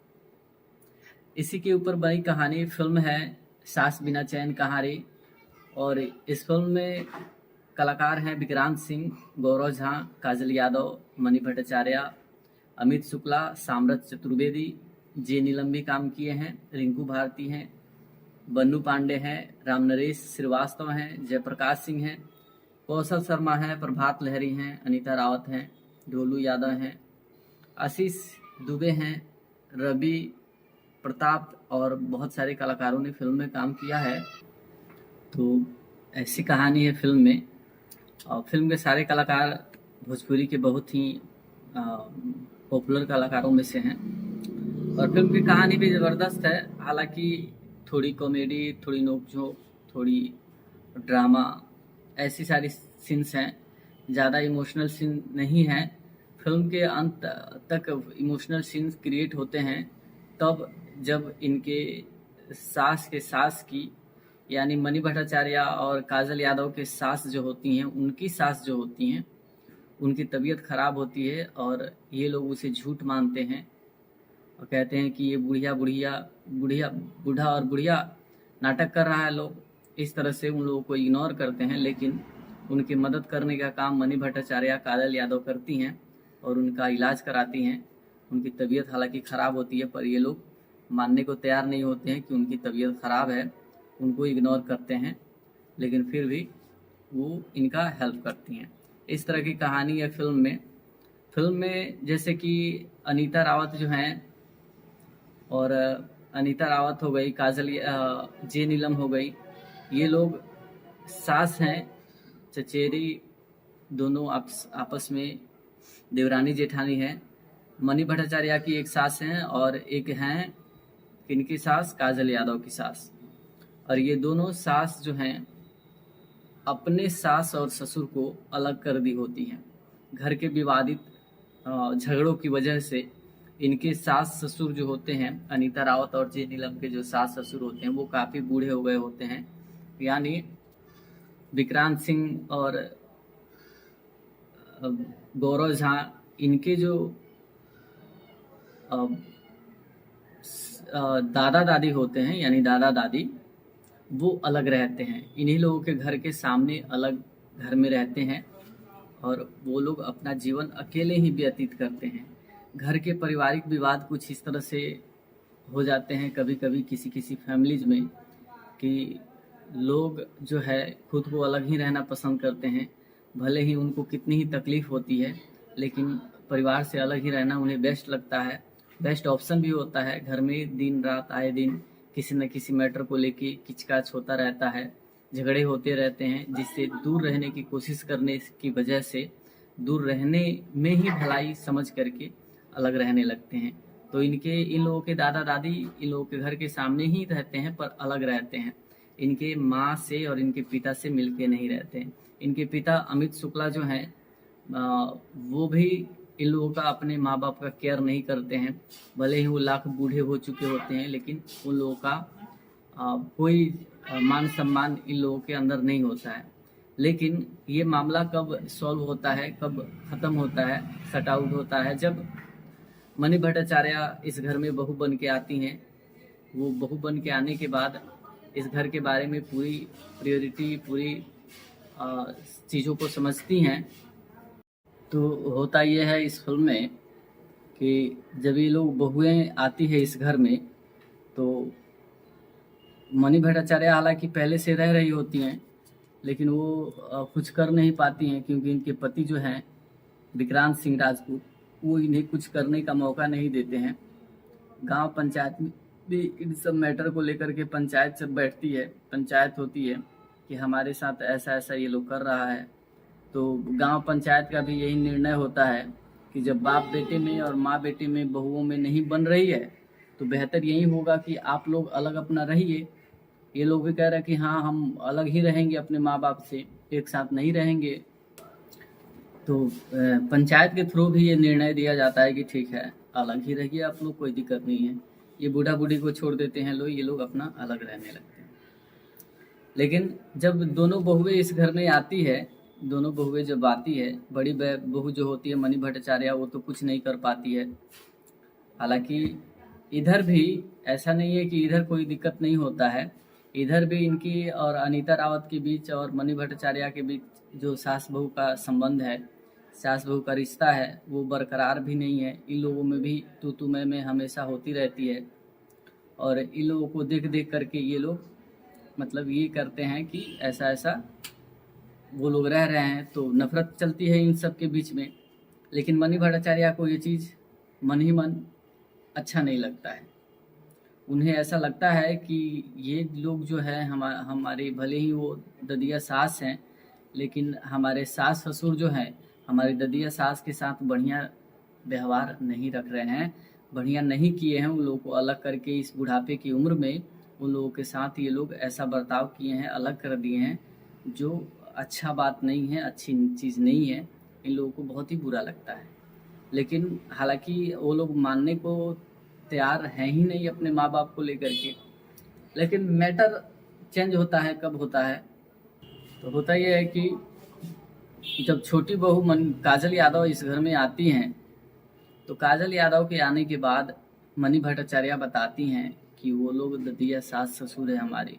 इसी के ऊपर बनी कहानी फिल्म है सास बिना चैन कहाँ रे। और इस फिल्म में कलाकार हैं विक्रांत सिंह, गौरव झा, काजल यादव, मणि भट्टाचार्य, अमित शुक्ला, साम्रत चतुर्वेदी, जे नीलम भी काम किए हैं, रिंकू भारती हैं, बन्नू पांडे हैं, राम नरेश श्रीवास्तव हैं, जयप्रकाश सिंह हैं, कौशल शर्मा हैं, प्रभात लहरी हैं, अनीता रावत हैं, ढोलू यादव हैं, आशीष दुबे हैं, रवि प्रताप और बहुत सारे कलाकारों ने फिल्म में काम किया है। तो ऐसी कहानी है फिल्म में। और फिल्म के सारे कलाकार भोजपुरी के बहुत ही पॉपुलर कलाकारों में से हैं। और फिल्म की कहानी भी ज़बरदस्त है, हालांकि थोड़ी कॉमेडी, थोड़ी नोकझोंक, थोड़ी ड्रामा, ऐसी सारी सीन्स हैं। ज़्यादा इमोशनल सीन नहीं है। फिल्म के अंत तक इमोशनल सीन्स क्रिएट होते हैं तब जब इनके सास की यानी मणि भट्टाचार्य और काजल यादव के सास जो होती हैं, उनकी सास जो होती हैं, उनकी तबीयत खराब होती है और ये लोग उसे झूठ मानते हैं और कहते हैं कि ये बूढ़ा और बुढ़िया नाटक कर रहा है। लोग इस तरह से उन लोगों को इग्नोर करते हैं, लेकिन उनकी मदद करने का काम मणि भट्टाचार्य काजल यादव करती हैं और उनका इलाज कराती हैं। उनकी तबीयत हालांकि ख़राब होती है, पर ये लोग मानने को तैयार नहीं होते हैं कि उनकी तबीयत ख़राब है, उनको इग्नोर करते हैं, लेकिन फिर भी वो इनका हेल्प करती हैं। इस तरह की कहानी है फिल्म में जैसे कि अनीता रावत जो हैं, और अनीता रावत हो गई, काजल जे नीलम हो गई, ये लोग सास हैं, चचेरी, दोनों आपस में देवरानी जेठानी है। मनी भट्टाचार्य की एक सास हैं और एक हैं किनकी सास, काजल यादव की सास। और ये दोनों सास जो हैं अपने सास और ससुर को अलग कर दी होती हैं। घर के विवादित झगड़ों की वजह से इनके सास ससुर जो होते हैं, अनीता रावत और जे नीलम के जो सास ससुर होते हैं, वो काफ़ी बूढ़े हो गए होते हैं। यानी विक्रांत सिंह और गौरव झा, इनके जो दादा दादी होते हैं, यानी दादा दादी, वो अलग रहते हैं। इन्हीं लोगों के घर के सामने अलग घर में रहते हैं और वो लोग अपना जीवन अकेले ही व्यतीत करते हैं। घर के पारिवारिक विवाद कुछ इस तरह से हो जाते हैं कभी कभी किसी फैमिलीज में कि लोग जो है खुद को अलग ही रहना पसंद करते हैं। भले ही उनको कितनी ही तकलीफ़ होती है, लेकिन परिवार से अलग ही रहना उन्हें बेस्ट लगता है, बेस्ट ऑप्शन भी होता है। घर में दिन रात आए दिन किसी न किसी मैटर को लेके किचकाच होता रहता है, झगड़े होते रहते हैं, जिससे दूर रहने की कोशिश करने की वजह से दूर रहने में ही भलाई समझ करके अलग रहने लगते हैं। तो इन लोगों के दादा दादी इन लोगों के घर के सामने ही रहते हैं पर अलग रहते हैं। इनके माँ से और इनके पिता से मिलके नहीं रहते हैं। इनके पिता अमित शुक्ला जो हैं वो भी इन लोगों का, अपने माँ बाप का केयर नहीं करते हैं। भले ही वो लाख बूढ़े हो चुके होते हैं, लेकिन उन लोगों का कोई मान सम्मान इन लोगों के अंदर नहीं होता है। लेकिन ये मामला कब सॉल्व होता है, कब ख़त्म होता है, सट आउट होता है, जब मनी भट्टाचार्य इस घर में बहू बन के आती हैं। वो बहू बन के आने के बाद इस घर के बारे में पूरी प्रायोरिटी, पूरी चीज़ों को समझती हैं। तो होता यह है इस फिल्म में कि जब ये लोग बहुएं आती है इस घर में, तो मनी भट्टाचार्य हालांकि पहले से रह रही होती हैं, लेकिन वो कुछ कर नहीं पाती हैं क्योंकि इनके पति जो हैं विक्रांत सिंह राजपूत, वो इन्हें कुछ करने का मौका नहीं देते हैं। गांव पंचायत में भी इन सब मैटर को लेकर के पंचायत जब बैठती है, पंचायत होती है कि हमारे साथ ऐसा ऐसा ये लोग कर रहा है, तो गांव पंचायत का भी यही निर्णय होता है कि जब बाप बेटे में और माँ बेटे में बहुओं में नहीं बन रही है, तो बेहतर यही होगा कि आप लोग अलग अपना रहिए। ये लोग भी कह रहे हैं कि हाँ हम अलग ही रहेंगे अपने माँ बाप से, एक साथ नहीं रहेंगे। तो पंचायत के थ्रू भी ये निर्णय दिया जाता है कि ठीक है अलग ही रहिए आप लोग, कोई दिक्कत नहीं है। ये बूढ़ा बूढ़ी को छोड़ देते हैं लोग, ये लोग अपना अलग रहने लगते हैं। लेकिन जब दोनों बहुएं इस घर में आती है, दोनों बहुएं जब आती है, बड़ी बहू जो होती है मनी भट्टाचार्य, वो तो कुछ नहीं कर पाती है। हालांकि इधर भी ऐसा नहीं है कि इधर कोई दिक्कत नहीं होता है, इधर भी इनकी और अनीता रावत के बीच और मनी भट्टाचार्य के बीच जो सास बहू का संबंध है, सास बहू का रिश्ता है, वो बरकरार भी नहीं है। इन लोगों में भी तू मैं हमेशा होती रहती है। और इन लोगों को देख देख करके ये लोग मतलब ये करते हैं कि ऐसा ऐसा वो लोग रह रहे हैं, तो नफरत चलती है इन सब के बीच में। लेकिन मनी भट्टाचार्य को ये चीज़ मन ही मन अच्छा नहीं लगता है। उन्हें ऐसा लगता है कि ये लोग जो है हमारे, भले ही वो ददिया सास हैं, लेकिन हमारे सास ससुर जो हैं हमारी ददिया सास के साथ बढ़िया व्यवहार नहीं रख रहे हैं, बढ़िया नहीं किए हैं। उन लोगों को अलग करके इस बुढ़ापे की उम्र में उन लोगों के साथ ये लोग ऐसा बर्ताव किए हैं, अलग कर दिए हैं, जो अच्छा बात नहीं है, अच्छी चीज़ नहीं है। इन लोगों को बहुत ही बुरा लगता है। लेकिन हालांकि वो लोग मानने को तैयार हैं ही नहीं अपने माँ बाप को लेकर के। लेकिन मैटर चेंज होता है कब होता है, तो होता यह है कि जब छोटी बहू काजल यादव इस घर में आती हैं, तो काजल यादव के आने के बाद मनी भट्टाचार्य बताती हैं कि वो लोग ददिया सास ससुर है हमारे,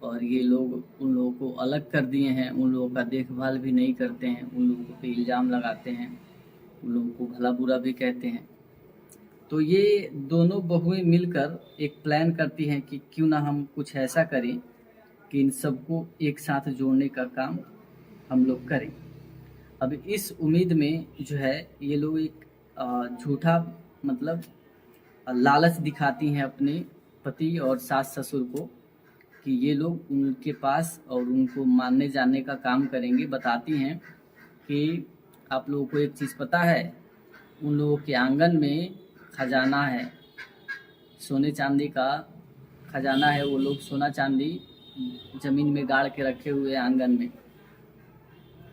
और ये लोग उन लोगों को अलग कर दिए हैं, उन लोगों का देखभाल भी नहीं करते हैं, उन लोगों पे इल्ज़ाम लगाते हैं, उन लोगों को भला बुरा भी कहते हैं। तो ये दोनों बहुएं मिलकर एक प्लान करती हैं कि क्यों ना हम कुछ ऐसा करें कि इन सबको एक साथ जोड़ने का काम हम लोग करें। अब इस उम्मीद में जो है ये लोग एक झूठा मतलब लालच दिखाती हैं अपने पति और सास ससुर को कि ये लोग उनके पास और उनको मानने जानने का काम करेंगे। बताती हैं कि आप लोगों को एक चीज़ पता है, उन लोगों के आंगन में खजाना है, सोने चांदी का खजाना है। वो लोग सोना चांदी ज़मीन में गाड़ के रखे हुए आंगन में,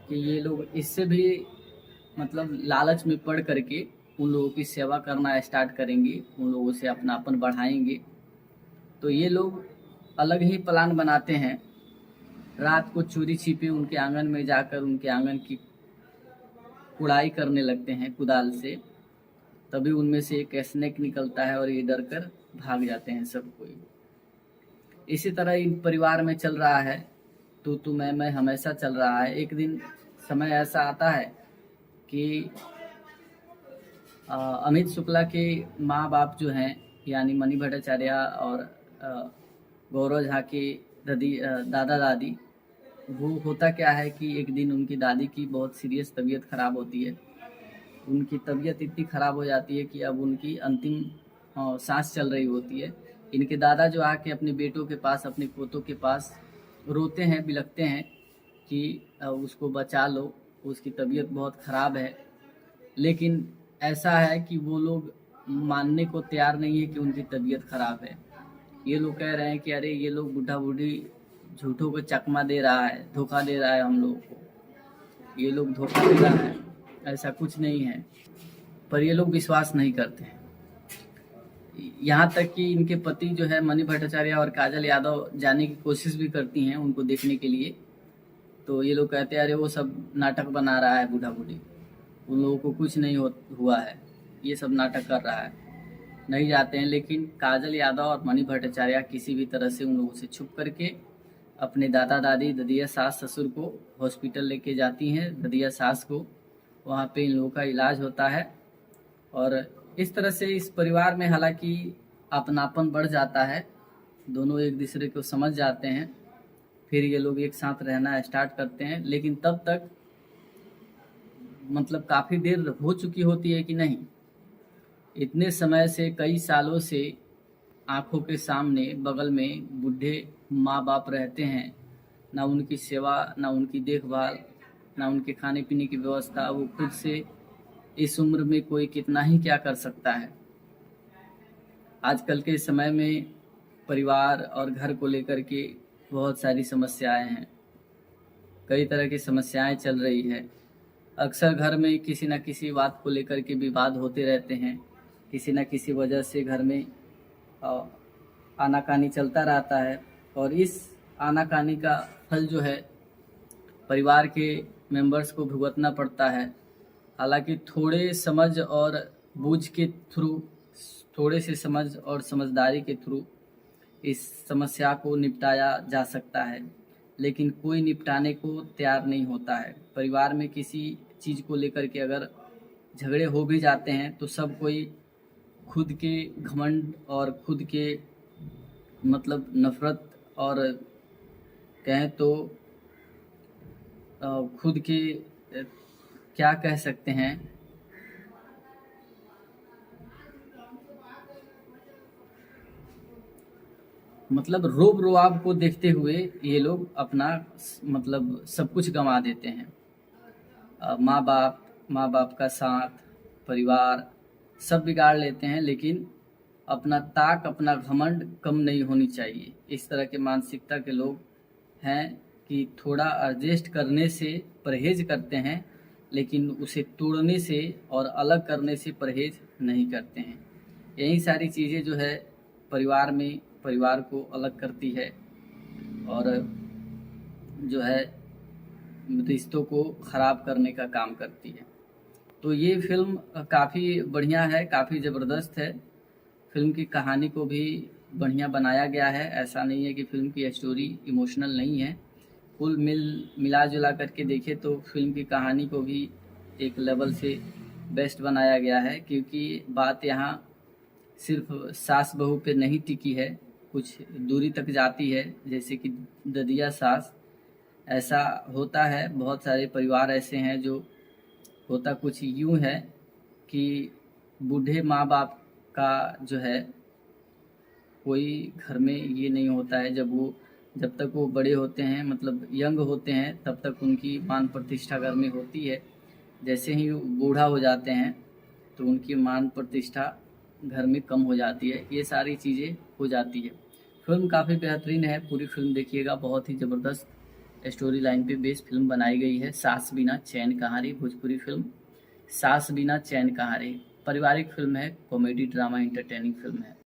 कि ये लोग इससे भी मतलब लालच में पड़ करके उन लोगों की सेवा करना स्टार्ट करेंगे, उन लोगों से अपनापन बढ़ाएंगे। तो ये लोग अलग ही प्लान बनाते हैं। रात को चोरी छिपे उनके आंगन में जाकर उनके आंगन की कुड़ाई करने लगते हैं कुदाल से। तभी उनमें से एक स्नेक निकलता है और ये डर कर भाग जाते हैं सब कोई। इसी तरह इन परिवार में चल रहा है, तू मैं हमेशा चल रहा है। एक दिन समय ऐसा आता है कि अमित शुक्ला के माँ बाप जो हैं यानी मणि भट्टाचार्य और गौरव झा के दादा दादी, वो होता क्या है कि एक दिन उनकी दादी की बहुत सीरियस तबीयत ख़राब होती है। उनकी तबीयत इतनी ख़राब हो जाती है कि अब उनकी अंतिम सांस चल रही होती है। इनके दादा जो आके अपने बेटों के पास, अपने पोतों के पास रोते हैं, बिलखते हैं कि उसको बचा लो, उसकी तबीयत बहुत ख़राब है। लेकिन ऐसा है कि वो लोग मानने को तैयार नहीं है कि उनकी तबीयत ख़राब है। ये लोग कह रहे हैं कि अरे ये लोग बूढ़ा बूढ़ी झूठों को चकमा दे रहा है, धोखा दे रहा है हम लोगों को, ये लोग धोखा दे रहा है, ऐसा कुछ नहीं है। पर ये लोग विश्वास नहीं करते हैं। यहाँ तक कि इनके पति जो है मणि भट्टाचार्य और काजल यादव जाने की कोशिश भी करती हैं उनको देखने के लिए। तो ये लोग कहते हैं अरे वो सब नाटक बना रहा है बूढ़ा बूढ़ी, उन लोगों को कुछ नहीं हुआ है, ये सब नाटक कर रहा है, नहीं जाते हैं। लेकिन काजल यादव और मणि भट्टाचार्य किसी भी तरह से उन लोगों से छुप करके अपने दादा दादी, ददिया सास ससुर को हॉस्पिटल लेके जाती हैं। ददिया सास को वहाँ पे इन लोगों का इलाज होता है और इस तरह से इस परिवार में हालांकि अपनापन बढ़ जाता है, दोनों एक दूसरे को समझ जाते हैं। फिर ये लोग एक साथ रहना स्टार्ट करते हैं। लेकिन तब तक मतलब काफ़ी देर हो चुकी होती है कि नहीं, इतने समय से, कई सालों से आंखों के सामने बगल में बूढ़े माँ बाप रहते हैं, ना उनकी सेवा, ना उनकी देखभाल, ना उनके खाने पीने की व्यवस्था। वो खुद से इस उम्र में कोई कितना ही क्या कर सकता है। आजकल के समय में परिवार और घर को लेकर के बहुत सारी समस्याएं हैं, कई तरह की समस्याएं चल रही है। अक्सर घर में किसी न किसी बात को लेकर के विवाद होते रहते हैं, किसी न किसी वजह से घर में आनाकानी चलता रहता है और इस आनाकानी का फल जो है परिवार के मेंबर्स को भुगतना पड़ता है। हालांकि थोड़े समझ और बूझ के थ्रू, थोड़े से समझ और समझदारी के थ्रू इस समस्या को निपटाया जा सकता है, लेकिन कोई निपटाने को तैयार नहीं होता है। परिवार में किसी चीज़ को लेकर के अगर झगड़े हो भी जाते हैं तो सब कोई खुद के घमंड और खुद के मतलब नफरत और कहें तो खुद के क्या कह सकते हैं, मतलब रोब रुआब को देखते हुए ये लोग अपना मतलब सब कुछ गंवा देते हैं। माँ बाप का साथ, परिवार सब बिगाड़ लेते हैं। लेकिन अपना ताक, अपना घमंड कम नहीं होनी चाहिए। इस तरह के मानसिकता के लोग हैं कि थोड़ा एडजस्ट करने से परहेज करते हैं, लेकिन उसे तोड़ने से और अलग करने से परहेज नहीं करते हैं। यही सारी चीज़ें जो है परिवार में परिवार को अलग करती है और जो है रिश्तों को ख़राब करने का काम करती है। तो ये फिल्म काफ़ी बढ़िया है, काफ़ी ज़बरदस्त है। फिल्म की कहानी को भी बढ़िया बनाया गया है। ऐसा नहीं है कि फिल्म की स्टोरी इमोशनल नहीं है। कुल मिला जुला करके देखें तो फिल्म की कहानी को भी एक लेवल से बेस्ट बनाया गया है, क्योंकि बात यहाँ सिर्फ सास बहू पे नहीं टिकी है, कुछ दूरी तक जाती है, जैसे कि ददिया सास। ऐसा होता है, बहुत सारे परिवार ऐसे हैं जो होता कुछ यूं है कि बूढ़े माँ बाप का जो है कोई घर में ये नहीं होता है। जब तक वो बड़े होते हैं, मतलब यंग होते हैं, तब तक उनकी मान प्रतिष्ठा घर में होती है। जैसे ही वो बूढ़ा हो जाते हैं तो उनकी मान प्रतिष्ठा घर में कम हो जाती है। ये सारी चीज़ें हो जाती है। फिल्म काफ़ी बेहतरीन है, पूरी फिल्म देखिएगा। बहुत ही ज़बरदस्त स्टोरी लाइन पे बेस्ड फिल्म बनाई गई है। सास बिना चैन कहाँ रे, भोजपुरी फिल्म सास बिना चैन कहाँ रे। पारिवारिक फिल्म है, कॉमेडी ड्रामा एंटरटेनिंग फिल्म है।